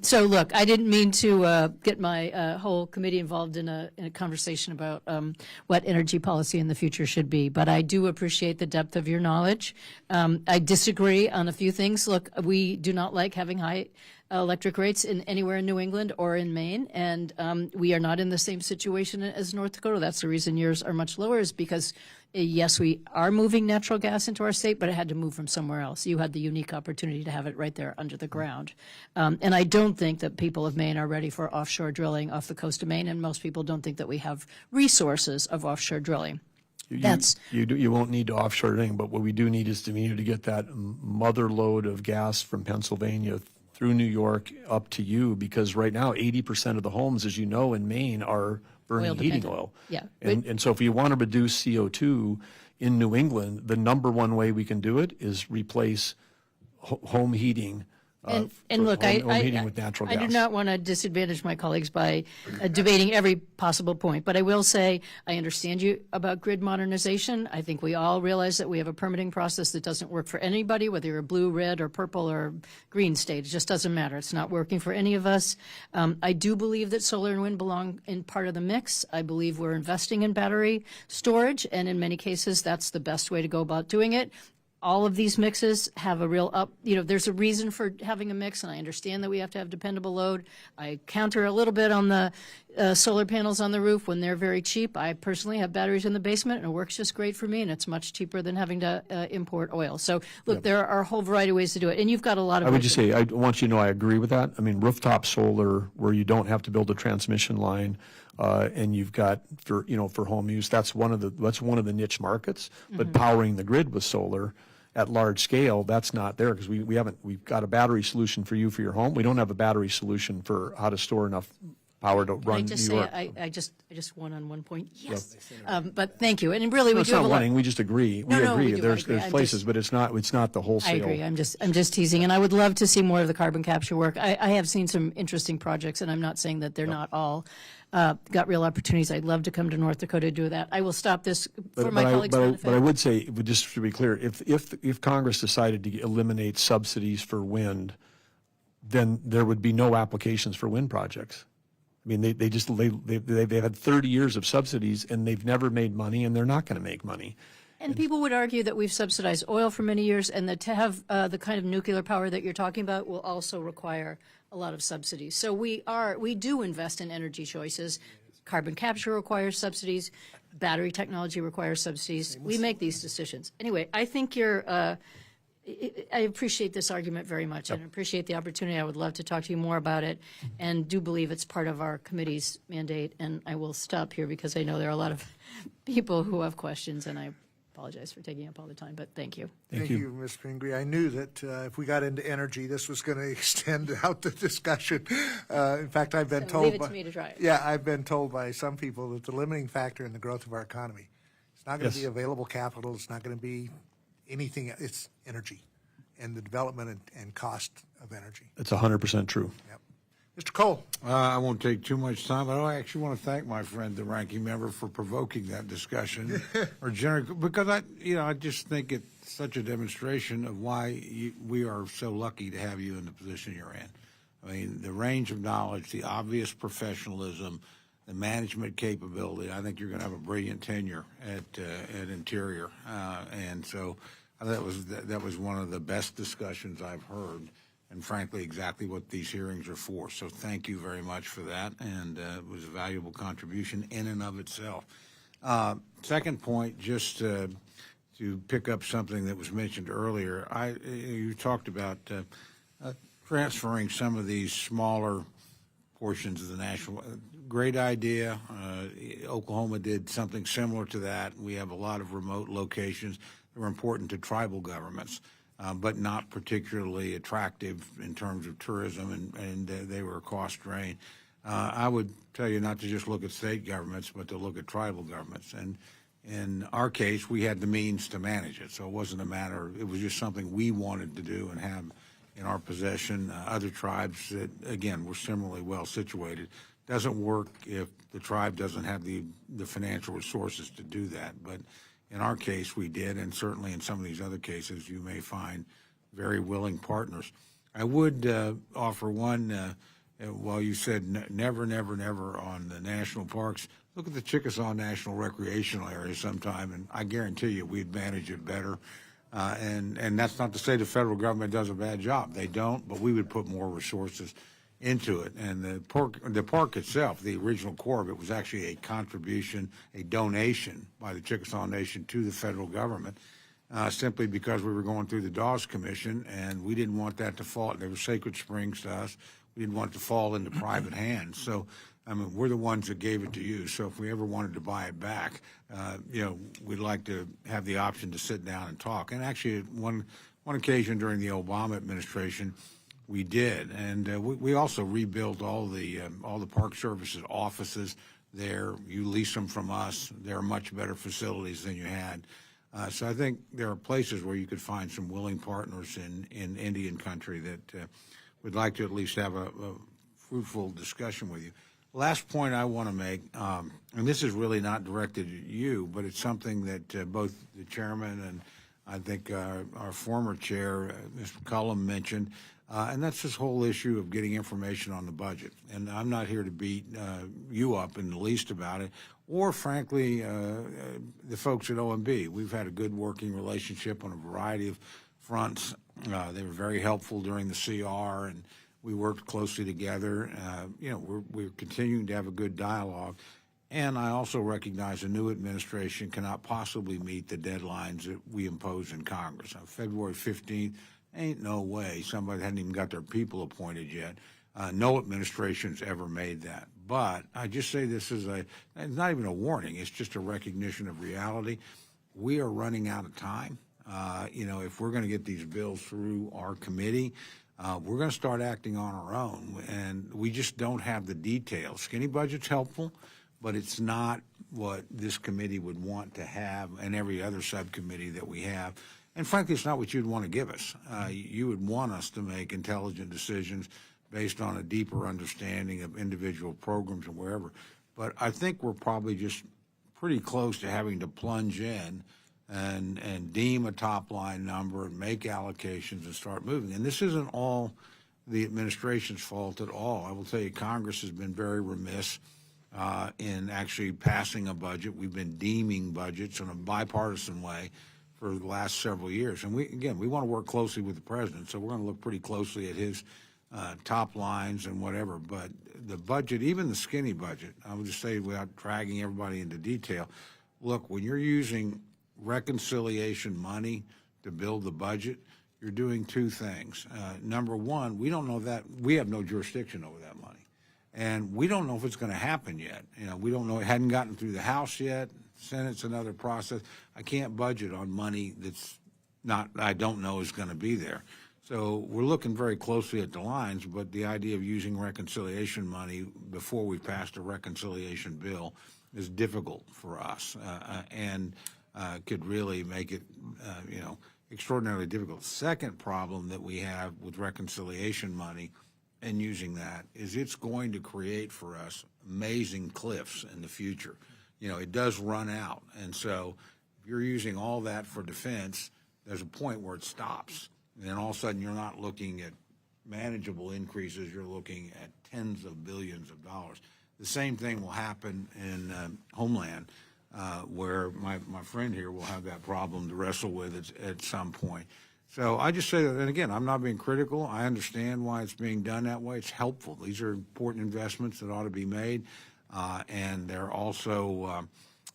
So look, I didn't mean to get my whole committee involved in a conversation about what energy policy in the future should be, but I do appreciate the depth of your knowledge. I disagree on a few things. Look, we do not like having high electric rates anywhere in New England or in Maine, and we are not in the same situation as North Dakota. That's the reason yours are much lower, is because yes, we are moving natural gas into our state, but it had to move from somewhere else. You had the unique opportunity to have it right there under the ground. And I don't think that people of Maine are ready for offshore drilling off the coast of Maine, and most people don't think that we have resources of offshore drilling. You won't need to offshore anything, but what we do need is to get that mother load of gas from Pennsylvania through New York up to you, because right now 80% of the homes, as you know, in Maine are burning heating oil. Yeah. And so if you want to reduce CO2 in New England, the number one way we can do it is replace home heating. And look, home heating with natural I gas. do not want to disadvantage my colleagues by debating every possible point, but I will say I understand you about grid modernization. I think we all realize that we have a permitting process that doesn't work for anybody, whether you're blue, red, or purple, or green state. It just doesn't matter. It's not working for any of us. I do believe that solar and wind belong in part of the mix. I believe we're investing in battery storage, and in many cases, that's the best way to go about doing it. All of these mixes have a real there's a reason for having a mix, and I understand that we have to have dependable load. I counter a little bit on the solar panels on the roof when they're very cheap. I personally have batteries in the basement, and it works just great for me, and it's much cheaper than having to import oil. So, look, there are a whole variety of ways to do it, and you've got a lot of I would just say, I want you to know I agree with that. I mean, rooftop solar, where you don't have to build a transmission line, and you've got for home use, that's one of the niche markets. But powering the grid with solar at large scale, that's not there, because we've got a battery solution for you for your home. We don't have a battery solution for how to store enough power to run New York. I just won on one point. Yes, but thank you. And really, we It's do have not a lot. winning. We just agree. No, We no, agree. we do. There's I agree. places, but it's not the wholesale. I agree. I'm just teasing, and I would love to see more of the carbon capture work. I have seen some interesting projects, and I'm not saying that they're not all got real opportunities. I'd love to come to North Dakota to do that. I will stop this for my colleagues' benefit. But I would say, just to be clear, if Congress decided to eliminate subsidies for wind, then there would be no applications for wind projects. I mean, they've had 30 years of subsidies, and they've never made money, and they're not going to make money. And people would argue that we've subsidized oil for many years, and that to have the kind of nuclear power that you're talking about will also require a lot of subsidies. So we do invest in energy choices. Carbon capture requires subsidies. Battery technology requires subsidies. We make these decisions. Anyway, I think I appreciate this argument very much, and appreciate the opportunity. I would love to talk to you more about it, and do believe it's part of our committee's mandate. And I will stop here because I know there are a lot of people who have questions, and I apologize for taking up all the time, but thank you. Thank you, Ms. Pingree. I knew that if we got into energy, this was going to extend out the discussion. In fact, I've been told. Leave it to me to try it. Yeah, I've been told by some people that the limiting factor in the growth of our economy, it's not going to be available capital. It's not going to be anything. It's energy, and the development and cost of energy. It's 100% true. Yep. Mr. Cole. I won't take too much time, but I actually want to thank my friend, the ranking member, for provoking that discussion, because I just think it's such a demonstration of why we are so lucky to have you in the position you're in. I mean, the range of knowledge, the obvious professionalism, the management capability. I think you're going to have a brilliant tenure at Interior, and so that was one of the best discussions I've heard. And frankly, exactly what these hearings are for. So thank you very much for that, and it was a valuable contribution in and of itself. Second point, just to pick up something that was mentioned earlier, you talked about transferring some of these smaller portions of the national. Great idea. Oklahoma did something similar to that. We have a lot of remote locations that were important to tribal governments. But not particularly attractive in terms of tourism, and they were a cost drain. I would tell you not to just look at state governments, but to look at tribal governments. And in our case, we had the means to manage it, so it wasn't a matter. It was just something we wanted to do and have in our possession. Other tribes that, again, were similarly well situated. Doesn't work if the tribe doesn't have the financial resources to do that, but in our case, we did, and certainly in some of these other cases, you may find very willing partners. I would offer one, while you said never, never, never on the national parks, look at the Chickasaw National Recreational Area sometime, and I guarantee you we'd manage it better. And that's not to say the federal government does a bad job. They don't, but we would put more resources into it. And the park itself, the original core of it, was actually a contribution, a donation by the Chickasaw Nation to the federal government, simply because we were going through the Dawes Commission, and we didn't want that to fall. They were sacred springs to us. We didn't want it to fall into private hands. So, I mean, we're the ones that gave it to you. So if we ever wanted to buy it back, we'd like to have the option to sit down and talk. And actually, one occasion during the Obama administration, we did, and we also rebuilt all the Park Service's offices there. You lease them from us. They're much better facilities than you had. So I think there are places where you could find some willing partners in Indian country that would like to at least have a fruitful discussion with you. Last point I want to make, and this is really not directed at you, but it's something that both the chairman and I think our former chair, Mr. Cullum, mentioned, and that's this whole issue of getting information on the budget. And I'm not here to beat you up in the least about it, or frankly, the folks at OMB. We've had a good working relationship on a variety of fronts. They were very helpful during the CR, and we worked closely together. We're continuing to have a good dialogue. And I also recognize a new administration cannot possibly meet the deadlines that we impose in Congress. On February 15th, ain't no way. Somebody hadn't even got their people appointed yet. No administration's ever made that. But I just say this is it's not even a warning. It's just a recognition of reality. We are running out of time. If we're going to get these bills through our committee, we're going to start acting on our own. And we just don't have the details. Skinny budget's helpful, but it's not what this committee would want to have and every other subcommittee that we have. And frankly, it's not what you'd want to give us. You would want us to make intelligent decisions based on a deeper understanding of individual programs and wherever. But I think we're probably just pretty close to having to plunge in and deem a top-line number and make allocations and start moving. And this isn't all the administration's fault at all. I will tell you, Congress has been very remiss in actually passing a budget. We've been deeming budgets in a bipartisan way for the last several years. And we want to work closely with the president, so we're going to look pretty closely at his top lines and whatever. But the budget, even the skinny budget, I would just say without dragging everybody into detail, look, when you're using reconciliation money to build the budget, you're doing two things. Number one, we don't know that we have no jurisdiction over that money. And we don't know if it's going to happen yet. We don't know. It hadn't gotten through the House yet. Senate's another process. I can't budget on money that's not, I don't know is going to be there. So we're looking very closely at the lines, but the idea of using reconciliation money before we passed a reconciliation bill is difficult for us and could really make it, extraordinarily difficult. Second problem that we have with reconciliation money and using that is it's going to create for us amazing cliffs in the future. It does run out. And so if you're using all that for defense, there's a point where it stops. And then all of a sudden you're not looking at manageable increases, you're looking at tens of billions of dollars. The same thing will happen in Homeland, where my friend here will have that problem to wrestle with at some point. So I just say that, and again, I'm not being critical. I understand why it's being done that way. It's helpful. These are important investments that ought to be made. And they're also,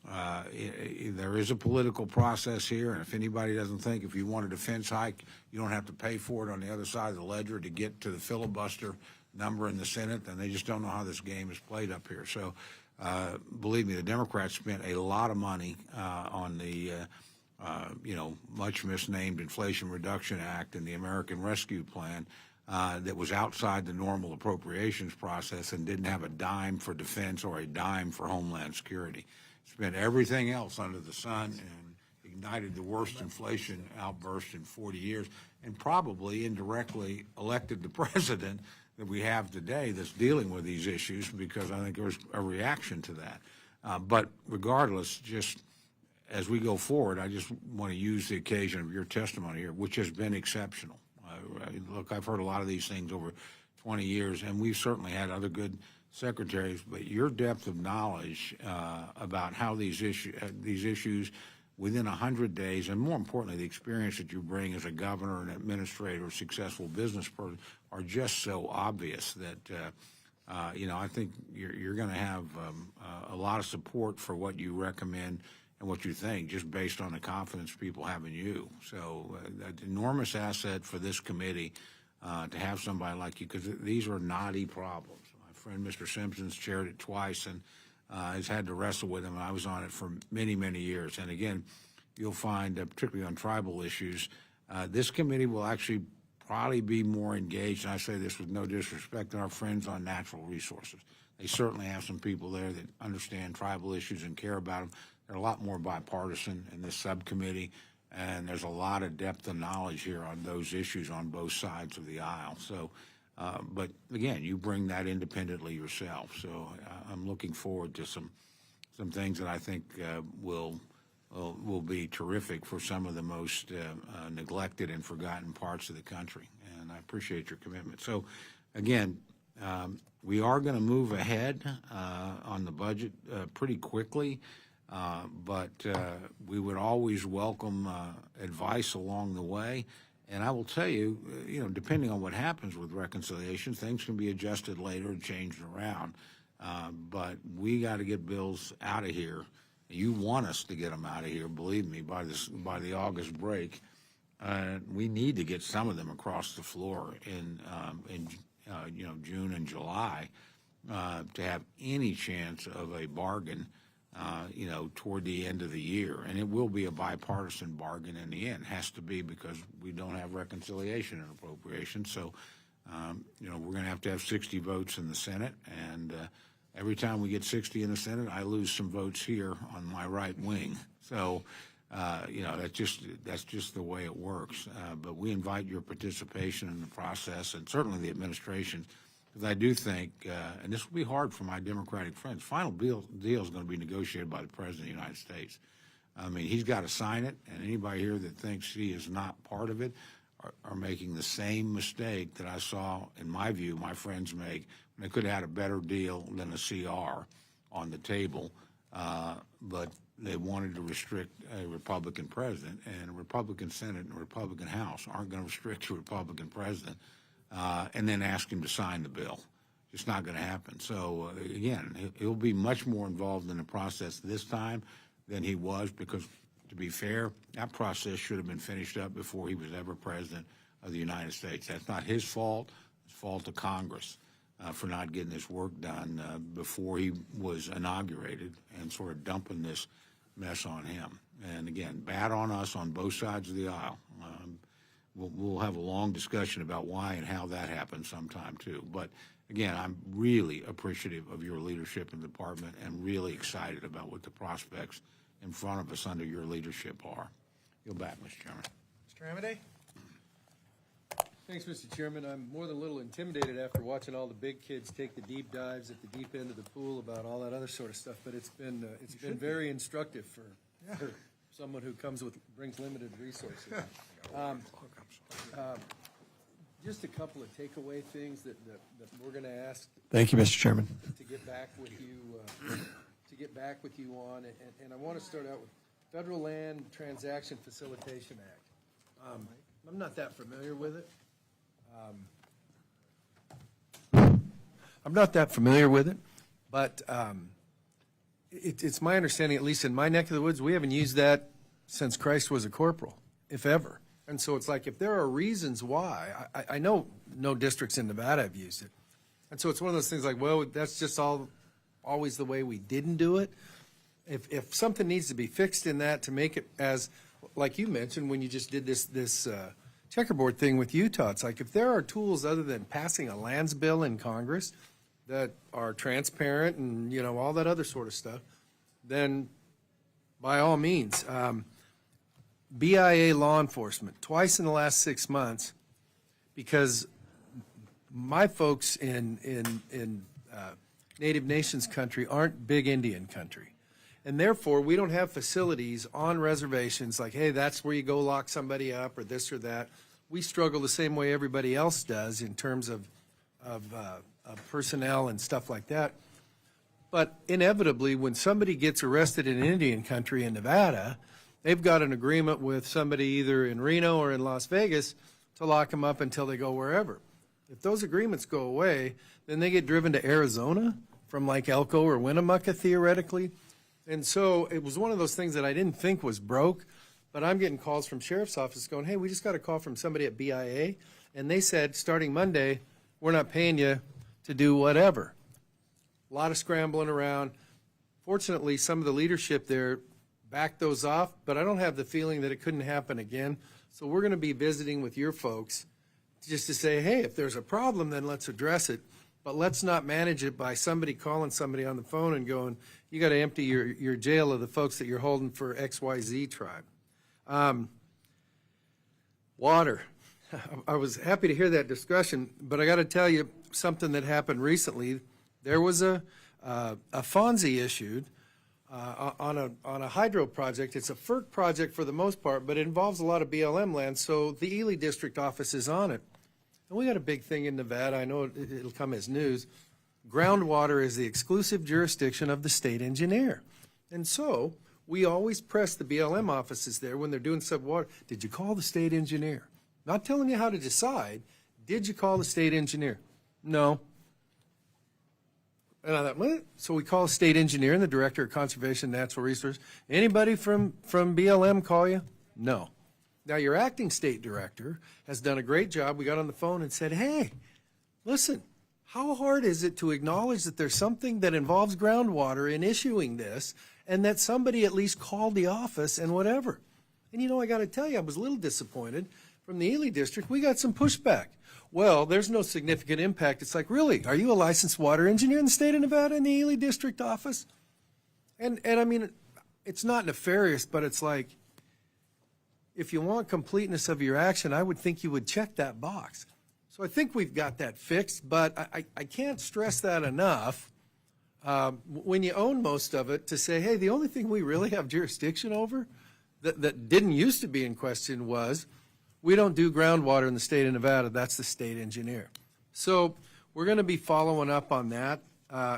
there is a political process here. And if anybody doesn't think if you want a defense hike, you don't have to pay for it on the other side of the ledger to get to the filibuster number in the Senate, then they just don't know how this game is played up here. So believe me, the Democrats spent a lot of money on the much misnamed Inflation Reduction Act and the American Rescue Plan that was outside the normal appropriations process and didn't have a dime for defense or a dime for Homeland Security. Spent everything else under the sun and ignited the worst inflation outburst in 40 years and probably indirectly elected the president that we have today that's dealing with these issues, because I think there was a reaction to that. But regardless, just as we go forward, I just want to use the occasion of your testimony here, which has been exceptional. Look, I've heard a lot of these things over 20 years, and we've certainly had other good secretaries, but your depth of knowledge about how these issues within 100 days, and more importantly, the experience that you bring as a governor, an administrator, a successful business person, are just so obvious that, I think you're going to have a lot of support for what you recommend and what you think, just based on the confidence people have in you. So an enormous asset for this committee to have somebody like you, because these are knotty problems. My friend Mr. Simpson's chaired it twice and has had to wrestle with them. I was on it for many, many years. And again, you'll find, particularly on tribal issues, this committee will actually probably be more engaged, and I say this with no disrespect, than our friends on natural resources. They certainly have some people there that understand tribal issues and care about them. they're a lot more bipartisan in this subcommittee, and there's a lot of depth of knowledge here on those issues on both sides of the aisle. So, but again, you bring that independently yourself. So I'm looking forward to some things that I think will be terrific for some of the most neglected and forgotten parts of the country. And I appreciate your commitment. So, again, we are going to move ahead on the budget pretty quickly, but we would always welcome advice along the way. And I will tell you, depending on what happens with reconciliation, things can be adjusted later and changed around. But we got to get bills out of here. You want us to get them out of here, believe me, by the August break. We need to get some of them across the floor in June and July to have any chance of a bargain, toward the end of the year. And it will be a bipartisan bargain in the end. It has to be, because we don't have reconciliation and appropriations. So, we're going to have 60 votes in the Senate, and every time we get 60 in the Senate, I lose some votes here on my right wing. So, that's just the way it works. But we invite your participation in the process, and certainly the administration, because I do think, and this will be hard for my Democratic friends, final deal is going to be negotiated by the President of the United States. I mean, he's got to sign it, and anybody here that thinks he is not part of it are making the same mistake that I saw, in my view, my friends make when they could have had a better deal than a CR on the table, but they wanted to restrict a Republican president, and a Republican Senate and a Republican House aren't going to restrict a Republican president and then ask him to sign the bill. It's not going to happen. So, again, he'll be much more involved in the process this time than he was, because, to be fair, that process should have been finished up before he was ever president of the United States. That's not his fault. It's the fault of Congress for not getting this work done before he was inaugurated, and sort of dumping this mess on him. And again, bad on us on both sides of the aisle. We'll have a long discussion about why and how that happened sometime too. But again, I'm really appreciative of your leadership in the department, and really excited about what the prospects in front of us under your leadership are. You're back, Mr. Chairman. Mr. Amity? Thanks, Mr. Chairman. I'm more than a little intimidated after watching all the big kids take the deep dives at the deep end of the pool about all that other sort of stuff. But it's been very instructive for someone who brings limited resources. Just a couple of takeaway things that we're going to ask. Thank you, Mr. Chairman. To get back with you on, and I want to start out with Federal Land Transaction Facilitation Act. I'm not that familiar with it. But it's my understanding, at least in my neck of the woods, we haven't used that since Christ was a corporal, if ever. And so it's like, if there are reasons why, I know no districts in Nevada have used it. And so it's one of those things like, well, that's just always the way we didn't do it. If something needs to be fixed in that to make it as, like you mentioned when you just did this checkerboard thing with Utah, it's like, if there are tools other than passing a lands bill in Congress that are transparent and, all that other sort of stuff, then by all means. BIA law enforcement, twice in the last 6 months, because my folks in Native Nations country aren't big Indian country. And therefore, we don't have facilities on reservations like, hey, that's where you go lock somebody up or this or that. We struggle the same way everybody else does in terms of personnel and stuff like that. But inevitably, when somebody gets arrested in Indian country in Nevada, they've got an agreement with somebody either in Reno or in Las Vegas to lock them up until they go wherever. If those agreements go away, then they get driven to Arizona from like Elko or Winnemucca, theoretically. And so it was one of those things that I didn't think was broke, but I'm getting calls from sheriff's office going, hey, we just got a call from somebody at BIA, and they said, starting Monday, we're not paying you to do whatever. A lot of scrambling around. Fortunately, some of the leadership there backed those off, but I don't have the feeling that it couldn't happen again. So we're going to be visiting with your folks just to say, hey, if there's a problem, then let's address it. But let's not manage it by somebody calling somebody on the phone and going, you got to empty your jail of the folks that you're holding for XYZ tribe. Water. I was happy to hear that discussion, but I got to tell you something that happened recently. There was a FONSI issued on a hydro project. It's a FERC project for the most part, but it involves a lot of BLM land, so the Ely District office is on it. And we got a big thing in Nevada. I know it'll come as news. Groundwater is the exclusive jurisdiction of the state engineer. And so we always press the BLM offices there when they're doing subwater. Did you call the state engineer? Not telling you how to decide. Did you call the state engineer? No. And I thought, what? So we call a state engineer and the director of conservation and natural resources. Anybody from BLM call you? No. Now your acting state director has done a great job. We got on the phone and said, hey, listen, how hard is it to acknowledge that there's something that involves groundwater in issuing this, and that somebody at least called the office and whatever? And you know, I got to tell you, I was a little disappointed. From the Ely District, we got some pushback. Well, there's no significant impact. It's like, really, are you a licensed water engineer in the state of Nevada in the Ely District office? And I mean, it's not nefarious, but it's like, if you want completeness of your action, I would think you would check that box. So I think we've got that fixed, but I can't stress that enough. When you own most of it, to say, hey, the only thing we really have jurisdiction over that didn't used to be in question was, we don't do groundwater in the state of Nevada. That's the state engineer. So we're going to be following up on that.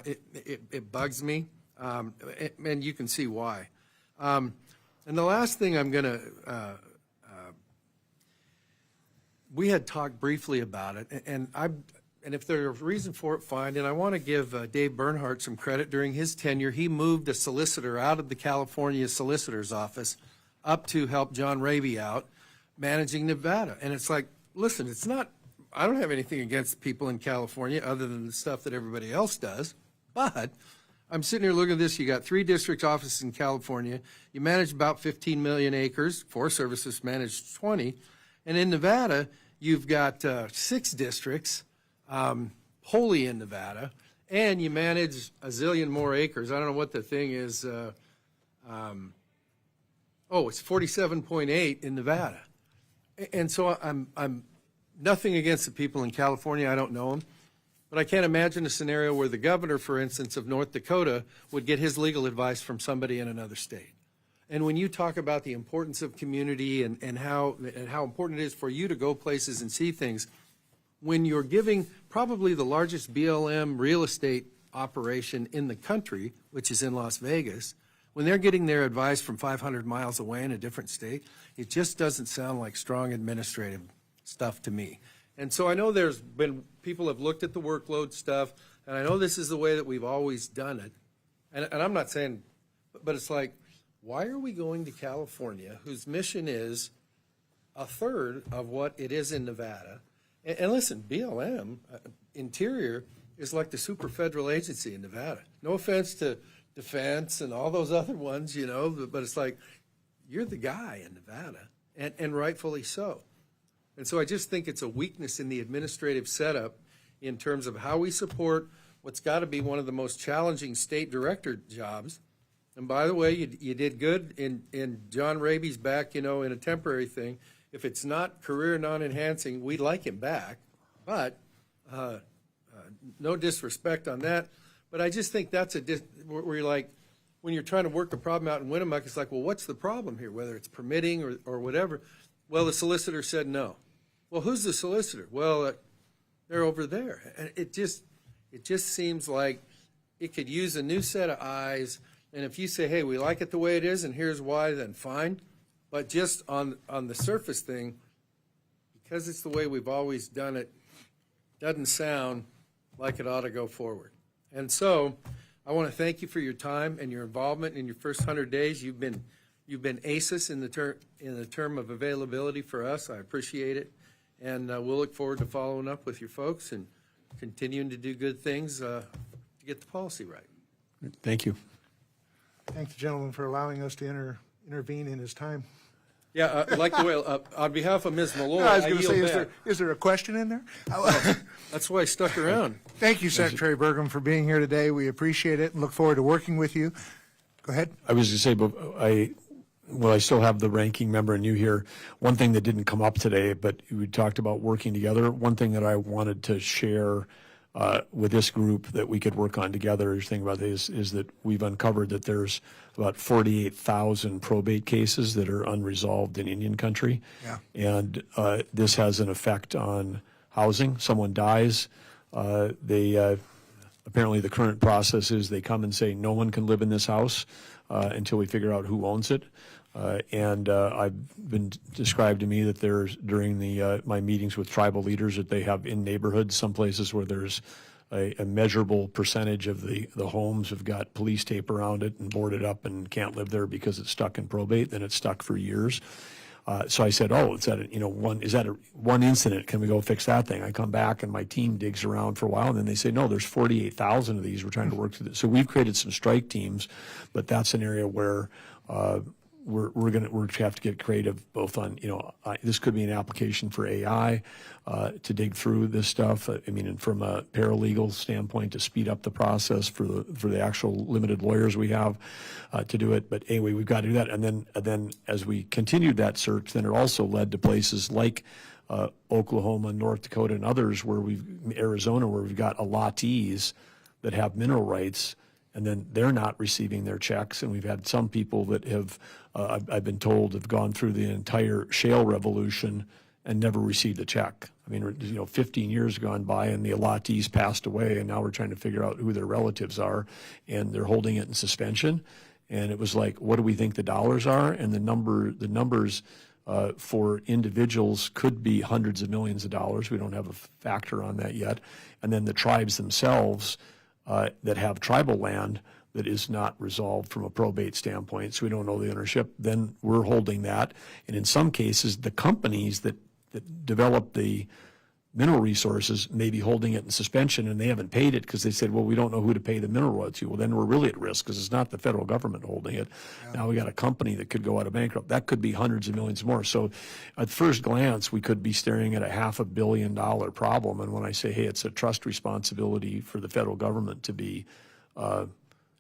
It bugs me, and you can see why. And the last thing I'm going to, we had talked briefly about it, and if there's a reason for it, fine. And I want to give Dave Bernhardt some credit. During his tenure, he moved a solicitor out of the California Solicitor's Office up to help John Raby out, managing Nevada. And it's like, listen, it's not, I don't have anything against people in California other than the stuff that everybody else does, but I'm sitting here looking at this. You got 3 district offices in California. You manage about 15 million acres. Forest Services manage 20. And in Nevada, you've got 6 districts wholly in Nevada, and you manage a zillion more acres. I don't know what the thing is. It's 47.8 in Nevada. And so I'm nothing against the people in California. I don't know them. But I can't imagine a scenario where the governor, for instance, of North Dakota would get his legal advice from somebody in another state. And when you talk about the importance of community and how important it is for you to go places and see things, when you're giving probably the largest BLM real estate operation in the country, which is in Las Vegas, when they're getting their advice from 500 miles away in a different state, it just doesn't sound like strong administrative stuff to me. And so I know there's been, people have looked at the workload stuff, and I know this is the way that we've always done it. And I'm not saying, but it's like, why are we going to California, whose mission is a third of what it is in Nevada? And listen, BLM, Interior, is like the super federal agency in Nevada. No offense to Defense and all those other ones, you know, but it's like, you're the guy in Nevada, and rightfully so. And so I just think it's a weakness in the administrative setup in terms of how we support what's got to be one of the most challenging state director jobs. And by the way, you did good in John Raby's back, you know, in a temporary thing. If it's not career non-enhancing, we'd like him back. But no disrespect on that. But I just think that's where you're like, when you're trying to work the problem out in Winnemucca, it's like, well, what's the problem here, whether it's permitting or whatever? Well, the solicitor said no. Well, who's the solicitor? Well, they're over there. And it just seems like it could use a new set of eyes. And if you say, hey, we like it the way it is, and here's why, then fine. But just on the surface thing, because it's the way we've always done it, doesn't sound like it ought to go forward. And so I want to thank you for your time and your involvement in your first 100 days. You've been ACES in the term of availability for us. I appreciate it. And we'll look forward to following up with your folks and continuing to do good things to get the policy right. Thank you. Thank the gentleman for allowing us to intervene in his time. Yeah, I like the way, on behalf of Ms. Malloy, I was I going to say, yield back. is there a question in there? That's why I stuck around. Thank you, Secretary Burgum, for being here today. We appreciate it and look forward to working with you. Go ahead. I was going to say, but I still have the ranking member and you here. One thing that didn't come up today, but we talked about working together. One thing that I wanted to share with this group that we could work on together is that we've uncovered that there's about 48,000 probate cases that are unresolved in Indian country. Yeah. And this has an effect on housing. Someone dies, apparently the current process is they come and say no one can live in this house until we figure out who owns it. I've been described to me that there's during my meetings with tribal leaders that they have in neighborhoods some places where there's a measurable percentage of the homes have got police tape around it and boarded up and can't live there because it's stuck in probate. Then it's stuck for years. So I said, is that one incident? Can we go fix that thing? I come back and my team digs around for a while and then they say, no, there's 48,000 of these. We're trying to work through this. So we've created some strike teams, but that's an area where we're going to have to get creative both on, this could be an application for AI to dig through this stuff. And from a paralegal standpoint to speed up the process for the actual limited lawyers we have to do it. But anyway, we've got to do that. And then as we continued that search, then it also led to places like Oklahoma, North Dakota, and others Arizona, where we've got allottees that have mineral rights, and then they're not receiving their checks. And we've had some people that have, I've been told, have gone through the entire shale revolution and never received a check. 15 years gone by and the allottees passed away, and now we're trying to figure out who their relatives are, and they're holding it in suspension. And it was like, what do we think the dollars are? And the numbers for individuals could be hundreds of millions of dollars. We don't have a factor on that yet. And then the tribes themselves that have tribal land that is not resolved from a probate standpoint, so we don't know the ownership, then we're holding that. And in some cases, the companies that develop the mineral resources may be holding it in suspension, and they haven't paid it because they said, well, we don't know who to pay the mineral royalty. Well, then we're really at risk because it's not the federal government holding it. Yeah. Now we got a company that could go out of bankrupt. That could be hundreds of millions more. So at first glance, we could be staring at a $500 million problem. And when I say, hey, it's a trust responsibility for the federal government to be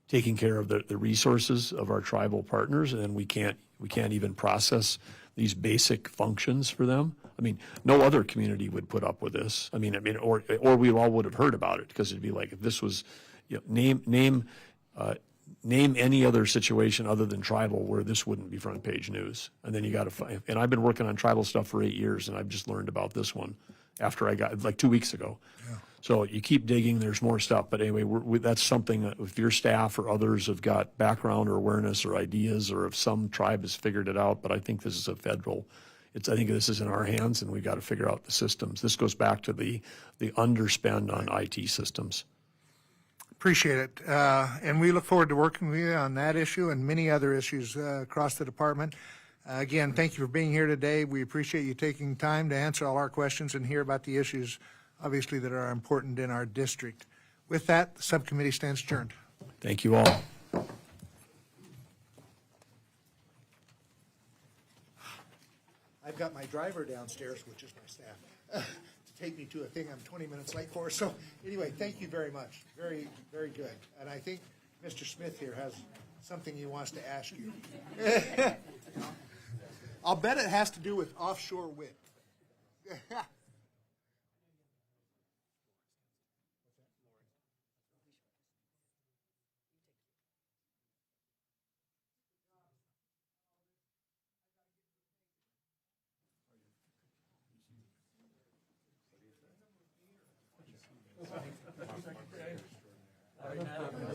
taking care of the resources of our tribal partners, and we can't even process these basic functions for them. No other community would put up with this. Or we all would have heard about it, because it'd be like, if this was, name any other situation other than tribal where this wouldn't be front page news. And then you got to find, and I've been working on tribal stuff for 8 years, and I've just learned about this one after I got, like 2 weeks ago. Yeah. So you keep digging, there's more stuff. But anyway, that's something that if your staff or others have got background or awareness or ideas, or if some tribe has figured it out, but I think this is a federal, I think this is in our hands, and we've got to figure out the systems. This goes back to the underspend on IT systems. Appreciate it. And we look forward to working with you on that issue and many other issues across the department. Again, thank you for being here today. We appreciate you taking time to answer all our questions and hear about the issues, obviously, that are important in our district. With that, the subcommittee stands adjourned. Thank you all. I've got my driver downstairs, which is my staff, to take me to a thing I'm 20 minutes late for. So anyway, thank you very much. Very, very good. And I think Mr. Smith here has something he wants to ask you. I'll bet it has to do with offshore wind.